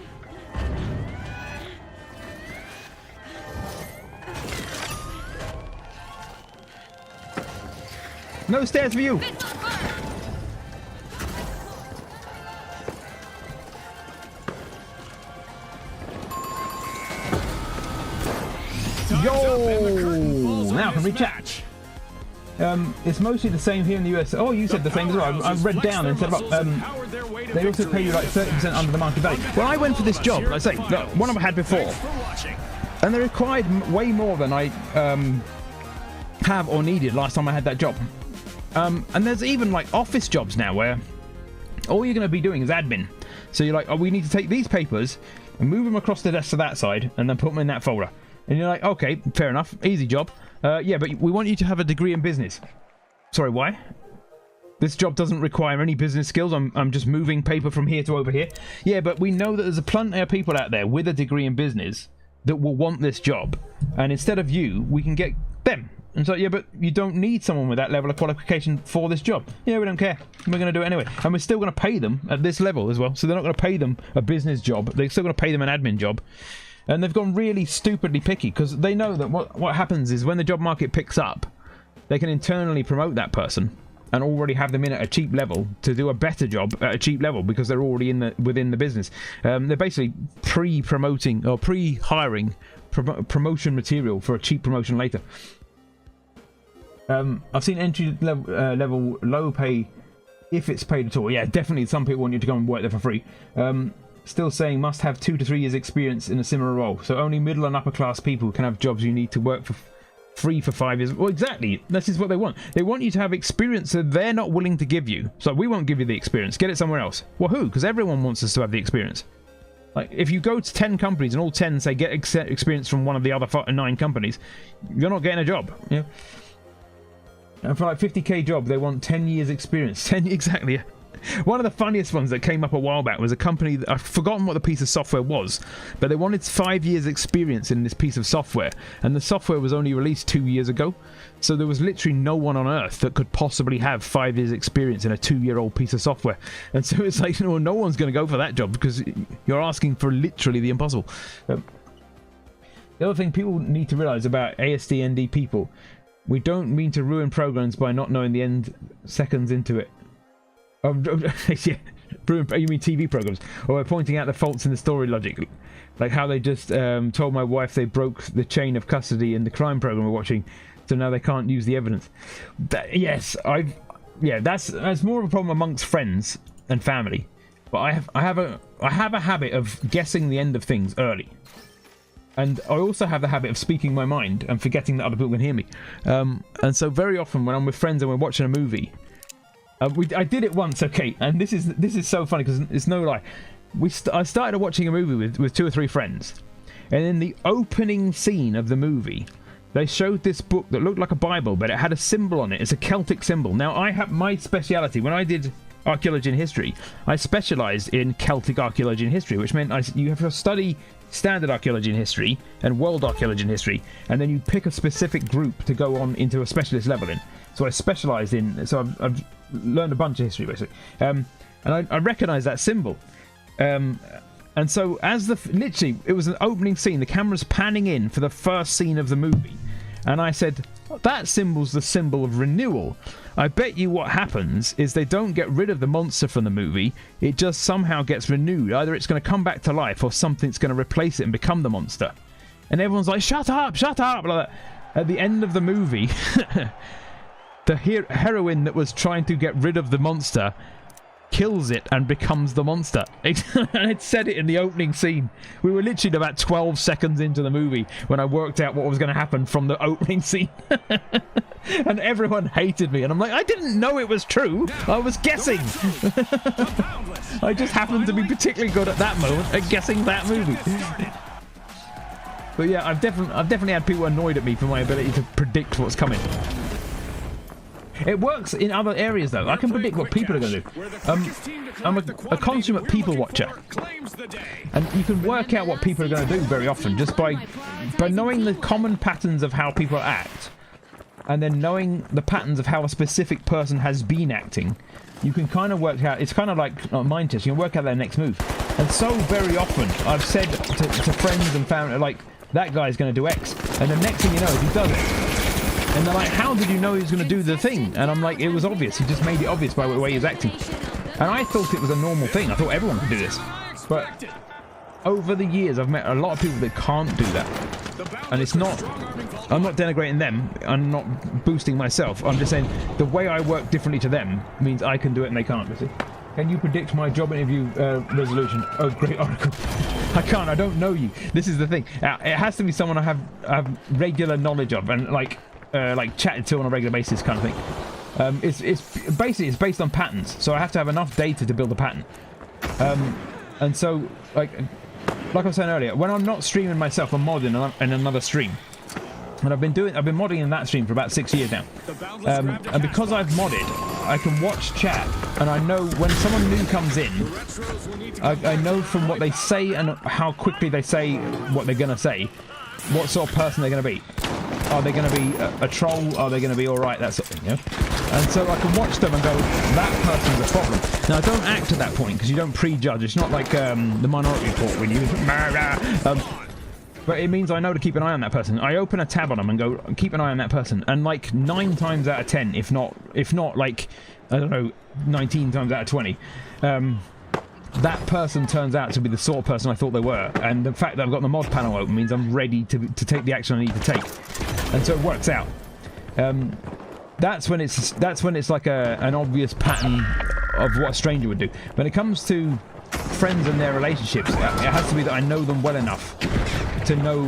No stairs for you. Yo! Now I can reach out. It's mostly the same here in the US. Oh, you said the same as well. I read down and said about they also pay you like 30% under the market value. Well, I went for this job. Like I say, the one I had before, and they required way more than I have or needed last time I had that job. And there's even like office jobs now where all you're going to be doing is admin. So you're like, oh, we need to take these papers and move them across the desk to that side and then put them in that folder. And you're like, okay, fair enough, easy job. Yeah, but we want you to have a degree in business. Sorry, why? This job doesn't require any business skills. I'm just moving paper from here to over here. Yeah, but we know that there's a plenty of people out there with a degree in business that will want this job. And instead of you, we can get them. And so, yeah, but you don't need someone with that level of qualification for this job. Yeah, we don't care. We're going to do it anyway. And we're still going to pay them at this level as well. So they're not going to pay them a business job. They're still going to pay them an admin job. And they've gone really stupidly picky because they know that what happens is when the job market picks up, they can internally promote that person and already have them in at a cheap level to do a better job at a cheap level because they're already within the business. They're basically pre-promoting or pre-hiring promotion material for a cheap promotion later. I've seen entry level low pay if it's paid at all. Yeah, definitely some people want you to go and work there for free. Still saying must have 2 to 3 years experience in a similar role. So only middle and upper class people can have jobs you need to work for free for 5 years. Well, exactly. This is what they want. They want you to have experience that they're not willing to give you. So we won't give you the experience. Get it somewhere else. Well, who? Because everyone wants us to have the experience. Like, if you go to 10 companies and all 10 say get experience from one of the other 9 companies, you're not getting a job. Yeah. And for like 50k job, they want 10 years experience. 10 exactly. One of the funniest ones that came up a while back was a company that I've forgotten what the piece of software was, but they wanted 5 years experience in this piece of software, and the software was only released 2 years ago. So there was literally no one on earth that could possibly have 5 years experience in a 2-year-old piece of software. And so it's like, no one's going to go for that job because you're asking for literally the impossible. The other thing people need to realize about ASD&D people, we don't mean to ruin programs by not knowing the end seconds into it. Oh, yeah. You mean TV programs? Or by pointing out the faults in the story logic. Like how they just told my wife they broke the chain of custody in the crime program we're watching, so now they can't use the evidence. Yes, that's more of a problem amongst friends and family. But I have a habit of guessing the end of things early. And I also have the habit of speaking my mind and forgetting that other people can hear me. And so very often when I'm with friends and we're watching a movie, I did it once, okay, and this is so funny because it's no lie. I started watching a movie with 2 or 3 friends, and in the opening scene of the movie, they showed this book that looked like a Bible, but it had a symbol on it. It's a Celtic symbol. Now, I have my speciality when I did archaeology and history. I specialised in Celtic archaeology and history, which meant you have to study standard archaeology and history and world archaeology and history, and then you pick a specific group to go on into a specialist level in. So I specialised in. So I've learned a bunch of history basically, and I recognise that symbol. And so as literally it was an opening scene, the camera's panning in for the first scene of the movie, and I said, that symbol's the symbol of renewal. I bet you what happens is they don't get rid of the monster from the movie, it just somehow gets renewed. Either it's going to come back to life or something's going to replace it and become the monster. And everyone's like, shut up, like that. At the end of the movie, the heroine that was trying to get rid of the monster kills it and becomes the monster. It said it in the opening scene. We were literally about 12 seconds into the movie when I worked out what was going to happen from the opening scene. And everyone hated me, and I'm like, I didn't know it was true. I was guessing. I just happened to be particularly good at that moment at guessing that movie. But yeah, I've definitely had people annoyed at me for my ability to predict what's coming. It works in other areas though. I can predict what people are going to do. I'm a consummate people watcher, and you can work out what people are going to do very often just by knowing the common patterns of how people act. and then knowing the patterns of how a specific person has been acting, you can kind of work out, it's kind of like mind test, you can work out their next move. And so very often I've said to friends and family, like, that guy's going to do X, and the next thing you know is he does it. And they're like, how did you know he was going to do the thing? And I'm like, it was obvious, he just made it obvious by the way he was acting. And I thought it was a normal thing, I thought everyone could do this. But over the years I've met a lot of people that can't do that. And it's not, I'm not denigrating them, I'm not boosting myself, I'm just saying the way I work differently to them means I can do it and they can't, you see. Can you predict my job interview resolution? Oh, great article. I can't, I don't know you. This is the thing. It has to be someone I have regular knowledge of and like chatted to on a regular basis kind of thing. It's based on patterns, so I have to have enough data to build a pattern. And so, like I was saying earlier, when I'm not streaming myself, I'm modding in another stream. And I've been modding in that stream for about 6 years now. And because I've modded, I can watch chat, and I know when someone new comes in, I know from what they say and how quickly they say what they're going to say, what sort of person they're going to be. Are they going to be a troll? Are they going to be alright? That sort of thing, you know? And so I can watch them and go, that person's a problem. Now, I don't act at that point, because you don't prejudge. It's not like the Minority Report when you... but it means I know to keep an eye on that person. I open a tab on them and go, keep an eye on that person. And like 9 times out of 10, if not like, I don't know, 19 times out of 20, that person turns out to be the sort of person I thought they were. And the fact that I've got the mod panel open means I'm ready to take the action I need to take. And so it works out. That's when it's like an obvious pattern of what a stranger would do. When it comes to friends and their relationships, it has to be that I know them well enough to know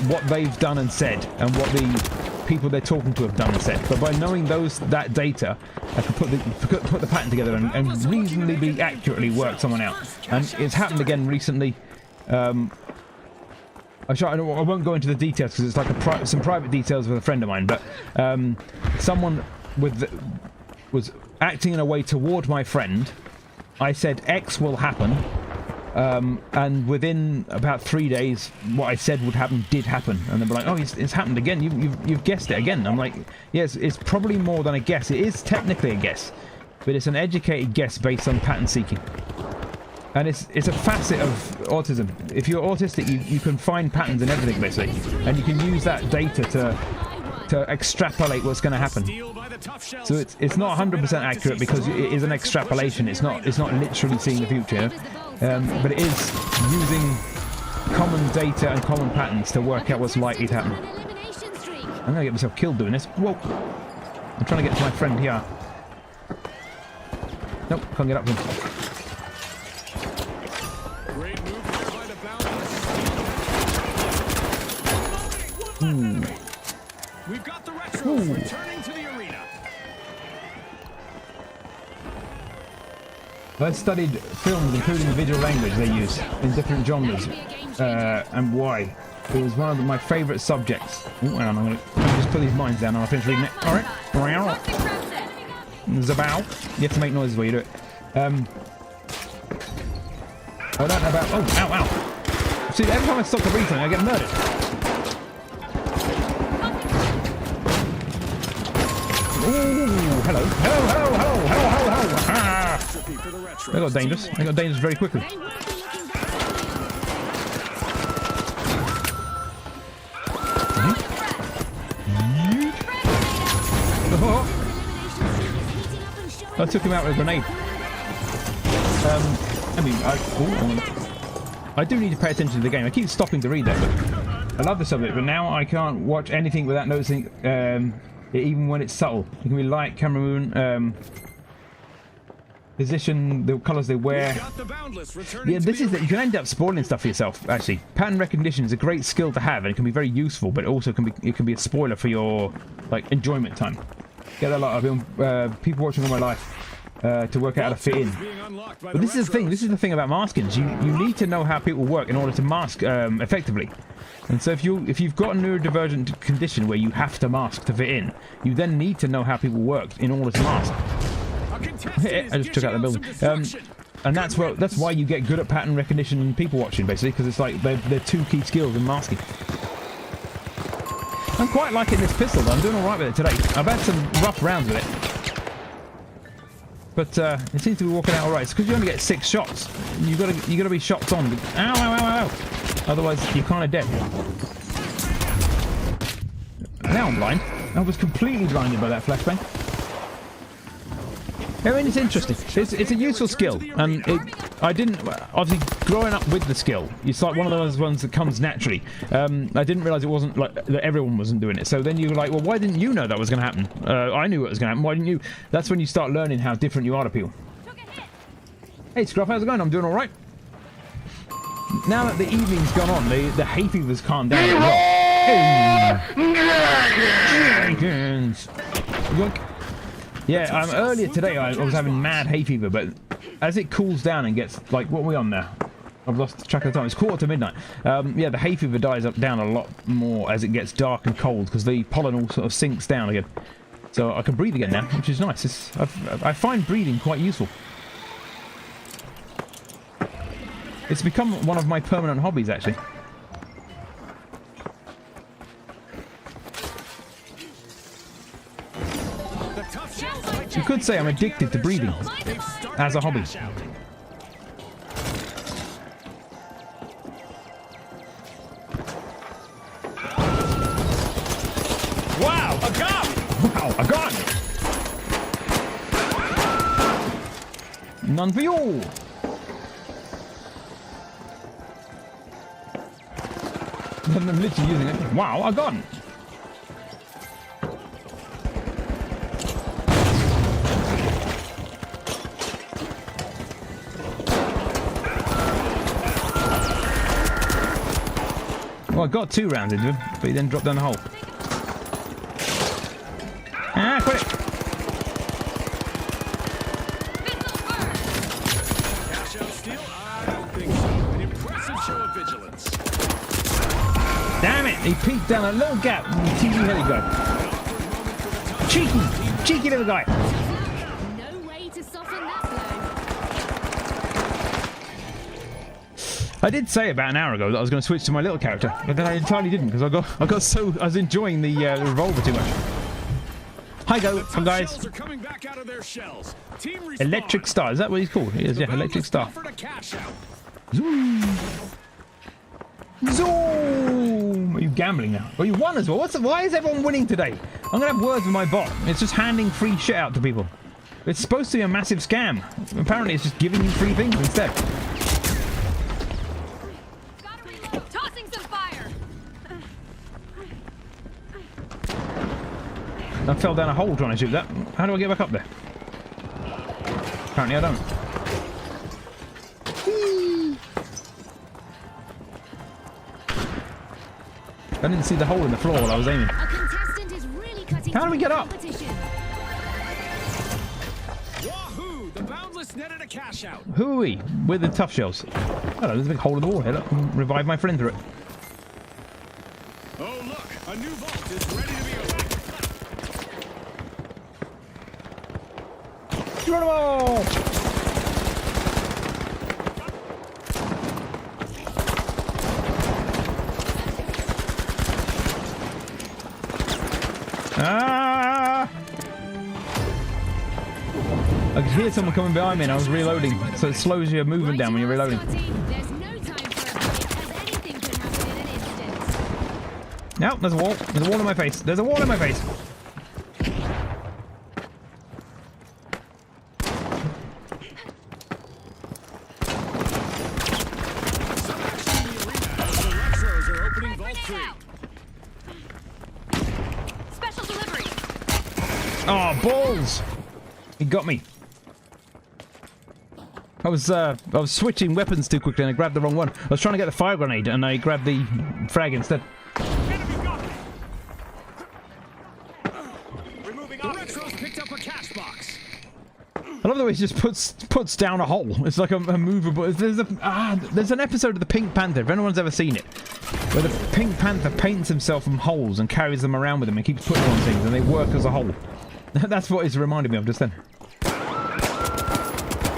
what they've done and said and what the people they're talking to have done and said. But by knowing that data, I can put the pattern together and reasonably accurately work someone out. And it's happened again recently. I won't go into the details because it's like some private details with a friend of mine, but someone was acting in a way toward my friend. I said X will happen, and within about 3 days, what I said would happen did happen, and they were like, "Oh, it's happened again. You've guessed it again." I'm like, "Yes, it's probably more than a guess. It is technically a guess, but it's an educated guess based on pattern seeking." And it's a facet of autism. If you're autistic, you can find patterns in everything, basically, and you can use that data to extrapolate what's going to happen. So it's not 100% accurate because it is an extrapolation. It's not literally seeing the future, but it is using common data and common patterns to work out what's likely to happen. I'm gonna get myself killed doing this. Whoa! I'm trying to get to my friend here. Nope, can't get up to him. We've got the retros returning to the arena. I've studied films, including the visual language they use in different genres, and why. It was one of my favourite subjects. Ooh, and I'm going to just put these mines down and I'll finish reading it. Alright. Zabow. You have to make noises while you do it. I don't know about... Oh, ow, ow. See, every time I stop to read something, I get murdered. Ooh, hello. Hello. Ah. They got dangerous. They got dangerous very quickly. I took him out with a grenade. I do need to pay attention to the game. I keep stopping to read that, but I love the subject, but now I can't watch anything without noticing even when it's subtle. It can be light, camera movement, position, the colours they wear. Yeah, this is that you can end up spoiling stuff for yourself. Actually, pattern recognition is a great skill to have, and it can be very useful, but it also can be a spoiler for your enjoyment time. Get that a lot of people watching all my life to work out how to fit in. But this is the thing. This is the thing about maskings. You need to know how people work in order to mask effectively. And so if you've got a neurodivergent condition where you have to mask to fit in, you then need to know how people work in order to mask. I just took out the building. And that's why you get good at pattern recognition and people watching, basically, because it's like they're two key skills in masking. I'm quite liking this pistol though. I'm doing alright with it today. I've had some rough rounds with it. But it seems to be working out alright. It's because you only get 6 shots. You gotta be shots on. Ow, ow, ow, ow, ow. Otherwise you're kinda dead. Now I'm blind. I was completely blinded by that flashbang. I mean, it's interesting. It's a useful skill, and I didn't obviously growing up with the skill. It's like one of those ones that comes naturally. I didn't realize it wasn't like that everyone wasn't doing it. So then you were like, well, why didn't you know that was going to happen? I knew it was going to happen. Why didn't you? That's when you start learning how different you are to people. Hey, Scruff, how's it going? I'm doing all right. Now that the evening's gone on, the Hayfever's calmed down a lot. Hey, Jenkins. Look. Yeah, earlier today I was having mad Hayfever, but as it cools down and gets, like, what are we on now? I've lost track of the time. It's 1:45. Yeah, the Hayfever dies down a lot more as it gets dark and cold, because the pollen all sort of sinks down again. So I can breathe again now, which is nice. I find breathing quite useful. It's become one of my permanent hobbies, actually. You could say I'm addicted to breathing as a hobby. Wow, a gun! Wow, a gun! None for you! I'm literally using it. Wow, a gun! Well, I got 2 rounds into him, but he then dropped down the hole. Ah, quit it! Cash out steal? I don't think so. An impressive show of vigilance. Damn it! He peeked down a little gap in the TV heli guy. Cheeky little guy. No way to soften that blow. I did say about an hour ago that I was going to switch to my little character, but then I entirely didn't because I was enjoying the revolver too much. Hi guys. Shells are coming back out of their shells. Team Electric Star, is that what he's called? He is, yeah, Electric Star. Zoom. Zoom. Are you gambling now? Well, you won as well. Why is everyone winning today? I'm going to have words with my bot. It's just handing free shit out to people. It's supposed to be a massive scam. Apparently it's just giving you free things instead. Tossing some fire. I fell down a hole trying to shoot that. How do I get back up there? Apparently I don't. I didn't see the hole in the floor while I was aiming. A contestant is really cutting How do we get up? Wahoo! The Boundless netted a cash out. Hooey! With the tough shells. Hello, there's a big hole in the wall here. Look, revive my friend through it. Oh look, a new vault is ready to be opened. Geronimo! Ah! I could hear someone coming behind me and I was reloading, so it slows your movement down when you're reloading. There's no time for a break, as anything could happen in an instant. No, there's a wall. There's a wall in my face. There's a wall in my face. The Retros are opening Vault 3. Special delivery. Oh, balls! He got me. I was switching weapons too quickly and I grabbed the wrong one. I was trying to get the fire grenade and I grabbed the frag instead. Enemy got me! The Retros picked up a cash box. I love the way he just puts down a hole. It's like a movable. There's an episode of the Pink Panther, if anyone's ever seen it, where the Pink Panther paints himself from holes and carries them around with him and keeps putting them on things and they work as a hole. That's what it's reminded me of just then. They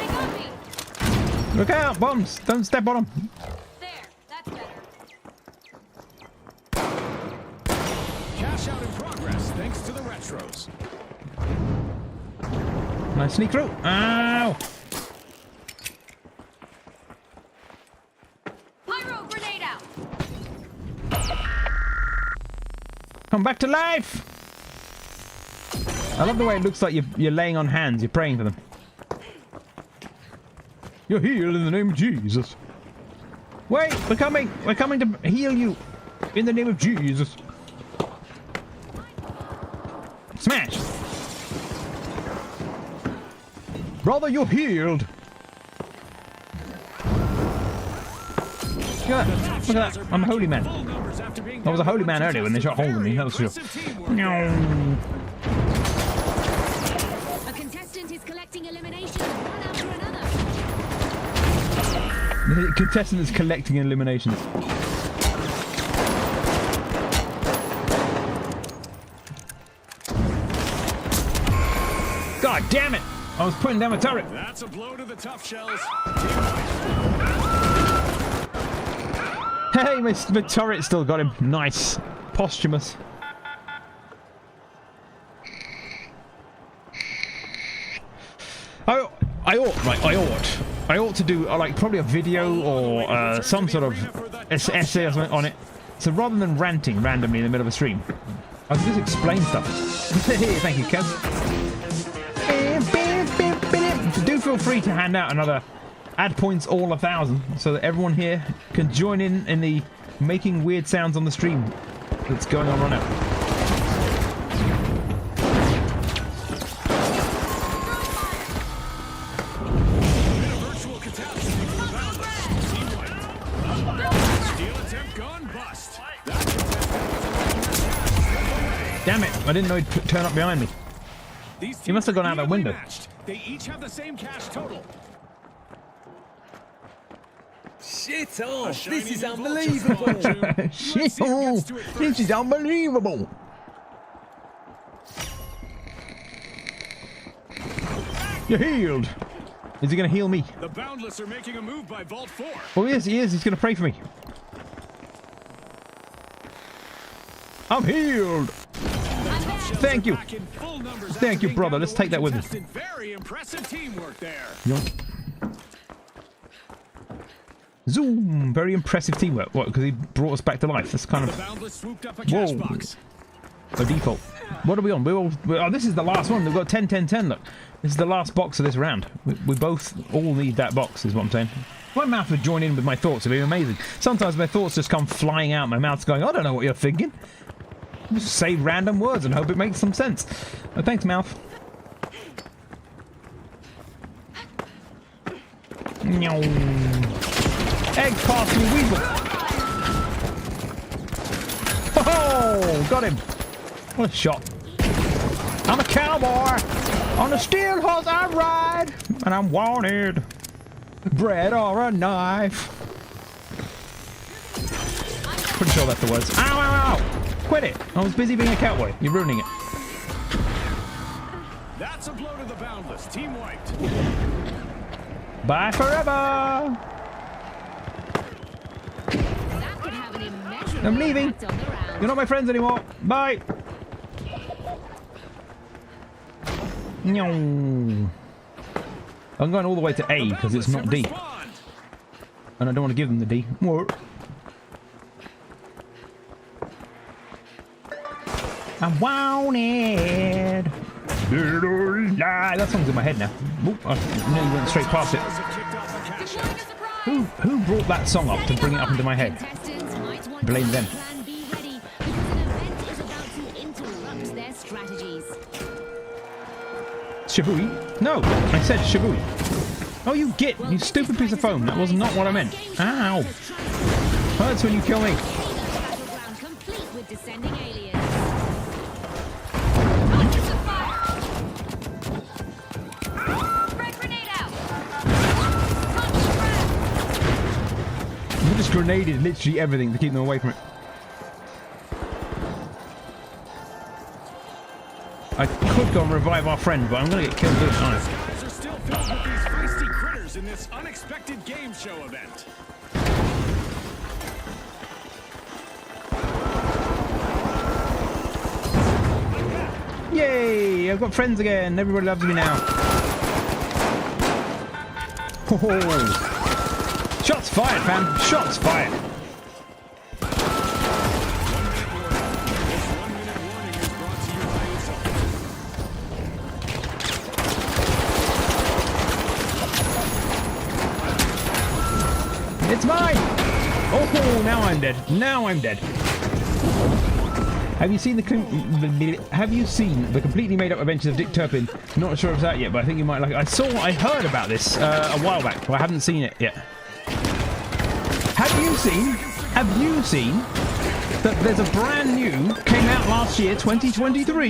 got me. Look out, bombs! Don't step on them. There, that's better. Cash thanks to the retros. Nice sneak through. Ow! Pyro grenade out. Come back to life! I love the way it looks like you're laying on hands. You're praying for them. You're healed in the name of Jesus. Wait, we're coming. We're coming to heal you in the name of Jesus. Smash! Brother, you're healed. Look at that. Look at that. I'm a holy man. I was a holy man earlier when they shot holes in me. That was sure. No. A contestant is collecting eliminations one after another. The contestant is collecting eliminations. God damn it! I was putting down my turret. That's a blow to the tough shells. Hey, my turret still got him. Nice. Posthumous. I ought to do like probably a video or some sort of essay or something on it. So rather than ranting randomly in the middle of a stream, I can just explain stuff. Thank you, Kev. Do feel free to hand out another ad points all 1,000 so that everyone here can join in the making weird sounds on the stream that's going on right now. Virtual catastrophe for the Boundless. Team White. Steal attempt gone bust. Damn it! I didn't know he'd turn up behind me. These He must have gone out that evenly window. matched. They each have the same cash total. Shit off! This Shiny is new unbelievable! vulture spawn, June. Let's see who gets to it This first. is unbelievable! You're healed! Is he gonna heal me? The Boundless are making a move by Vault 4. Oh, he is, he is. He's gonna pray for me. I'm healed! Thank you. Back in full numbers Thank after you, being brother. down to Let's one take that with me. contestant. Very impressive teamwork there. Zoom! Very impressive teamwork. What? Because he brought us back to life. That's kind The of Boundless swooped up a cash Whoa. box. a default. What are we on? Oh, this is the last one. We've got 10, 10, 10. Look, this is the last box of this round. We both all need that box, is what I'm saying. My mouth would join in with my thoughts. It'd be amazing. Sometimes my thoughts just come flying out. My mouth's going, I don't know what you're thinking. Just say random words and hope it makes some sense. Oh, thanks, mouth. Meow. Egg parsley weasel. Oh, got him. What a shot. I'm a cowboy. On a steel horse I ride. And I'm wanted. Bread or a knife. Pretty sure that's the words. Ow, ow, ow. Quit it. I was busy being a cowboy. You're ruining it. That's a blow to the Boundless. Team White. Bye forever. That could have an immeasurable I'm leaving. impact on the round. You're not my friends anymore. Bye. No. I'm going all the way to A because it's not D. Respond. And I don't want to give them the D. What? I'm wanted. Did I lie? That song's in my head now. Oop, I nearly went straight past it. Have kicked off a cash Deploying out. a surprise. Who brought that song up to bring it up into my head? Contestants might want Blame to them. Plan B ready because an event is about to interrupt their strategies. Shabui? No, I said Shabui. Oh, you git, you stupid piece of foam. That was not what I meant. Ow. Hurts when you kill me. Battleground complete with descending aliens. Focus of fire. Frag grenade out. Launch frag. You just grenaded literally everything to keep them away from it. I could go and revive our friend, but I'm going to get killed doing it, aren't I? Skies are still filled with these feisty critters in this unexpected game show event. Yay! I've got friends again. Everybody loves me now. Oh. Shots fired, fam. Shots fired. It's mine! Oh, now I'm dead. Now I'm dead. Have you seen the completely made up adventures of Dick Turpin? Not sure if it's out yet, but I think you might like it. I heard about this a while back, but I haven't seen it yet. Have you seen that there's a brand new, came out last year, 2023,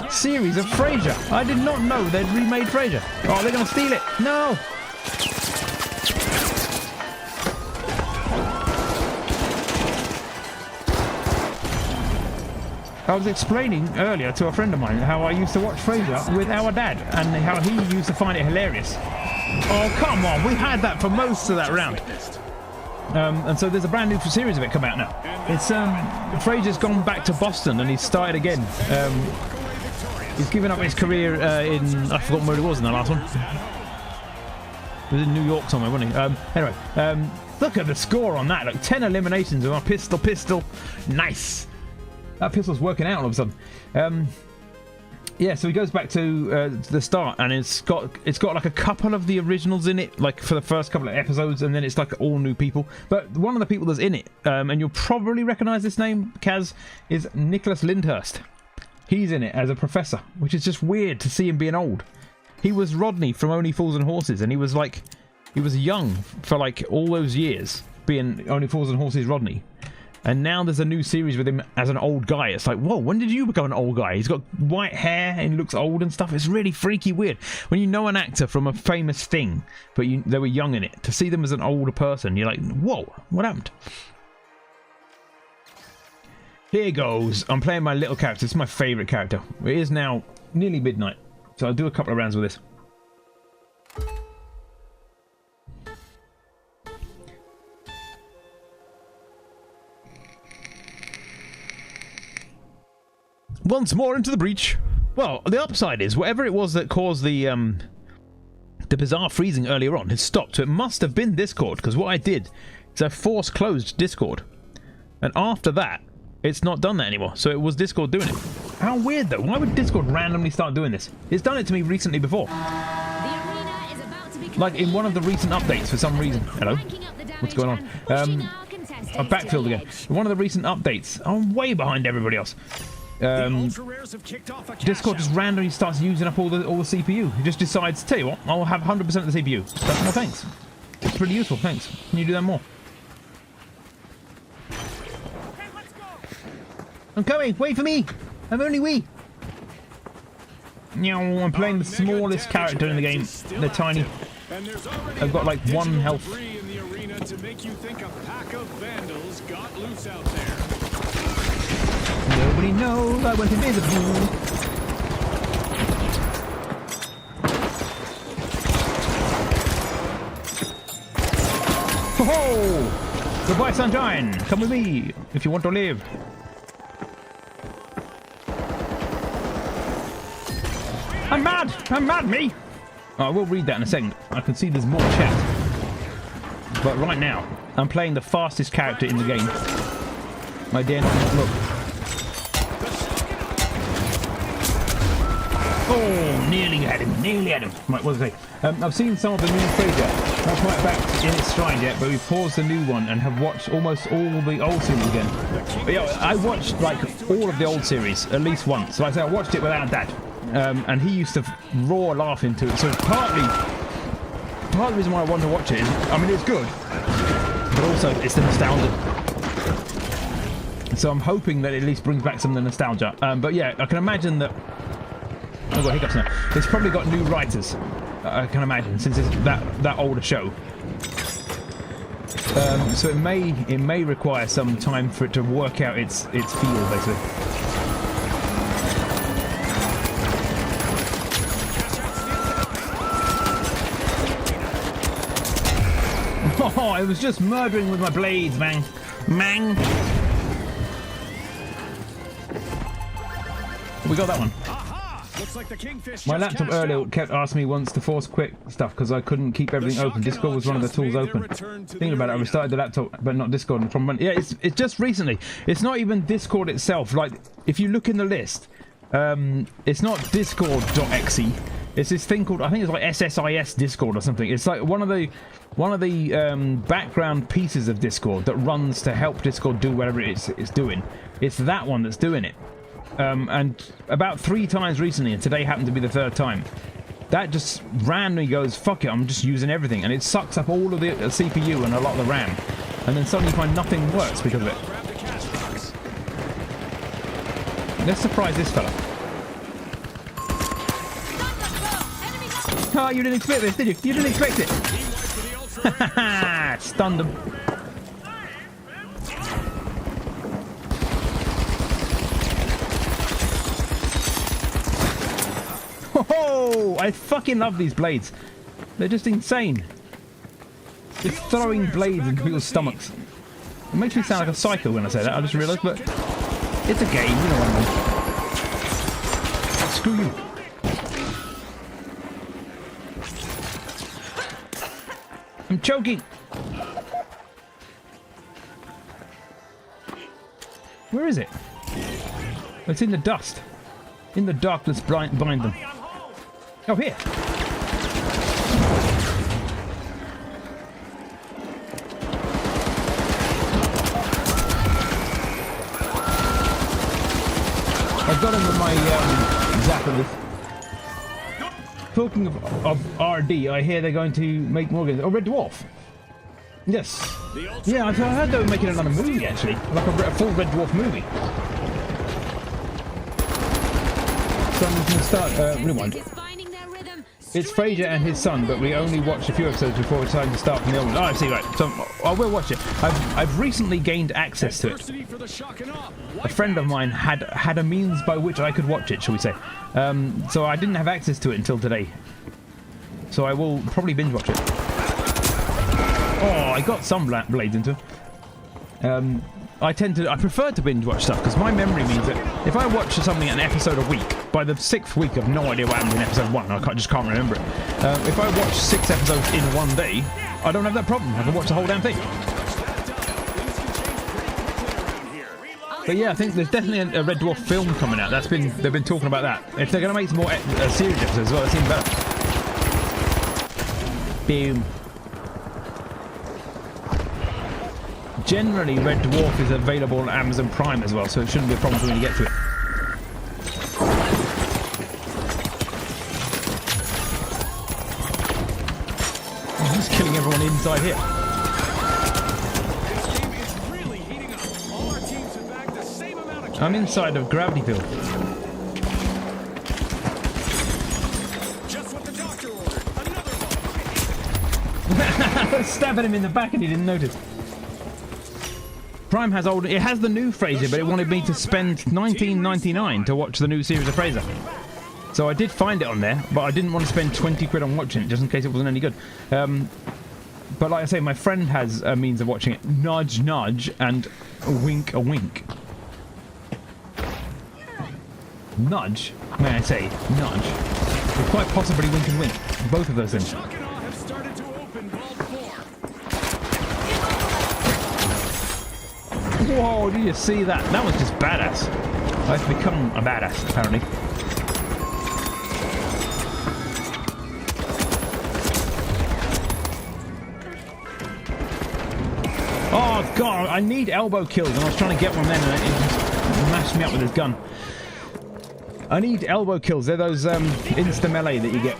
series of Frasier? I did not know they'd remade Frasier. Oh, they're gonna steal it. No! I was explaining earlier to a friend of mine how I used to watch Frasier with our dad and how he used to find it hilarious. Oh, come on, we had that for most of that round. And so there's a brand new series of it come out now. It's Frasier's gone back to Boston and he's started again. He's given up his career in, I've forgotten where it was in the last one. It was in New York somewhere, wasn't he? Anyway, look at the score on that, like 10 eliminations with our pistol. Nice. That pistol's working out all of a sudden. Yeah, so he goes back to the start, and it's got like a couple of the originals in it, like for the first couple of episodes, and then it's like all new people. But one of the people that's in it, and you'll probably recognise this name, Kaz, is Nicholas Lyndhurst. He's in it as a professor, which is just weird to see him being old. He was Rodney from Only Fools and Horses, and he was young for like all those years, being Only Fools and Horses Rodney. And now there's a new series with him as an old guy. It's like, whoa, when did you become an old guy? He's got white hair and looks old and stuff. It's really freaky weird. When you know an actor from a famous thing, but they were young in it, to see them as an older person, you're like, whoa, what happened? Here goes. I'm playing my little character. It's my favourite character. It is now nearly midnight, so I'll do a couple of rounds with this. Once more into the breach. Well, the upside is whatever it was that caused the bizarre freezing earlier on has stopped. So it must have been Discord, because what I did is I force closed Discord, and after that, it's not done that anymore. So it was Discord doing it. How weird though. Why would Discord randomly start doing this? It's done it to me recently before. The arena is about to be Like in one of the recent updates for some reason. Hello? What's going on? I've backfilled again. In one of the recent updates, I'm way behind everybody else. Discord just randomly starts using up all the CPU. It just decides, tell you what, I'll have 100% of the CPU. That's more, thanks. It's pretty useful, thanks. Can you do that more? I'm coming, wait for me! I'm only wee! I'm playing the smallest character in the game. They're tiny. I've got like 1 health. Nobody knows I went invisible. Ho-ho! Goodbye, sunshine. Come with me if you want to live. I'm mad! I'm mad, me! Oh, I will read that in a second. I can see there's more chat. But right now, I'm playing the fastest character in the game. I dare not look. Oh, nearly had him, nearly had him. Right, what did I say? I've seen some of the new Frasier. Not quite back in its stride yet, but we've paused the new one and have watched almost all the old series again. But yeah, I watched like all of the old series at least once. So I said I watched it without Dad, and he used to roar laughing to it. So part of the reason why I wanted to watch it is, I mean, it's good, but also it's the nostalgia. So I'm hoping that it at least brings back some of the nostalgia. But yeah, I can imagine that. I've got hiccups now. It's probably got new writers, I can imagine, since it's that older show. So it may require some time for it to work out its feel, basically. Oh, I was just murdering with my blades, man. Mang. We got that one. Looks like the Kingfish My just laptop cashed earlier out. kept asking me once to force quick stuff because I couldn't keep everything open. Discord was one of the tools open. Thinking about it, I restarted the laptop, but not Discord. And from yeah, it's just recently. It's not even Discord itself. Like if you look in the list, it's not Discord.exe. It's this thing called, I think it's like SSIS Discord or something. It's like one of the background pieces of Discord that runs to help Discord do whatever it's doing. It's that one that's doing it. And about 3 times recently, and today happened to be the 3rd time, that just randomly goes, fuck it, I'm just using everything. And it sucks up all of the CPU and a lot of the RAM. And then suddenly you find nothing works because of it. Grab the cash box. Let's surprise this fella. Oh, you didn't expect this, did you? You didn't expect it. Team wipe for the ultra rare. Ha! Stunned him. Oh, I fucking love these blades. They're just insane. Just throwing blades into people's stomachs. It makes me sound like a psycho when I say that, I just realised, but it's a game, you know what I mean. Screw you. I'm choking. Where is it? It's in the dust. In the darkness behind them. Oh, here. I've got him with my Zapper. Talking of RD, I hear they're going to make more games. Oh, Red Dwarf. Yes. Yeah, I heard they were making another movie, actually. Like a full Red Dwarf movie. So I'm going to start, rewind. It's Fraser and his son, but we only watched a few episodes before it's time to start from the old one. Oh, I see, right. So I will watch it. I've recently gained access to it. A friend of mine had a means by which I could watch it, shall we say. So I didn't have access to it until today. So I will probably binge watch it. Oh, I got some blades into it. I prefer to binge watch stuff because my memory means that if I watch something an episode a week, by the 6th week I've no idea what happened in episode 1. I just can't remember it. If I watch 6 episodes in one day, I don't have that problem. I can watch the whole damn thing. But yeah, I think there's definitely a Red Dwarf film coming out. They've been talking about that. If they're going to make some more series episodes as well, it seems better. Boom. Generally, Red Dwarf is available on Amazon Prime as well, so it shouldn't be a problem for me to get to it. I'm just killing everyone inside here. This game is really heating up. All our teams have bagged the same amount of cash. I'm inside of Gravity Field. Just what the doctor ordered. Another one. Stabbing him in the back and he didn't notice. Prime has it has the new Fraser, but it wanted me to spend $19.99 to watch the new series of Fraser. So I did find it on there, but I didn't want to spend 20 quid on watching it, just in case it wasn't any good. But like I say, my friend has a means of watching it. Nudge, nudge, and wink, a wink. Nudge, may I say, nudge. Or quite possibly wink and wink. Both of those things. Chuck and Awe have started to open Vault 4. Whoa, did you see that? That was just badass. I've become a badass, apparently. Oh god, I need elbow kills, and I was trying to get one then, and it just mashed me up with his gun. I need elbow kills. They're those insta melee that you get.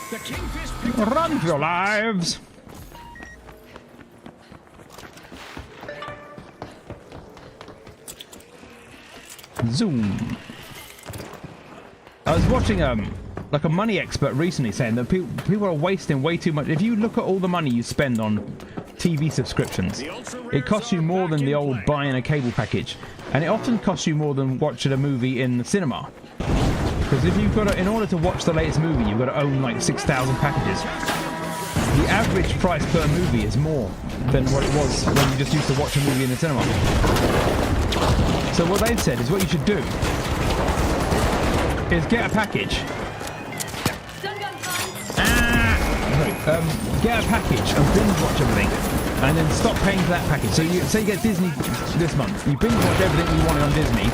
The Kingfish picked up Run for your lives! Zoom. I was watching like a money expert recently saying that people are wasting way too much. If you look at all the money you spend on TV subscriptions, it costs you more than the old buying a cable package, and it often costs you more than watching a movie in the cinema. Because if you've got to, in order to watch the latest movie, you've got to own like 6,000 packages. The average price per movie is more than what it was when you just used to watch a movie in the cinema. So what they've said is what you should do is get a package. Get a package and binge watch everything, and then stop paying for that package. So you say you get Disney this month, you binge watch everything you wanted on Disney,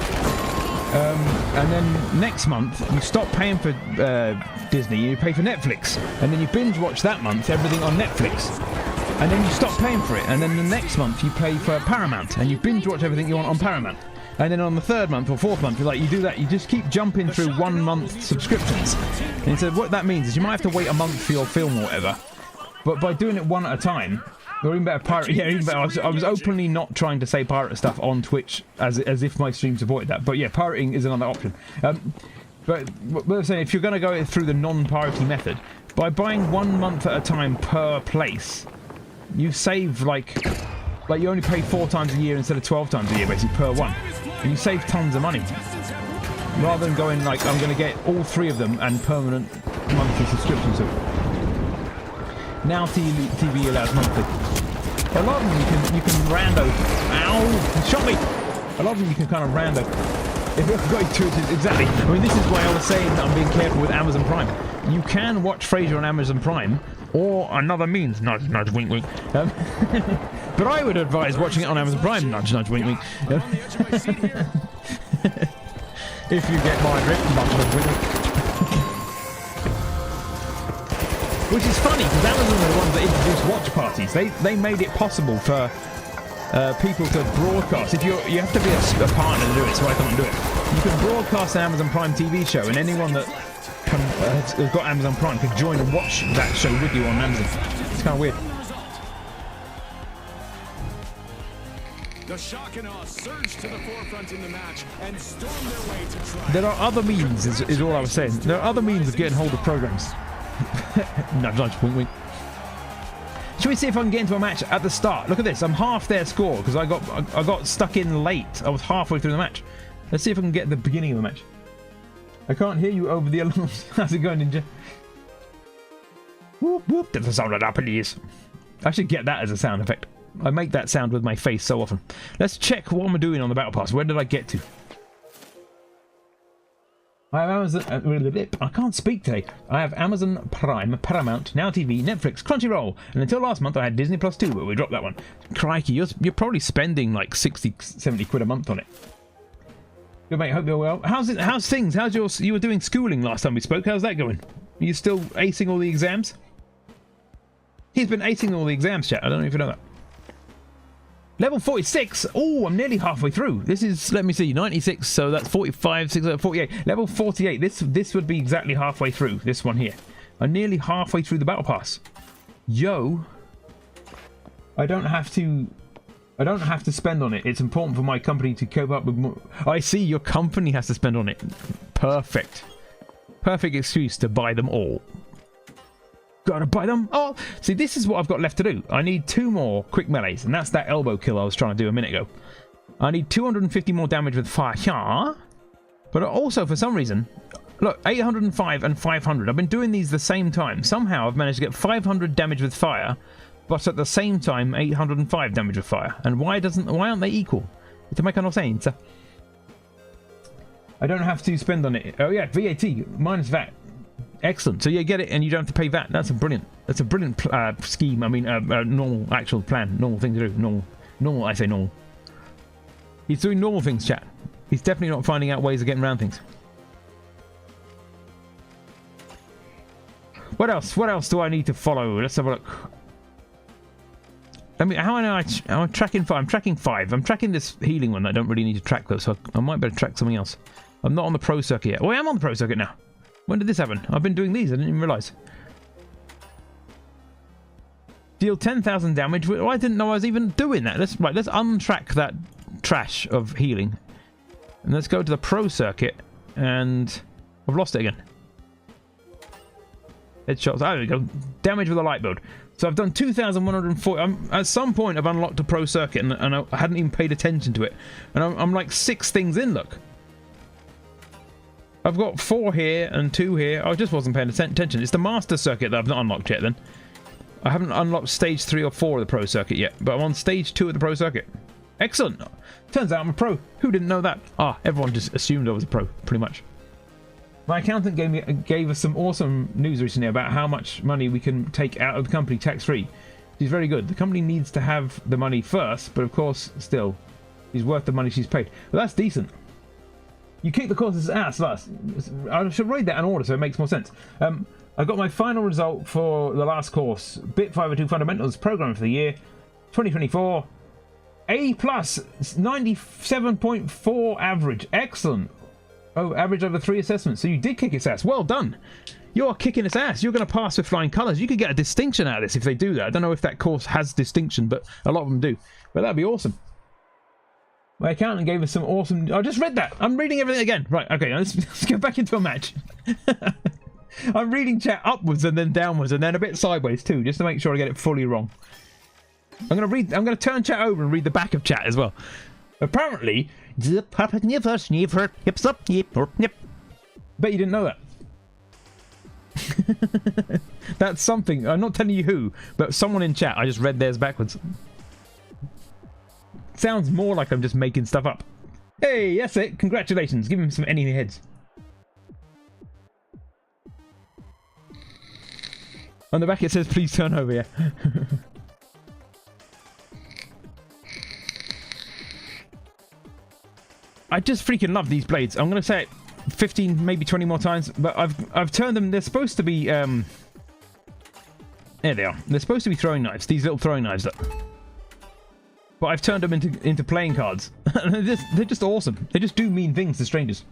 and then next month you stop paying for Disney, you pay for Netflix, and then you binge watch that month everything on Netflix, and then you stop paying for it, and then the next month you pay for Paramount, and you binge watch everything you want on Paramount. And then on the third month or fourth month, you do that. You just keep jumping through 1 month subscriptions. And so what that means is you might have to wait a month for your film or whatever. But by doing it one at a time, or even better, pirate. Yeah, even better. I was openly not trying to say pirate stuff on Twitch as if my stream supported that. But yeah, pirating is another option. But what I'm saying, if you're going to go through the non-piracy method, by buying 1 month at a time per place, you save like you only pay 4 times a year instead of 12 times a year, basically, per one. And you save tons of money. Rather than going like, I'm going to get all 3 of them and permanent monthly subscriptions. So now TV allows monthly. A lot of them you can rando. Ow! He shot me! A lot of them you can kind of rando. If you're going to it, exactly. I mean, this is why I was saying that I'm being careful with Amazon Prime. You can watch Frasier on Amazon Prime, or another means, nudge, nudge, wink, wink. But I would advise watching it on Amazon Prime, nudge, nudge, wink, wink. If you get my drift, nudge, nudge, wink, wink. Which is funny, because Amazon are the ones that introduced watch parties. They made it possible for people to broadcast. If you have to be a partner to do it, so I can't do it. You can broadcast an Amazon Prime TV show, and anyone that has got Amazon Prime can join and watch that show with you on Amazon. It's kind of weird. The shock and awe surged to the forefront in the match and stormed their way to triumph. There are other means, is all I was saying. There are other means of getting hold of programs. Nudge, nudge, wink, wink. Should we see if I can get into a match at the start? Look at this. I'm half their score because I got stuck in late. I was halfway through the match. Let's see if I can get the beginning of the match. I can't hear you over the alarms. How's it going, Ninja? Whoop, whoop. That's the sound of that, please. I should get that as a sound effect. I make that sound with my face so often. Let's check what I'm doing on the Battle Pass. Where did I get to? I have Amazon... I can't speak today. I have Amazon Prime, Paramount, Now TV, Netflix, Crunchyroll, and until last month I had Disney Plus 2, but we dropped that one. Crikey, you're probably spending like 60, 70 quid a month on it. Good mate, hope you're well. How's things? You were doing schooling last time we spoke. How's that going? Are you still acing all the exams? He's been acing all the exams, chat. I don't know if you know that. Level 46. Oh, I'm nearly halfway through. This is, let me see, 96. So that's 45, 6, 48. Level 48. This would be exactly halfway through. This one here. I'm nearly halfway through the Battle Pass. Yo. I don't have to spend on it. It's important for my company to cope up with more. I see, your company has to spend on it. Perfect. Perfect excuse to buy them all. Gotta buy them all. See, this is what I've got left to do. I need 2 more quick melees, and that's that elbow kill I was trying to do a minute ago. I need 250 more damage with fire. But also, for some reason, look, 805 and 500. I've been doing these the same time. Somehow I've managed to get 500 damage with fire, but at the same time 805 damage with fire. And why aren't they equal? To make no sense. I don't have to spend on it. Oh yeah, VAT minus VAT. Excellent. So you get it and you don't have to pay VAT. That's a brilliant scheme. I mean, normal actual plan, normal thing to do. Normal. I say normal. He's doing normal things, chat. He's definitely not finding out ways of getting around things. What else? What else do I need to follow? Let's have a look. I mean, how am I'm tracking 5. I'm tracking 5. I'm tracking this healing one that I don't really need to track though, so I might better track something else. I'm not on the pro circuit yet. Oh, I am on the pro circuit now. When did this happen? I've been doing these. I didn't even realise. Deal 10,000 damage. Well, I didn't know I was even doing that. Let's untrack that trash of healing. And let's go to the pro circuit. And I've lost it again. Headshots. There we go. Damage with a light build. So I've done 2,140. At some point I've unlocked a pro circuit and I hadn't even paid attention to it. And I'm like 6 things in, look. I've got 4 here and 2 here. I just wasn't paying attention. It's the master circuit that I've not unlocked yet then. I haven't unlocked stage 3 or 4 of the pro circuit yet, but I'm on stage 2 of the pro circuit. Excellent. Turns out I'm a pro. Who didn't know that? Everyone just assumed I was a pro, pretty much. My accountant gave us some awesome news recently about how much money we can take out of the company tax-free. She's very good. The company needs to have the money first, but of course, still, she's worth the money she's paid. Well, that's decent. You kick the course's ass last. I should read that in order so it makes more sense. I got my final result for the last course, Bit 502 Fundamentals Programming for the year 2024. A+, 97.4 average. Excellent. Oh, average over 3 assessments. So you did kick its ass. Well done. You're kicking its ass. You're going to pass with flying colours. You could get a distinction out of this if they do that. I don't know if that course has distinction, but a lot of them do. But that'd be awesome. My accountant gave us some awesome... I just read that. I'm reading everything again. Right, okay, let's get back into a match. I'm reading chat upwards and then downwards and then a bit sideways too, just to make sure I get it fully wrong. I'm going to turn chat over and read the back of chat as well. Apparently... Bet you didn't know that. That's something. I'm not telling you who, but someone in chat. I just read theirs backwards. Sounds more like I'm just making stuff up. Hey, that's it. Congratulations. Give him some enemy heads. On the back it says, please turn over, yeah. I just freaking love these blades. I'm going to say it 15, maybe 20 more times, but I've turned them. They're supposed to be, there they are. They're supposed to be throwing knives, these little throwing knives. But I've turned them into playing cards. They're just awesome. They just do mean things to strangers.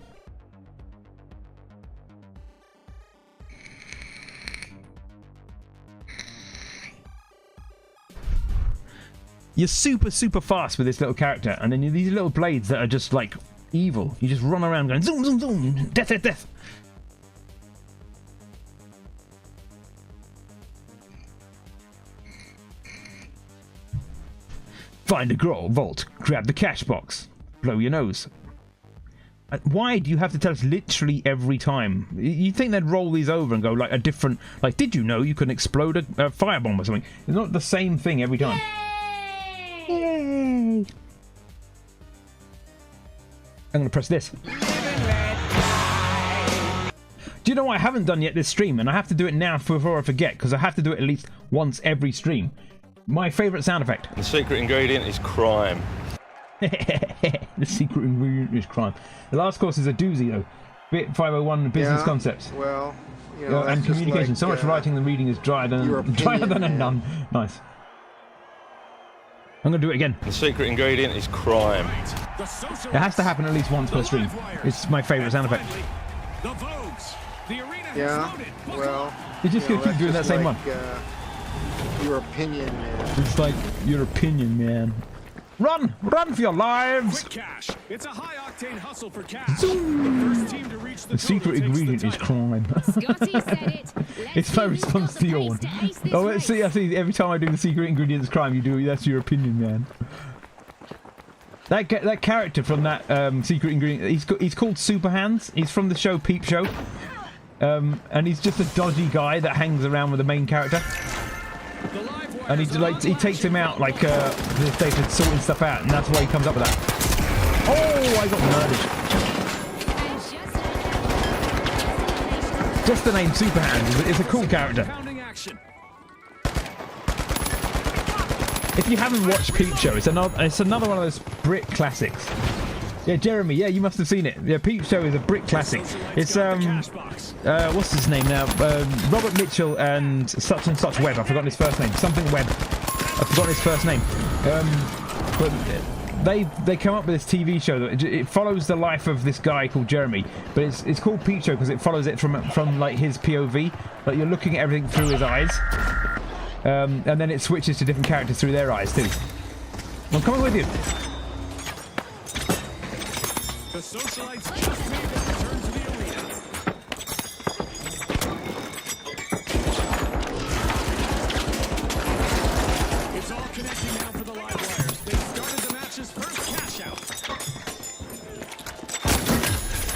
You're super fast with this little character, and then these little blades that are just like evil. You just run around going zoom zoom zoom, death death death. Find a vault, grab the cash box, blow your nose. Why do you have to tell us literally every time? You'd think they'd roll these over and go like a different, like, did you know you can explode a firebomb or something? It's not the same thing every time. Yay! I'm going to press this. Do you know what I haven't done yet this stream? And I have to do it now before I forget, because I have to do it at least once every stream. My favourite sound effect. The secret ingredient is crime. The secret ingredient is crime. The last course is a doozy though. Bit 501 business concepts. Well, you know, and communication. Like, so much writing and reading is drier than none. Nice. I'm going to do it again. The secret ingredient is crime. It has to happen at least once per stream. It's my favourite sound effect. Yeah, well... You're just going to keep doing that same one. Your opinion, man. It's like, your opinion, man. Run! Run for your lives! Quick cash. It's a high-octane hustle for cash. The first team to reach the secret ingredient is crime. Scotty said it. It's my response to your one. Oh, let's see. I see. Every time I do the secret ingredient is crime, you do. That's your opinion, man. That character from that secret ingredient, he's called Super Hands. He's from the show Peep Show, and he's just a dodgy guy that hangs around with the main character. And he takes him out like they're sorting stuff out, and that's why he comes up with that. Oh, I got murdered. Just the name Super Hands. It's a cool character. If you haven't watched Peep Show, it's another one of those Brit classics. Yeah, Jeremy. Yeah, you must have seen it. Yeah, Peep Show is a Brit classic. It's what's his name now? Robert Mitchell and such Webb. I've forgotten his first name. Something Webb. I've forgotten his first name. But they come up with this TV show that it follows the life of this guy called Jeremy. But it's called Peep Show because it follows it from like his POV. Like you're looking at everything through his eyes. And then it switches to different characters through their eyes too. I'm coming with you. The socialites just made their return to the arena. It's all connecting now for the live wires. They started the match's first cash out.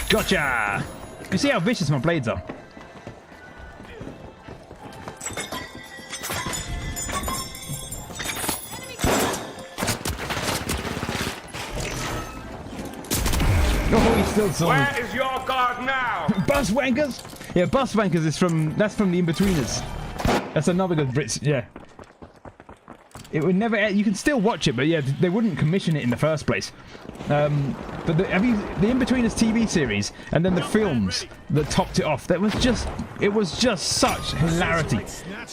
Gotcha! You see how vicious my blades are? Oh, he's still solid. Where is your guard now? Bus wankers! Yeah, bus wankers is from, that's from the In-Betweeners. That's another good Brits, yeah. It would never, you can still watch it, but yeah, they wouldn't commission it in the first place. But have you, the In-Betweeners TV series, and then the films that topped it off, it was just such hilarity.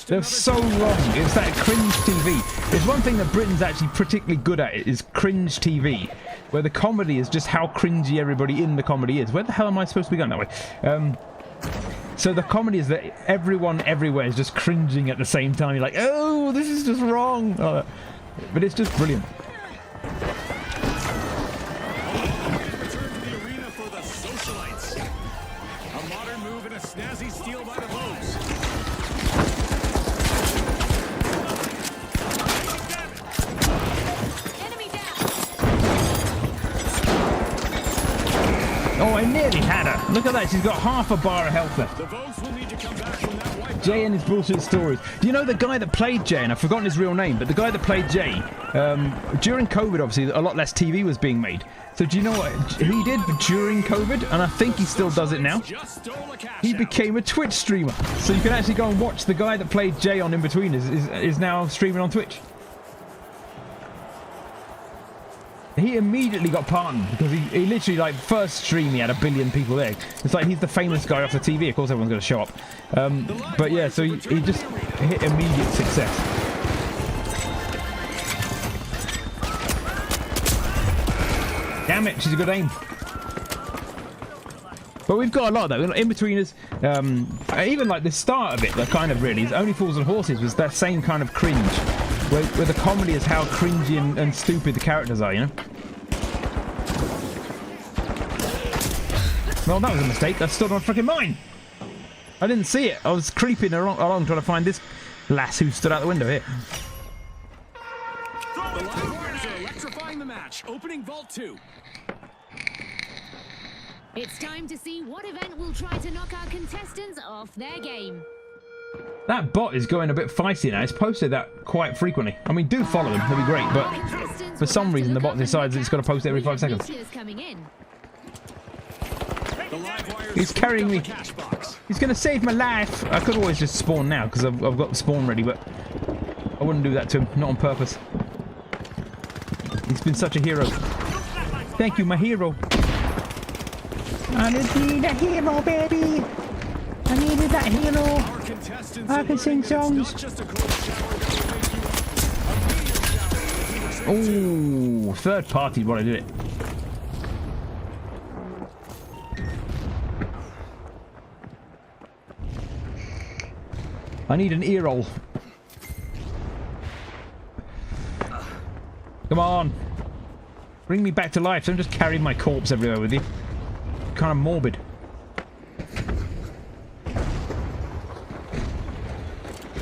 They're so wrong. It's that cringe TV. There's one thing that Britain's actually particularly good at, is cringe TV, where the comedy is just how cringy everybody in the comedy is. Where the hell am I supposed to be going that way? So the comedy is that everyone everywhere is just cringing at the same time. You're like, oh, this is just wrong. But it's just brilliant. Return to the arena for the Socialites. A modern move and a snazzy steal by the Bows. Enemy down. Oh, I nearly had her. Look at that. She's got half a bar of health left. The Bows will need to come back from that wipe. Jay and his bullshit stories. Do you know the guy that played Jay, and I've forgotten his real name, but the guy that played Jay, during COVID, obviously, a lot less TV was being made. So do you know what he did during COVID? And I think he still does it now. Just stole a cash He out. became a Twitch streamer. So you can actually go and watch the guy that played Jay on In-Betweeners is now streaming on Twitch. He immediately got pardoned because he literally, like, first stream he had 1 billion people there. It's like he's the famous guy off the TV. Of course everyone's going to show up. But yeah, so he just hit immediate success. Damn it, she's a good aim. But we've got a lot though. In-Betweeners, even like the start of it, the kind of really, is Only Fools and Horses was that same kind of cringe. Where the comedy is how cringy and stupid the characters are, you know? Well, that was a mistake. That stood on a freaking mine. I didn't see it. I was creeping along trying to find this lass who stood out the window here. The Live Wires are electrifying the match. Opening Vault 2. It's time to see what event will try to knock our contestants off their game. That bot is going a bit feisty now. It's posted that quite frequently. I mean, do follow him. That'd be great. But Contestants for will some have to reason, the look bot up and decides look it's got to out. post it every We 5 have seconds. visitors coming in. The Live Wires He's carrying me. picked up the cash box. He's going to save my life. I could always just spawn now because I've got the spawn ready, but I wouldn't do that to him. Not on purpose. He's been such a hero. Thank you, my hero. I just need a hero, baby. I needed that hero. Our contestants I are can sing learning that it's songs. not just a cold shower that will make you up. A meteor shower is here. Oh, third party, what I did it. I need an ear roll. Come on. Bring me back to life. Don't just carry my corpse everywhere with you. Kind of morbid.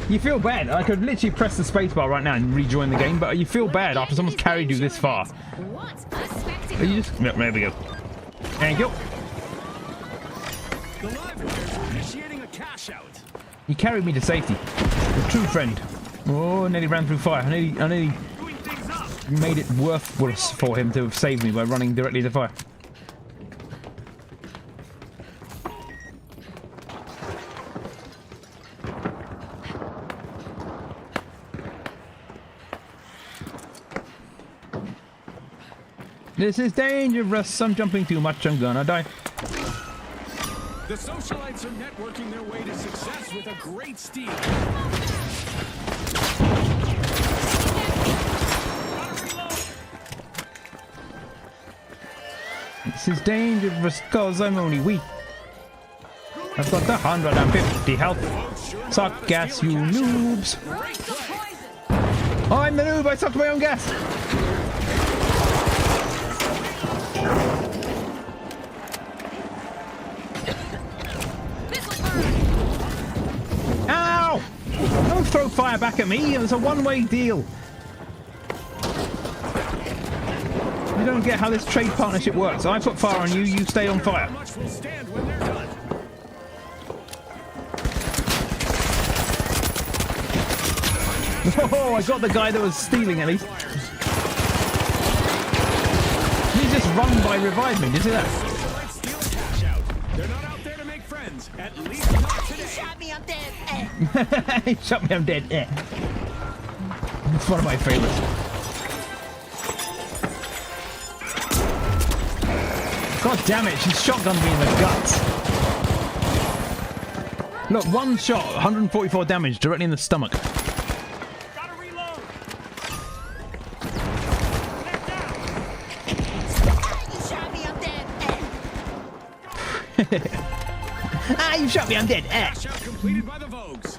You feel bad. I could literally press the spacebar right now and rejoin the game, but you feel bad after someone's carried you this far. What a Are spectacle! you just... Yep, there we go. Thank you. The Live Wires are initiating a cash out. You carried me to safety. A true friend. Oh, I nearly ran through fire. I nearly Doing things up. made it worse for him to have saved me by running directly to fire. This is dangerous. I'm jumping too much. I'm gonna die. The Socialites are networking their way to success with a great steal. This is dangerous cause I'm only weak. I've got 150 health. Suck gas, you noobs. Oh, I'm the noob. I sucked my own gas. Ow! Don't throw fire back at me. It's a one-way deal. You don't get how this trade partnership works. I put fire on you, you stay on fire. Much will stand when they're done. Oh, I got the guy that was stealing at least. He just run by revive me. Did you see that? Let's steal a cash out. They're not out there to make friends. At least not today. Shot me, I'm dead. He shot me, I'm dead. It's one of my favorites. God damn it, she shotgunned me in the guts. Look, one shot, 144 damage directly in the stomach. Gotta reload. You shot me, I'm dead. Ah, you shot me, I'm dead. Cash out completed by the Vogues.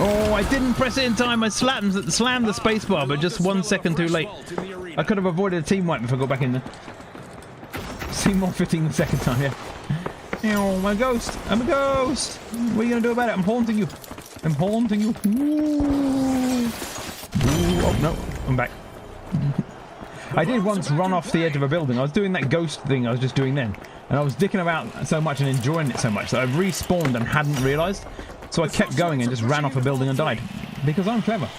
Oh, I didn't press it in time. I slammed the spacebar, but just 1 second too late. I could have avoided a team wipe if I go back in there. Seemed more fitting the second time, yeah. Oh, my ghost. I'm a ghost. What are you going to do about it? I'm haunting you. I'm haunting you. Ooh. Ooh. Oh, no. I'm back. I did once run off the edge of a building. I was doing that ghost thing I was just doing then. And I was dicking about so much and enjoying it so much that I respawned and hadn't realised. So I kept going and just ran off a building and died. Because I'm clever.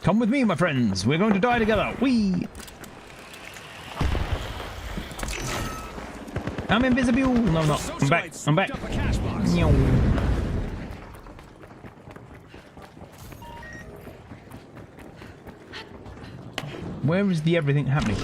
Come with me, my friends. We're going to die together. Whee! I'm invisible. No, I'm not. I'm back. I'm back. Meow. Where is the everything happening?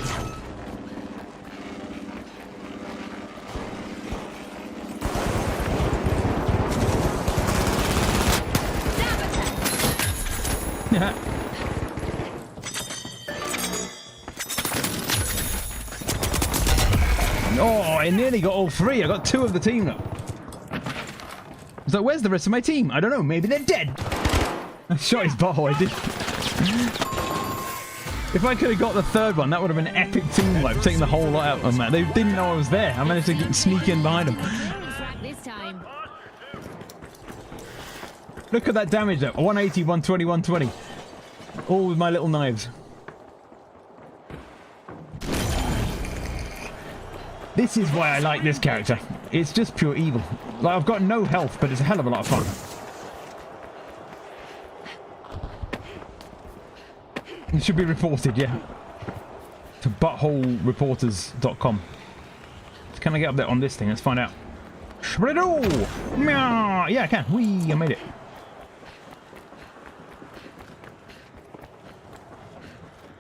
Oh, I nearly got all three. I got two of the team now. So where's the rest of my team? I don't know. Maybe they're dead. I shot his butthole. I did. If I could have got the third one, that would have been an epic team wipe, taking the whole lot out on that. They didn't know I was there. I managed to sneak in behind them. This time. Look at that damage though. 180, 120, 120. All with my little knives. This is why I like this character. It's just pure evil. Like, I've got no health, but it's a hell of a lot of fun. It should be reported, yeah. To buttholereporters.com. Can I get up there on this thing? Let's find out. Yeah, I can. Whee, I made it.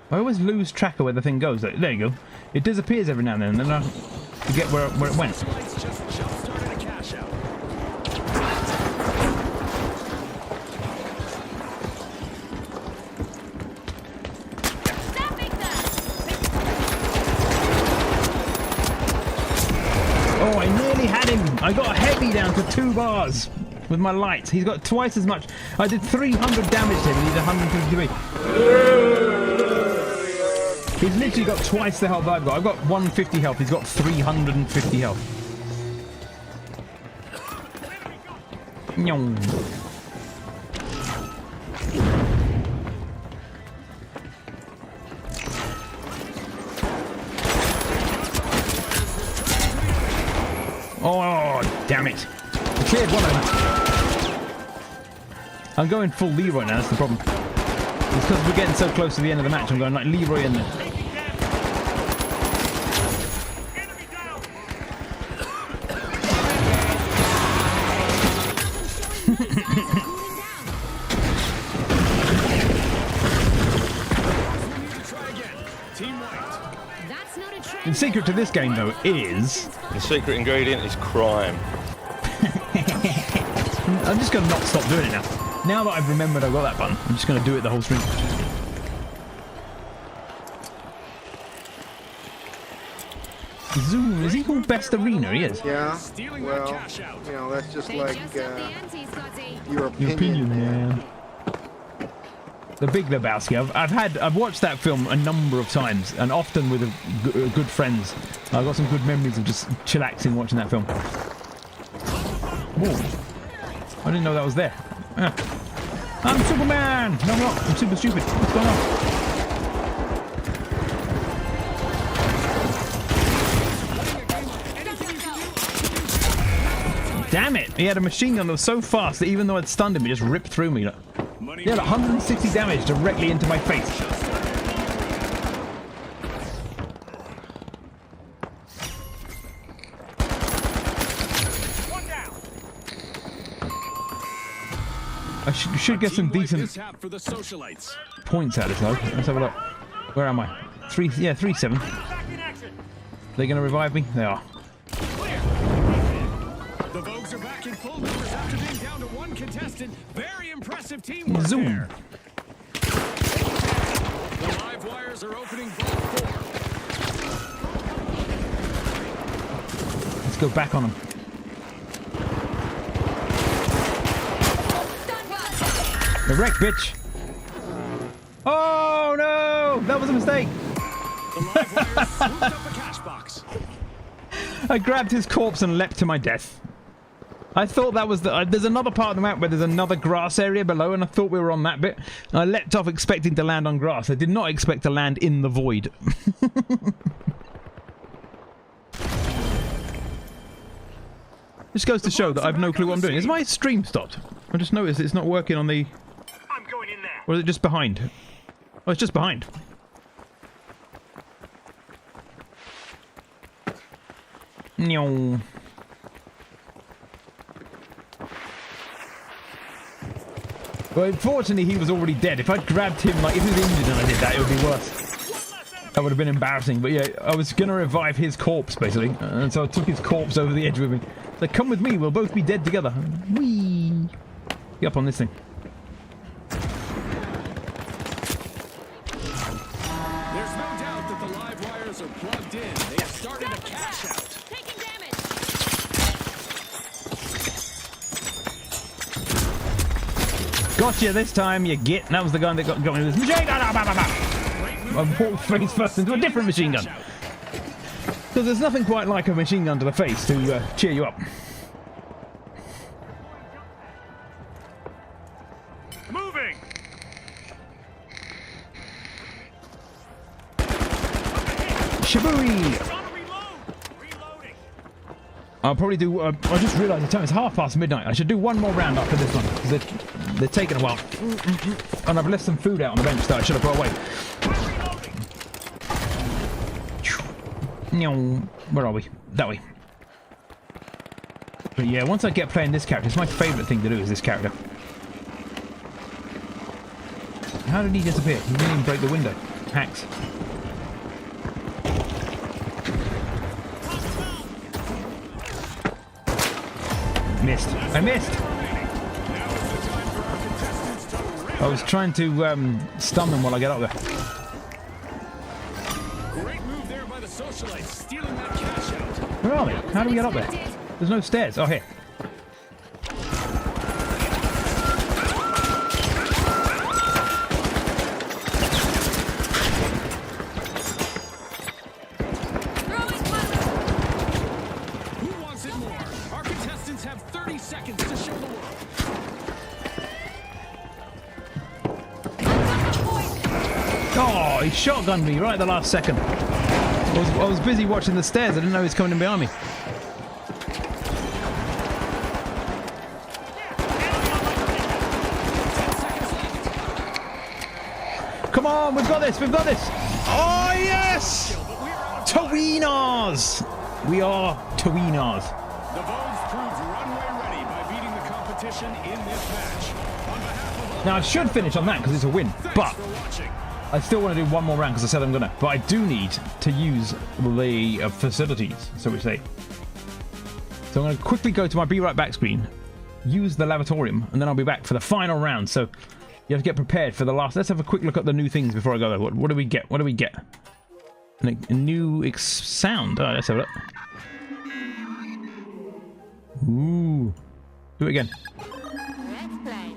I always lose track of where the thing goes. There you go. It disappears every now and then, and then I forget where it went. Oh, I nearly had him. I got Heavy down to 2 bars with my lights. He's got twice as much. I did 300 damage to him and he's 153. He's literally got twice the health I've got. I've got 150 health. He's got 350 health. Nyong. Oh, damn it. I cleared one of them. I'm going full Leroy now, that's the problem. It's because we're getting so close to the end of the match, I'm going like Leroy in there. The secret to this game, though, is... The secret ingredient is crime. I'm just going to not stop doing it now. Now that I've remembered I've got that button, I'm just going to do it the whole stream. Zoom, is he called Best Arena? He is. Yeah, well, you know, that's just like your opinion, man. The Big Lebowski. I've watched that film a number of times, and often with good friends. I've got some good memories of just chillaxing watching that film. Whoa. I didn't know that was there. Ah. I'm Superman! No, I'm not. I'm super stupid. What's going on? Damn it! He had a machine gun that was so fast that even though I'd stunned him, it just ripped through me. Look. He had 160 damage directly into my face. I should get some decent points out of this though. Let's have a look. Where am I? 3-7. They're gonna revive me? They are. The Vogues are back in full numbers after being down to one contestant. Very impressive teamwork Zoom. there. The live wires are opening vault 4. Let's go back on them. The wreck, bitch! Oh no! That was a mistake! The live wires swooped up a cash box. I grabbed his corpse and leapt to my death. I thought that was the... there's another part of the map where there's another grass area below, and I thought we were on that bit. And I leapt off expecting to land on grass. I did not expect to land in the void. This goes to show that I've no clue what I'm doing. Is my stream stopped? I just noticed it's not working on the... I'm going in there. Or is it just behind? Oh, it's just behind. No. Well, unfortunately, he was already dead. If I'd grabbed him, like, if he was injured and I did that, it would be worse. That would have been embarrassing. But yeah, I was going to revive his corpse, basically. And so I took his corpse over the edge with me. So come with me, we'll both be dead together. Whee! Get up on this thing. There's no doubt that the live wires are plugged in. They have started a cash out. Taking damage. Gotcha this time, you git. That was the gun that got me with this machine gun. I walked face first into a different machine gun. Because there's nothing quite like a machine gun to the face to cheer you up. Moving. Shabooey! Reloading. I'll probably do... I just realised the time is midnight. I should do one more round after this one. Because they're taking a while. And I've left some food out on the bench that I should have brought away. Where are we? That way. But yeah, once I get playing this character, it's my favourite thing to do is this character. How did he disappear? He didn't even break the window. Hacks. Missed. I missed! I was trying to stun them while I get up there. Great move there by the socialites, stealing that cash out. Where are they? How do we get up there? There's no stairs. Oh, here. Who wants it more? Our contestants have 30 seconds to show the world. Oh, he shotgunned me right at the last second. I was busy watching the stairs. I didn't know he was coming in behind me. Come on, we've got this, we've got this. Oh, yes! Tawinas! We are Tawinas. The Vogues proved runway ready by beating the competition in this match. On behalf of all Now, I should finish on that because it's a win, but for watching. I still want to do one more round because I said I'm gonna. But I do need to use the facilities, so we say. So I'm going to quickly go to my Be Right Back screen, use the lavatorium, and then I'll be back for the final round. So you have to get prepared for the last. Let's have a quick look at the new things before I go there. What do we get? What do we get? A new sound. Oh, let's have a look. Ooh. Do it again. Let's play.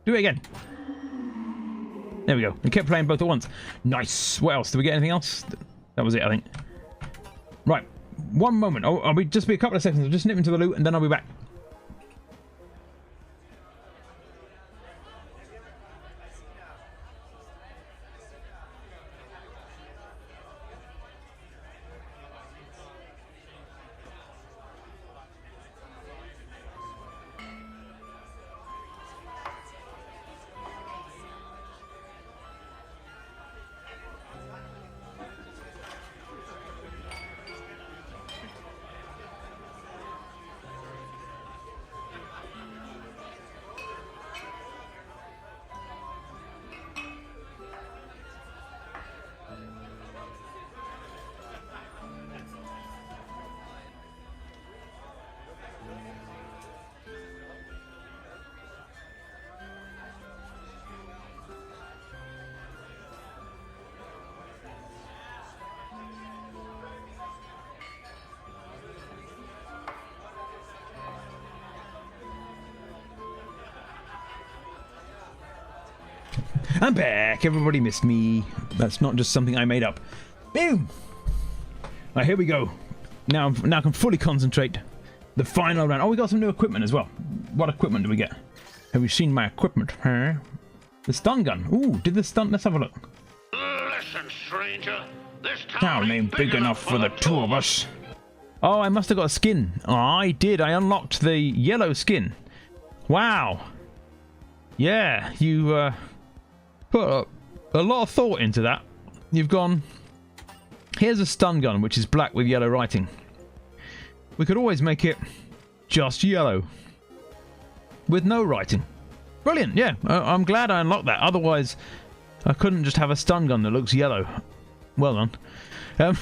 Do it again. There we go. We kept playing both at once. Nice. What else? Did we get anything else? That was it, I think. Right. One moment. I'll just be a couple of seconds. I'll just nip into the loot and then I'll be back. I'm back. Everybody missed me. That's not just something I made up. Boom. Right, here we go. Now I can fully concentrate. The final round. Oh, we got some new equipment as well. What equipment do we get? Have you seen my equipment? Huh? The stun gun. Ooh, did the stun? Let's have a look. Listen, stranger. This Town ain't big enough for the two of us. Oh, I must have got a skin. Oh, I did. I unlocked the yellow skin. Wow. Yeah, you put a lot of thought into that. You've gone... Here's a stun gun, which is black with yellow writing. We could always make it just yellow. With no writing. Brilliant, yeah. I'm glad I unlocked that. Otherwise, I couldn't just have a stun gun that looks yellow. Well done.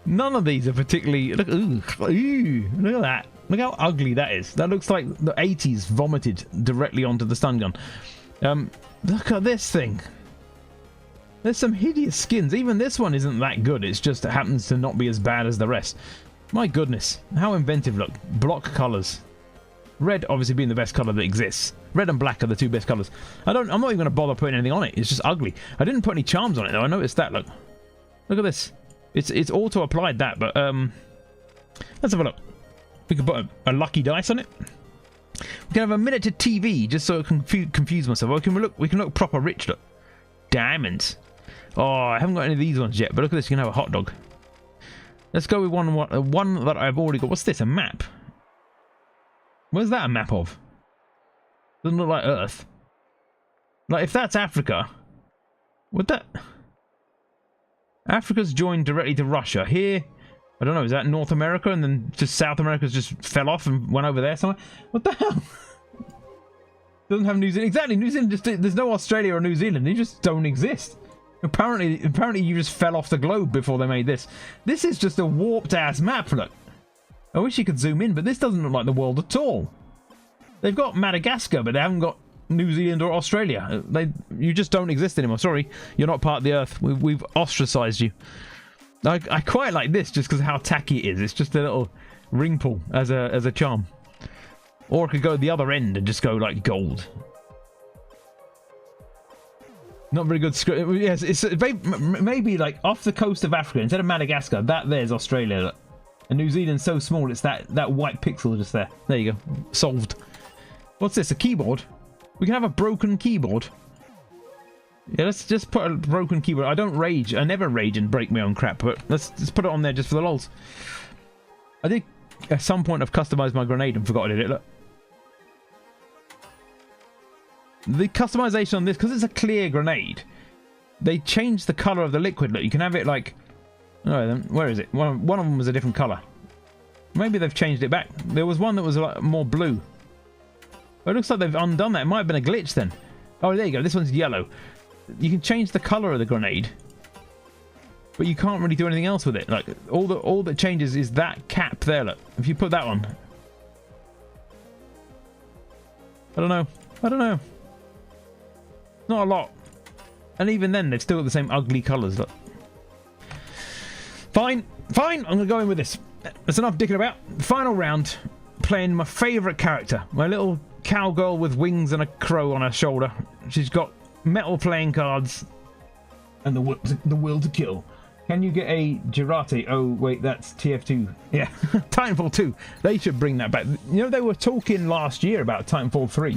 None of these are particularly... Look, ooh, look at that. Look how ugly that is. That looks like the 80s vomited directly onto the stun gun. Look at this thing. There's some hideous skins. Even this one isn't that good. It's just it happens to not be as bad as the rest. My goodness. How inventive, look. Block colours. Red obviously being the best colour that exists. Red and black are the two best colours. I'm not even going to bother putting anything on it. It's just ugly. I didn't put any charms on it though. I noticed that, look. Look at this. It's auto applied that, but let's have a look. We could put a lucky dice on it. We can have a miniature TV just so it can confuse myself. We can look proper rich, look. Diamonds. Oh, I haven't got any of these ones yet, but look at this. You can have a hot dog. Let's go with one that I've already got. What's this? A map? Where's that a map of? Doesn't look like Earth. Like, if that's Africa, would that... Africa's joined directly to Russia. Here, I don't know, is that North America? And then just South America's just fell off and went over there somewhere? What the hell? Doesn't have New Zealand. Exactly, New Zealand just... There's no Australia or New Zealand. They just don't exist. Apparently you just fell off the globe before they made this. This is just a warped ass map, look. I wish you could zoom in, but this doesn't look like the world at all. They've got Madagascar, but they haven't got New Zealand or Australia. You just don't exist anymore. Sorry, you're not part of the Earth. We've ostracized you. I quite like this just because of how tacky it is. It's just a little ring pull as a charm. Or I could go the other end and just go like gold. Not very good script. Yes, it's maybe like off the coast of Africa instead of Madagascar. There's Australia. Look. And New Zealand's so small. It's that white pixel just there. There you go. Solved. What's this? A keyboard? We can have a broken keyboard. Yeah, let's just put a broken keyboard. I don't rage. I never rage and break my own crap. But let's just put it on there just for the lols. I did at some point I've customized my grenade and forgot I did it. Look. The customization on this, because it's a clear grenade, they changed the color of the liquid. Look, you can have it like... Oh, where is it? One of them was a different color. Maybe they've changed it back. There was one that was like more blue. Oh, it looks like they've undone that. It might have been a glitch then. Oh, there you go. This one's yellow. You can change the color of the grenade, but you can't really do anything else with it. Like all that changes is that cap there. Look, if you put that on, I don't know. Not a lot. And even then, they've still got the same ugly colours. Look. Fine. I'm going to go in with this. That's enough dicking about. Final round. Playing my favourite character. My little cowgirl with wings and a crow on her shoulder. She's got metal playing cards. And the will to kill. Can you get a Girate? Oh, wait, that's TF2. Yeah. Titanfall 2. They should bring that back. You know, they were talking last year about Titanfall 3.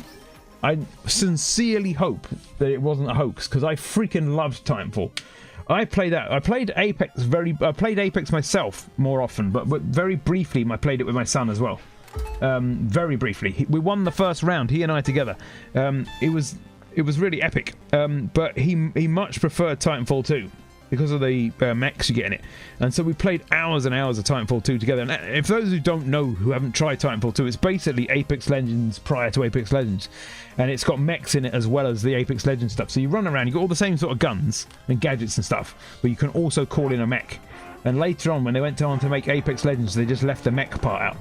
I sincerely hope that it wasn't a hoax, because I freaking loved Titanfall. I played that. I played Apex I played Apex myself more often, but very briefly I played it with my son as well. Very briefly. We won the first round, he and I together. It was really epic. But he much preferred Titanfall 2 because of the mechs you get in it. And so we played hours and hours of Titanfall 2 together. And if those who don't know, who haven't tried Titanfall 2, it's basically Apex Legends prior to Apex Legends. And it's got mechs in it as well as the Apex Legends stuff. So you run around, you got all the same sort of guns and gadgets and stuff, but you can also call in a mech. And later on, when they went on to make Apex Legends, they just left the mech part out.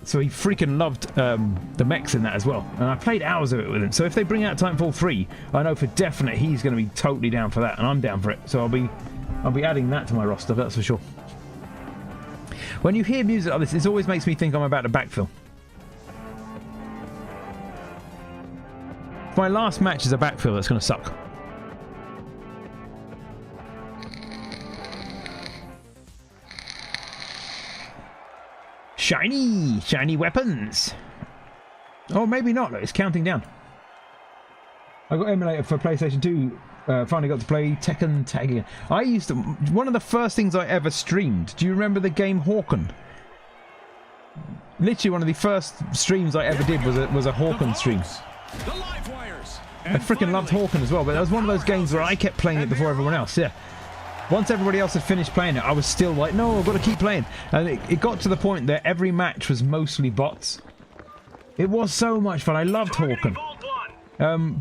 So he freaking loved the mechs in that as well, and I played hours of it with him. So if they bring out Titanfall 3, I know for definite he's going to be totally down for that, and I'm down for it. So I'll be adding that to my roster, that's for sure. When you hear music like this, it always makes me think I'm about to backfill. If my last match is a backfill, that's going to suck. Shiny weapons. Oh, maybe not. Look, it's counting down. I got emulator for PlayStation 2. Finally got to play Tekken Tag again. I used to. One of the first things I ever streamed. Do you remember the game Hawken? Literally, one of the first streams I ever did was a Hawken stream. The live wires. I freaking loved Hawken as well, but that was one of those games where I kept playing it before everyone else. Yeah. Once everybody else had finished playing it, I was still like, no, I've got to keep playing. And it got to the point that every match was mostly bots. It was so much fun. I loved Hawken.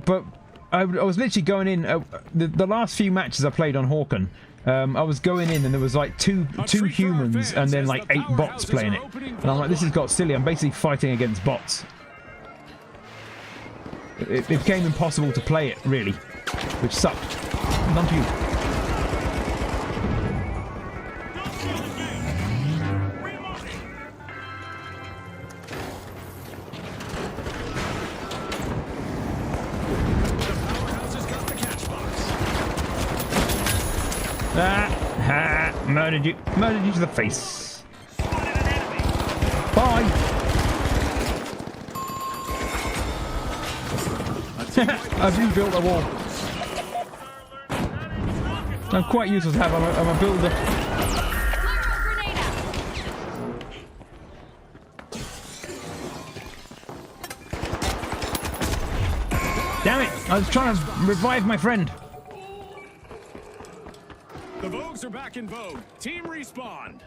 But I was literally going in. The last few matches I played on Hawken, I was going in and there was like two humans and then like 8 bots playing it. And I'm like, this has got silly. I'm basically fighting against bots. It became impossible to play it, really, which sucked. None to you. Murdered you to the face. Bye. I've rebuilt a wall. I'm quite useless to have. I'm a builder. Damn it! I was trying to revive my friend. The Vogues are back in vogue. Team respawn.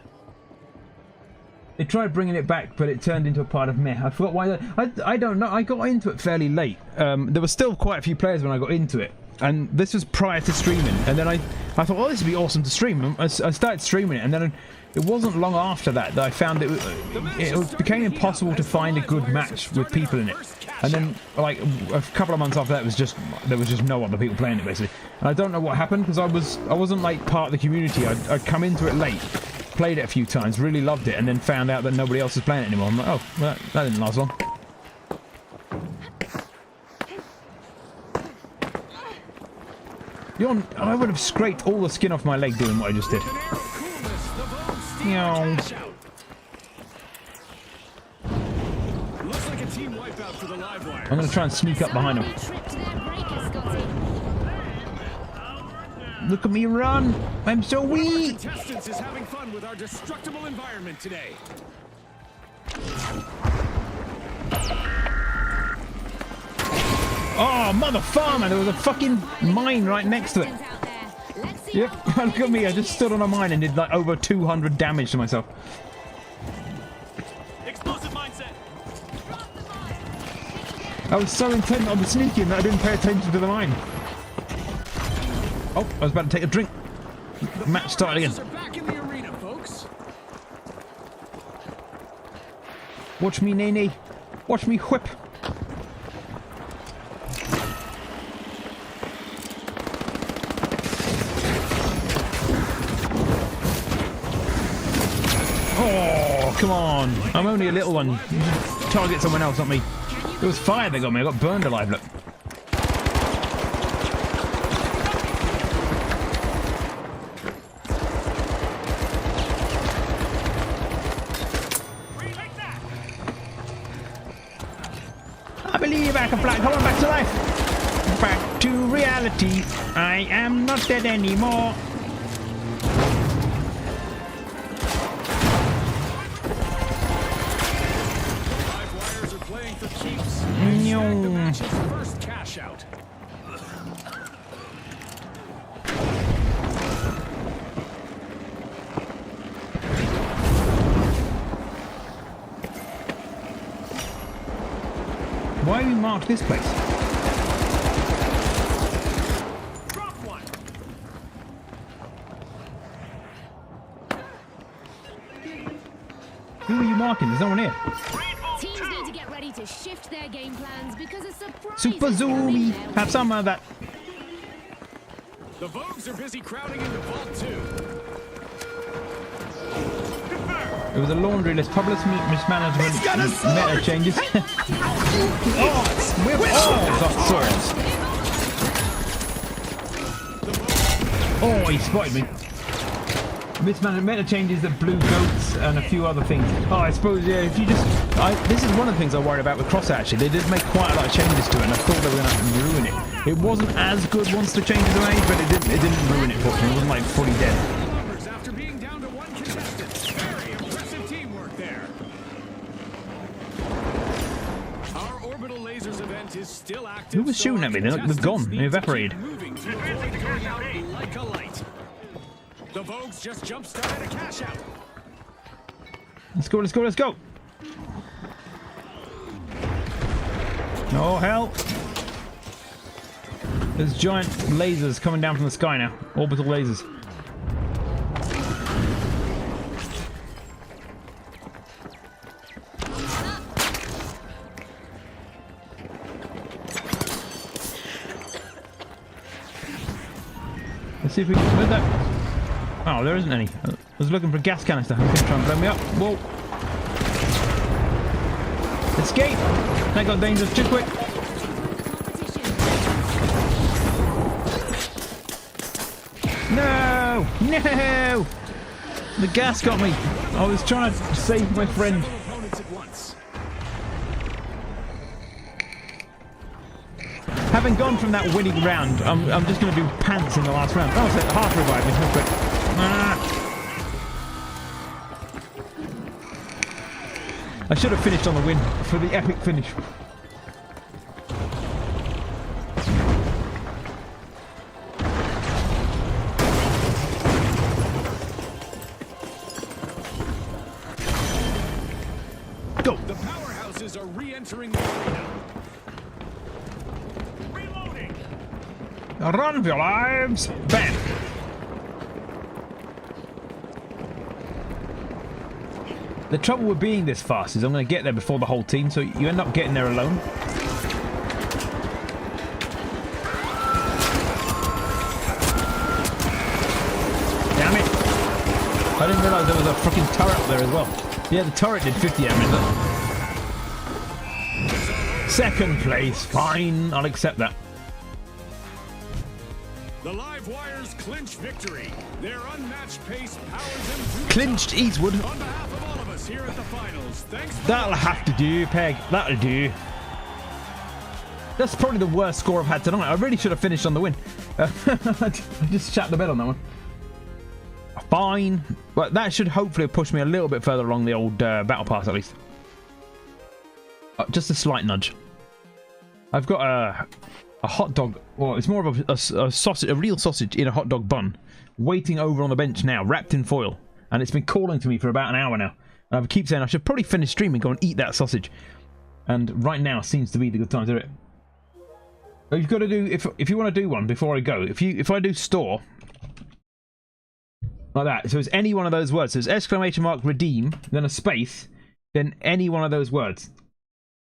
They tried bringing it back, but it turned into a part of meh. I forgot why. I don't know. I got into it fairly late. There were still quite a few players when I got into it, and this was prior to streaming. And then I thought, oh, this would be awesome to stream. I started streaming it, and then it wasn't long after that I found it became impossible to find a good match with people in it. And then, like a couple of months after that, there was just no other people playing it basically. And I don't know what happened because I wasn't like part of the community. I'd come into it late, played it a few times, really loved it, and then found out that nobody else was playing it anymore. I'm like, oh, well, that didn't last long. I would have scraped all the skin off my leg doing what I just did. Meow. I'm going to try and sneak up behind him. Look at me run! I'm so weak! Contestants is having fun with our destructible environment today. Oh, mother farmer! There was a fucking mine right next to it. Yep, look at me, I just stood on a mine and did like over 200 damage to myself. Explosive mindset. I was so intent on the sneaking that I didn't pay attention to the mine. Oh, I was about to take a drink. Match started again. Back in the arena, folks. Watch me, Nene. Watch me whip. Oh, come on. I'm only a little one. Target someone else, not me. It was fire that got me. I got burned alive, look. I believe I can fly. Come on, back to life. Back to reality. I am not dead anymore. First cash out. Why have you marked this place? Drop one. Who are you marking? There's no one here. Teams need to get ready to shift their game plans because a surprise Super is coming Zoomy. their Have way. some of that. The Vogues are busy crowding into Vault 2. It was a laundry list. Public mismanagement, meta changes. Oh, got swords. Oh, he spotted me. Mismanagement, meta changes, the blue goats, and a few other things. Oh, I suppose, yeah, if you just... this is one of the things I worried about with Cross, actually. They did make quite a lot of changes to it, and I thought they were going to ruin it. It wasn't as good once the changes were made, but it didn't ruin it for me. It wasn't, like, fully dead. After being down to one contestant. Very impressive teamwork there. Our orbital lasers event is still active. Who was shooting at me? They've gone. They evaporated. Moving to avoid going out like a light. The Vogues just jump-started a cash out. Let's go, let's go, let's go. Oh, hell. There's giant lasers coming down from the sky now. Orbital lasers. Let's see if we can move that. Oh, there isn't any. I was looking for a gas canister. I'm going to try and blow me up. Whoa. Escape! That got dangerous. Too quick. No! No! The gas got me. I was trying to save my friend. Having gone from that winning round, I'm just going to do pants in the last round. Oh, so half revive me. Real quick. I should have finished on the win for the epic finish. Go! The powerhouses are re-entering the arena. Reloading! Run for your lives! Bam! The trouble with being this fast is I'm going to get there before the whole team, so you end up getting there alone. Damn it! I didn't realise there was a freaking turret up there as well. Yeah, the turret did 50 damage. Second place, fine, I'll accept that. The live wires clinch victory. Their unmatched pace powers them through. Clinched Eastwood. On behalf of all of us here at the finals, thanks. That'll have to do, Peg. That'll do. That's probably the worst score I've had tonight. I really should have finished on the win. I just shat the bed on that one. Fine. But that should hopefully push me a little bit further along the old battle pass at least. Just a slight nudge. I've got a hot dog. Well, it's more of a sausage, a real sausage in a hot dog bun, waiting over on the bench now, wrapped in foil. And it's been calling to me for about an hour now. And I keep saying I should probably finish streaming and go and eat that sausage. And right now seems to be the good time to do it. But you've got to do, if you want to do one before I go, if I do store like that, so it's any one of those words. So it's exclamation mark redeem, then a space, then any one of those words.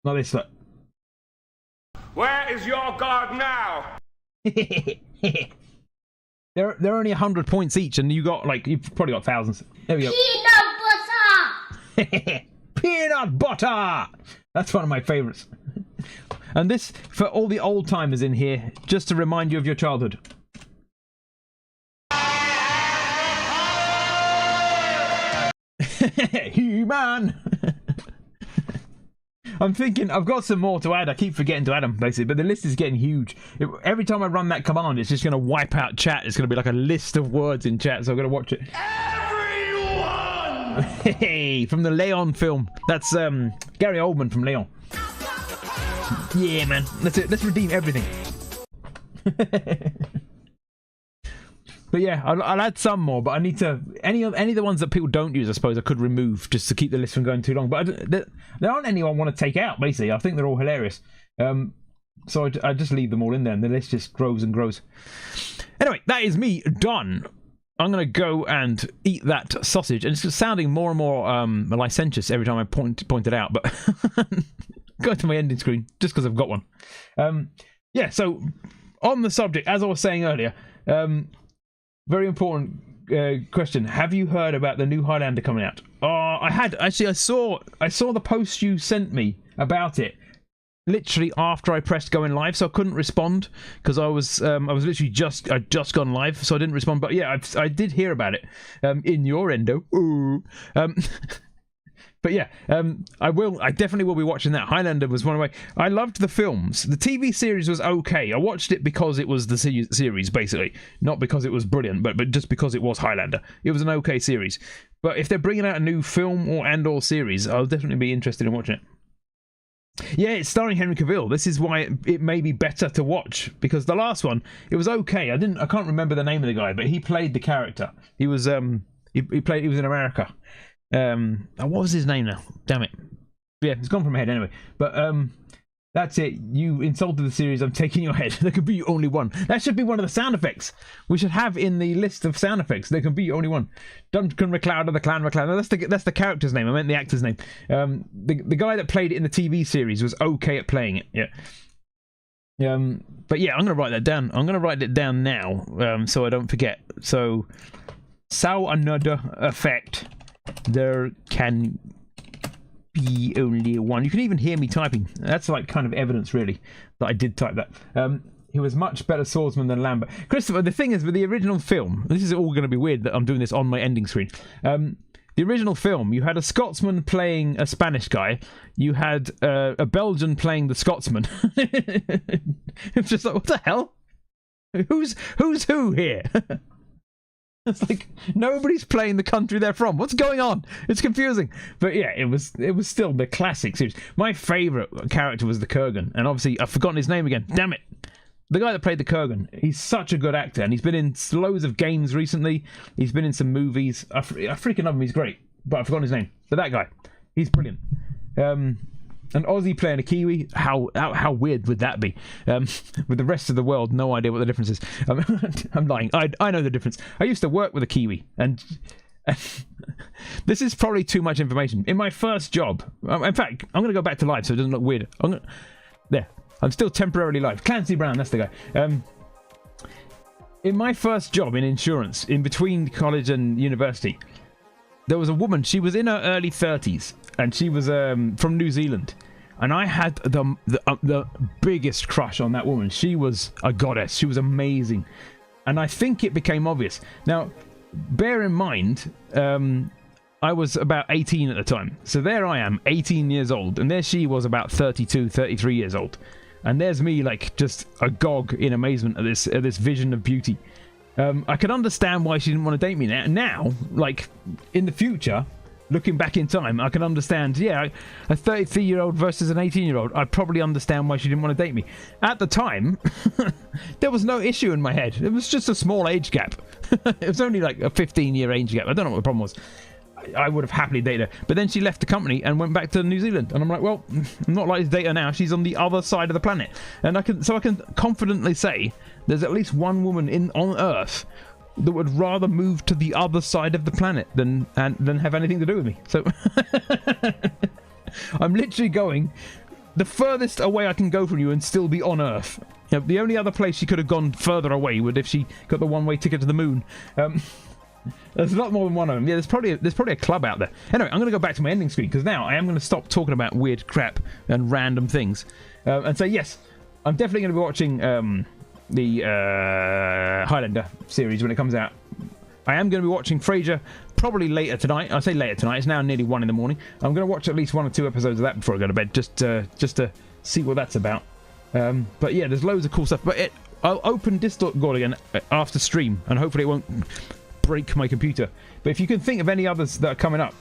Like this, look. Where is your guard now? They're only 100 points each, and you got like you've probably got thousands. There we go. Peanut butter! Peanut butter. That's one of my favourites. And this for all the old timers in here, just to remind you of your childhood. He-Man. I'm thinking I've got some more to add. I keep forgetting to add them basically, but the list is getting huge. Every time I run that command, it's just going to wipe out chat. It's going to be like a list of words in chat, so I've got to watch it. Everyone! Hey, from the Leon film. That's Gary Oldman from Leon. Yeah, man. That's it. Let's redeem everything. But yeah, I'll add some more, but I need to any of the ones that people don't use, I suppose I could remove just to keep the list from going too long. But there aren't any I want to take out. Basically, I think they're all hilarious. So I just leave them all in there, and the list just grows and grows. Anyway, that is me done. I'm gonna go and eat that sausage, and it's sounding more and more licentious every time I point it out. But go to my ending screen just because I've got one. Yeah. So on the subject, as I was saying earlier. Very important question. Have you heard about the new Highlander coming out? I saw the post you sent me about it literally after I pressed going live, so I couldn't respond because I was literally I'd just gone live, so I didn't respond. But yeah, I did hear about it in your endo. Ooh. But yeah, I definitely will be watching that. Highlander was one of my... I loved the films. The TV series was okay. I watched it because it was the series, basically. Not because it was brilliant, but just because it was Highlander. It was an okay series. But if they're bringing out a new film or series, I'll definitely be interested in watching it. Yeah, it's starring Henry Cavill. This is why it may be better to watch, because the last one, it was okay. I can't remember the name of the guy, but he played the character. He was he was in America. What was his name now? Damn it. Yeah, it's gone from my head anyway. But that's it. You insulted the series. I'm taking your head. There could be only one. That should be one of the sound effects we should have in the list of sound effects. There can be only one. Duncan MacLeod, the Clan MacLeod. No, that's the character's name. I meant the actor's name. The guy that played it in the TV series was okay at playing it. Yeah. But yeah, I'm gonna write that down. I'm gonna write it down now, so I don't forget. So, saw another effect. There can be only one. You can even hear me typing. That's like kind of evidence, really, that I did type that. He was much better swordsman than Lambert. Christopher, the thing is, with the original film, this is all going to be weird that I'm doing this on my ending screen. The original film, you had a Scotsman playing a Spanish guy. You had a Belgian playing the Scotsman. It's just like, what the hell? Who's who here? It's like nobody's playing the country they're from. What's going on? It's confusing. But yeah, it was still the classic series. My favourite character was the Kurgan, and obviously I've forgotten his name again. Damn it! The guy that played the Kurgan. He's such a good actor, and he's been in loads of games recently. He's been in some movies. I freaking love him. He's great, but I've forgotten his name. But that guy, he's brilliant. An Aussie playing a Kiwi, how weird would that be? With the rest of the world, no idea what the difference is. I'm lying. I know the difference. I used to work with a Kiwi, and this is probably too much information. In my first job, in fact, I'm going to go back to live so it doesn't look weird. There, I'm still temporarily live. Clancy Brown, that's the guy. In my first job in insurance, in between college and university, there was a woman. She was in her early 30s. And she was from New Zealand, and I had the biggest crush on that woman. She was a goddess. She was amazing, and I think it became obvious. Now, bear in mind, I was about 18 at the time, so there I am, 18 years old, and there she was about 32, 33 years old, and there's me like just agog in amazement at this vision of beauty. I can understand why she didn't want to date me now, like in the future. Looking back in time, I can understand, yeah, a 33-year-old versus an 18-year-old, I probably understand why she didn't want to date me. At the time, there was no issue in my head. It was just a small age gap. It was only like a 15-year age gap. I don't know what the problem was. I would have happily dated her. But then she left the company and went back to New Zealand. And I'm like, well, I'm not likely to date her now. She's on the other side of the planet. And I can confidently say there's at least one woman on Earth that would rather move to the other side of the planet than have anything to do with me. So I'm literally going the furthest away I can go from you and still be on Earth. You know, the only other place she could have gone further away would if she got the one-way ticket to the moon. There's a lot more than one of them. Yeah, there's probably a club out there. Anyway, I'm going to go back to my ending screen because now I am going to stop talking about weird crap and random things and say yes, I'm definitely going to be watching the Highlander series when it comes out. I am going to be watching Frasier probably later tonight. I say later tonight. It's now nearly 1 in the morning. I'm going to watch at least 1 or 2 episodes of that before I go to bed, just to see what that's about. But yeah, there's loads of cool stuff. But I'll open Discord again after stream, and hopefully it won't break my computer. But if you can think of any others that are coming up,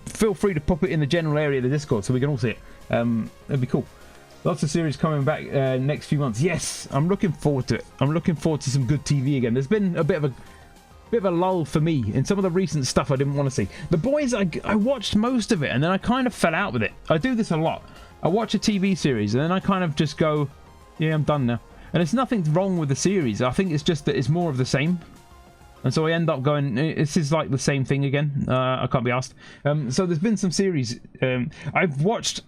feel free to pop it in the general area of the Discord so we can all see it. It'd be cool. Lots of series coming back next few months. Yes, I'm looking forward to it. I'm looking forward to some good TV again. There's been a bit of a lull for me in some of the recent stuff I didn't want to see. The Boys, I watched most of it, and then I kind of fell out with it. I do this a lot. I watch a TV series, and then I kind of just go, yeah, I'm done now. And there's nothing wrong with the series. I think it's just that it's more of the same. And so I end up going, this is like the same thing again. I can't be asked. So there's been some series. I've watched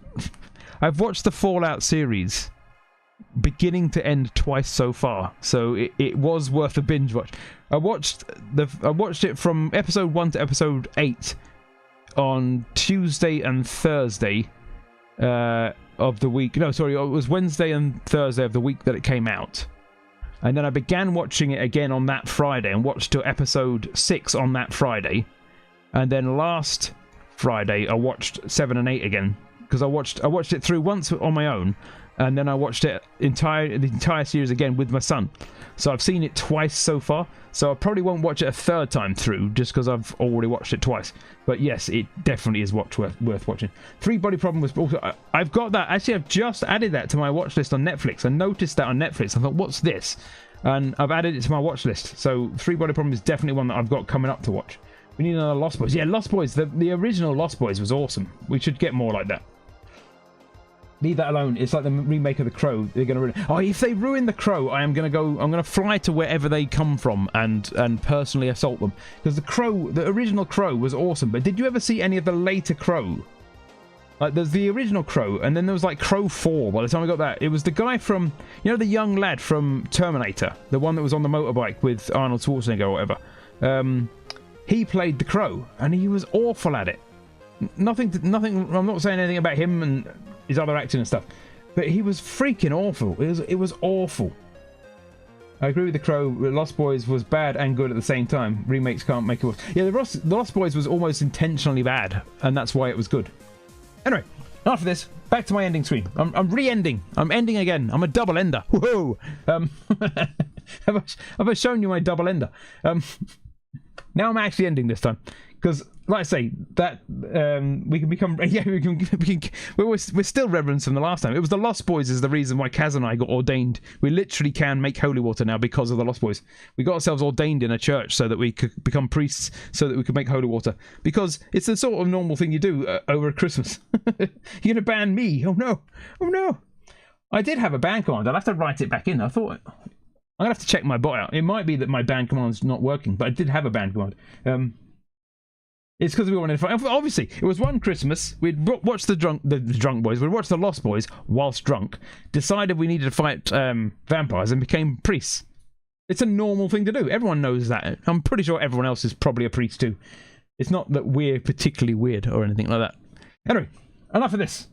the Fallout series beginning to end twice so far, so it was worth a binge watch. I watched it from episode 1 to episode 8 on Tuesday and Thursday of the week. No, sorry, it was Wednesday and Thursday of the week that it came out. And then I began watching it again on that Friday and watched to episode 6 on that Friday. And then last Friday I watched 7 and 8 again, because I watched it through once on my own, and then I watched it the entire series again with my son. So I've seen it twice so far, so I probably won't watch it a third time through just because I've already watched it twice. But yes, it definitely is worth watching. Three Body Problem was also... I've got that. Actually, I've just added that to my watch list on Netflix. I noticed that on Netflix. I thought, what's this? And I've added it to my watch list. So Three Body Problem is definitely one that I've got coming up to watch. We need another Lost Boys. Yeah, Lost Boys. The original Lost Boys was awesome. We should get more like that. Leave that alone. It's like the remake of The Crow. They're going to ruin it. Oh, if they ruin The Crow, I'm going to fly to wherever they come from and personally assault them. Because the original Crow was awesome. But did you ever see any of the later Crow? Like, there's the original Crow, and then there was like Crow 4 by the time I got that. It was the guy from, you know, the young lad from Terminator, the one that was on the motorbike with Arnold Schwarzenegger or whatever. He played the Crow, and he was awful at it. Nothing. I'm not saying anything about him and his other acting and stuff, but he was freaking awful. It was awful. I agree with The Crow. Lost Boys was bad and good at the same time. Remakes can't make it worse. Yeah, the Lost Boys was almost intentionally bad, and that's why it was good. Anyway, after this, back to my ending screen. I'm re-ending. I'm ending again. I'm a double ender. Whoa! Have I shown you my double ender? Now I'm actually ending this time, because, like I say, that we can become. Yeah, we're still reverends from the last time. It was the Lost Boys is the reason why Kaz and I got ordained. We literally can make holy water now because of the Lost Boys. We got ourselves ordained in a church so that we could become priests, so that we could make holy water, because it's the sort of normal thing you do over Christmas. You're gonna ban me? Oh no! Oh no! I did have a ban command. I'll have to write it back in. I thought. I'm going to have to check my bot out. It might be that my ban command's not working, but I did have a ban command. It's because we wanted to fight. Obviously, it was one Christmas. We'd watched the drunk boys. We'd watched the Lost Boys whilst drunk. Decided we needed to fight vampires and became priests. It's a normal thing to do. Everyone knows that. I'm pretty sure everyone else is probably a priest too. It's not that we're particularly weird or anything like that. Anyway, enough of this.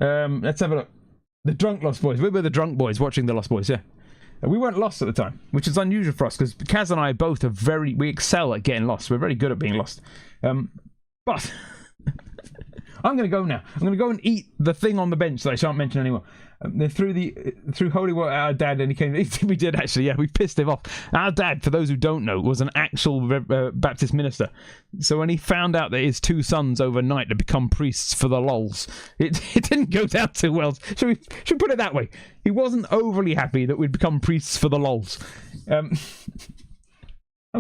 Let's have a look. The drunk Lost Boys. We were the drunk boys watching the Lost Boys, yeah. We weren't lost at the time, which is unusual for us, because Kaz and I both are we excel at getting lost. We're very good at being lost. But I'm going to go now. I'm going to go and eat the thing on the bench that I shan't mention anymore. Through holy water, our dad, and he came. We did actually, yeah. We pissed him off. Our dad, for those who don't know, was an actual Baptist minister. So when he found out that his two sons overnight had become priests for the lols, it didn't go down too well. Should we put it that way? He wasn't overly happy that we'd become priests for the lols. I'm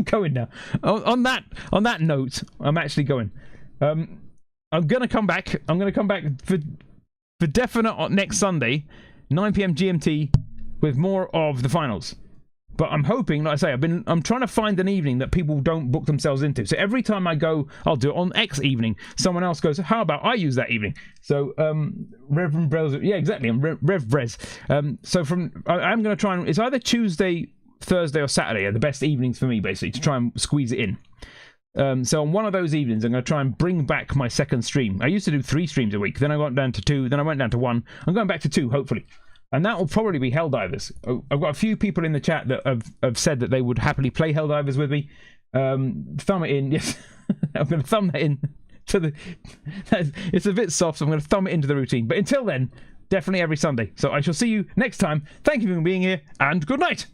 going now. On that note, I'm actually going. I'm gonna come back. I'm gonna come back for definite next Sunday, 9 PM GMT, with more of the finals. But I'm hoping, like I say, I'm trying to find an evening that people don't book themselves into. So every time I go, I'll do it on X evening. Someone else goes, how about I use that evening? So Reverend Brez, yeah, exactly, I'm Rev Brez. So I'm going to try and, it's either Tuesday, Thursday, or Saturday are the best evenings for me, basically, to try and squeeze it in. So on one of those evenings, I'm going to try and bring back my second stream. I used to do 3 streams a week. Then I went down to 2. Then I went down to 1. I'm going back to 2, hopefully. And that will probably be Helldivers. I've got a few people in the chat that have said that they would happily play Helldivers with me. Thumb it in. Yes, I'm going to thumb that in. It's a bit soft, so I'm going to thumb it into the routine. But until then, definitely every Sunday. So I shall see you next time. Thank you for being here, and good night.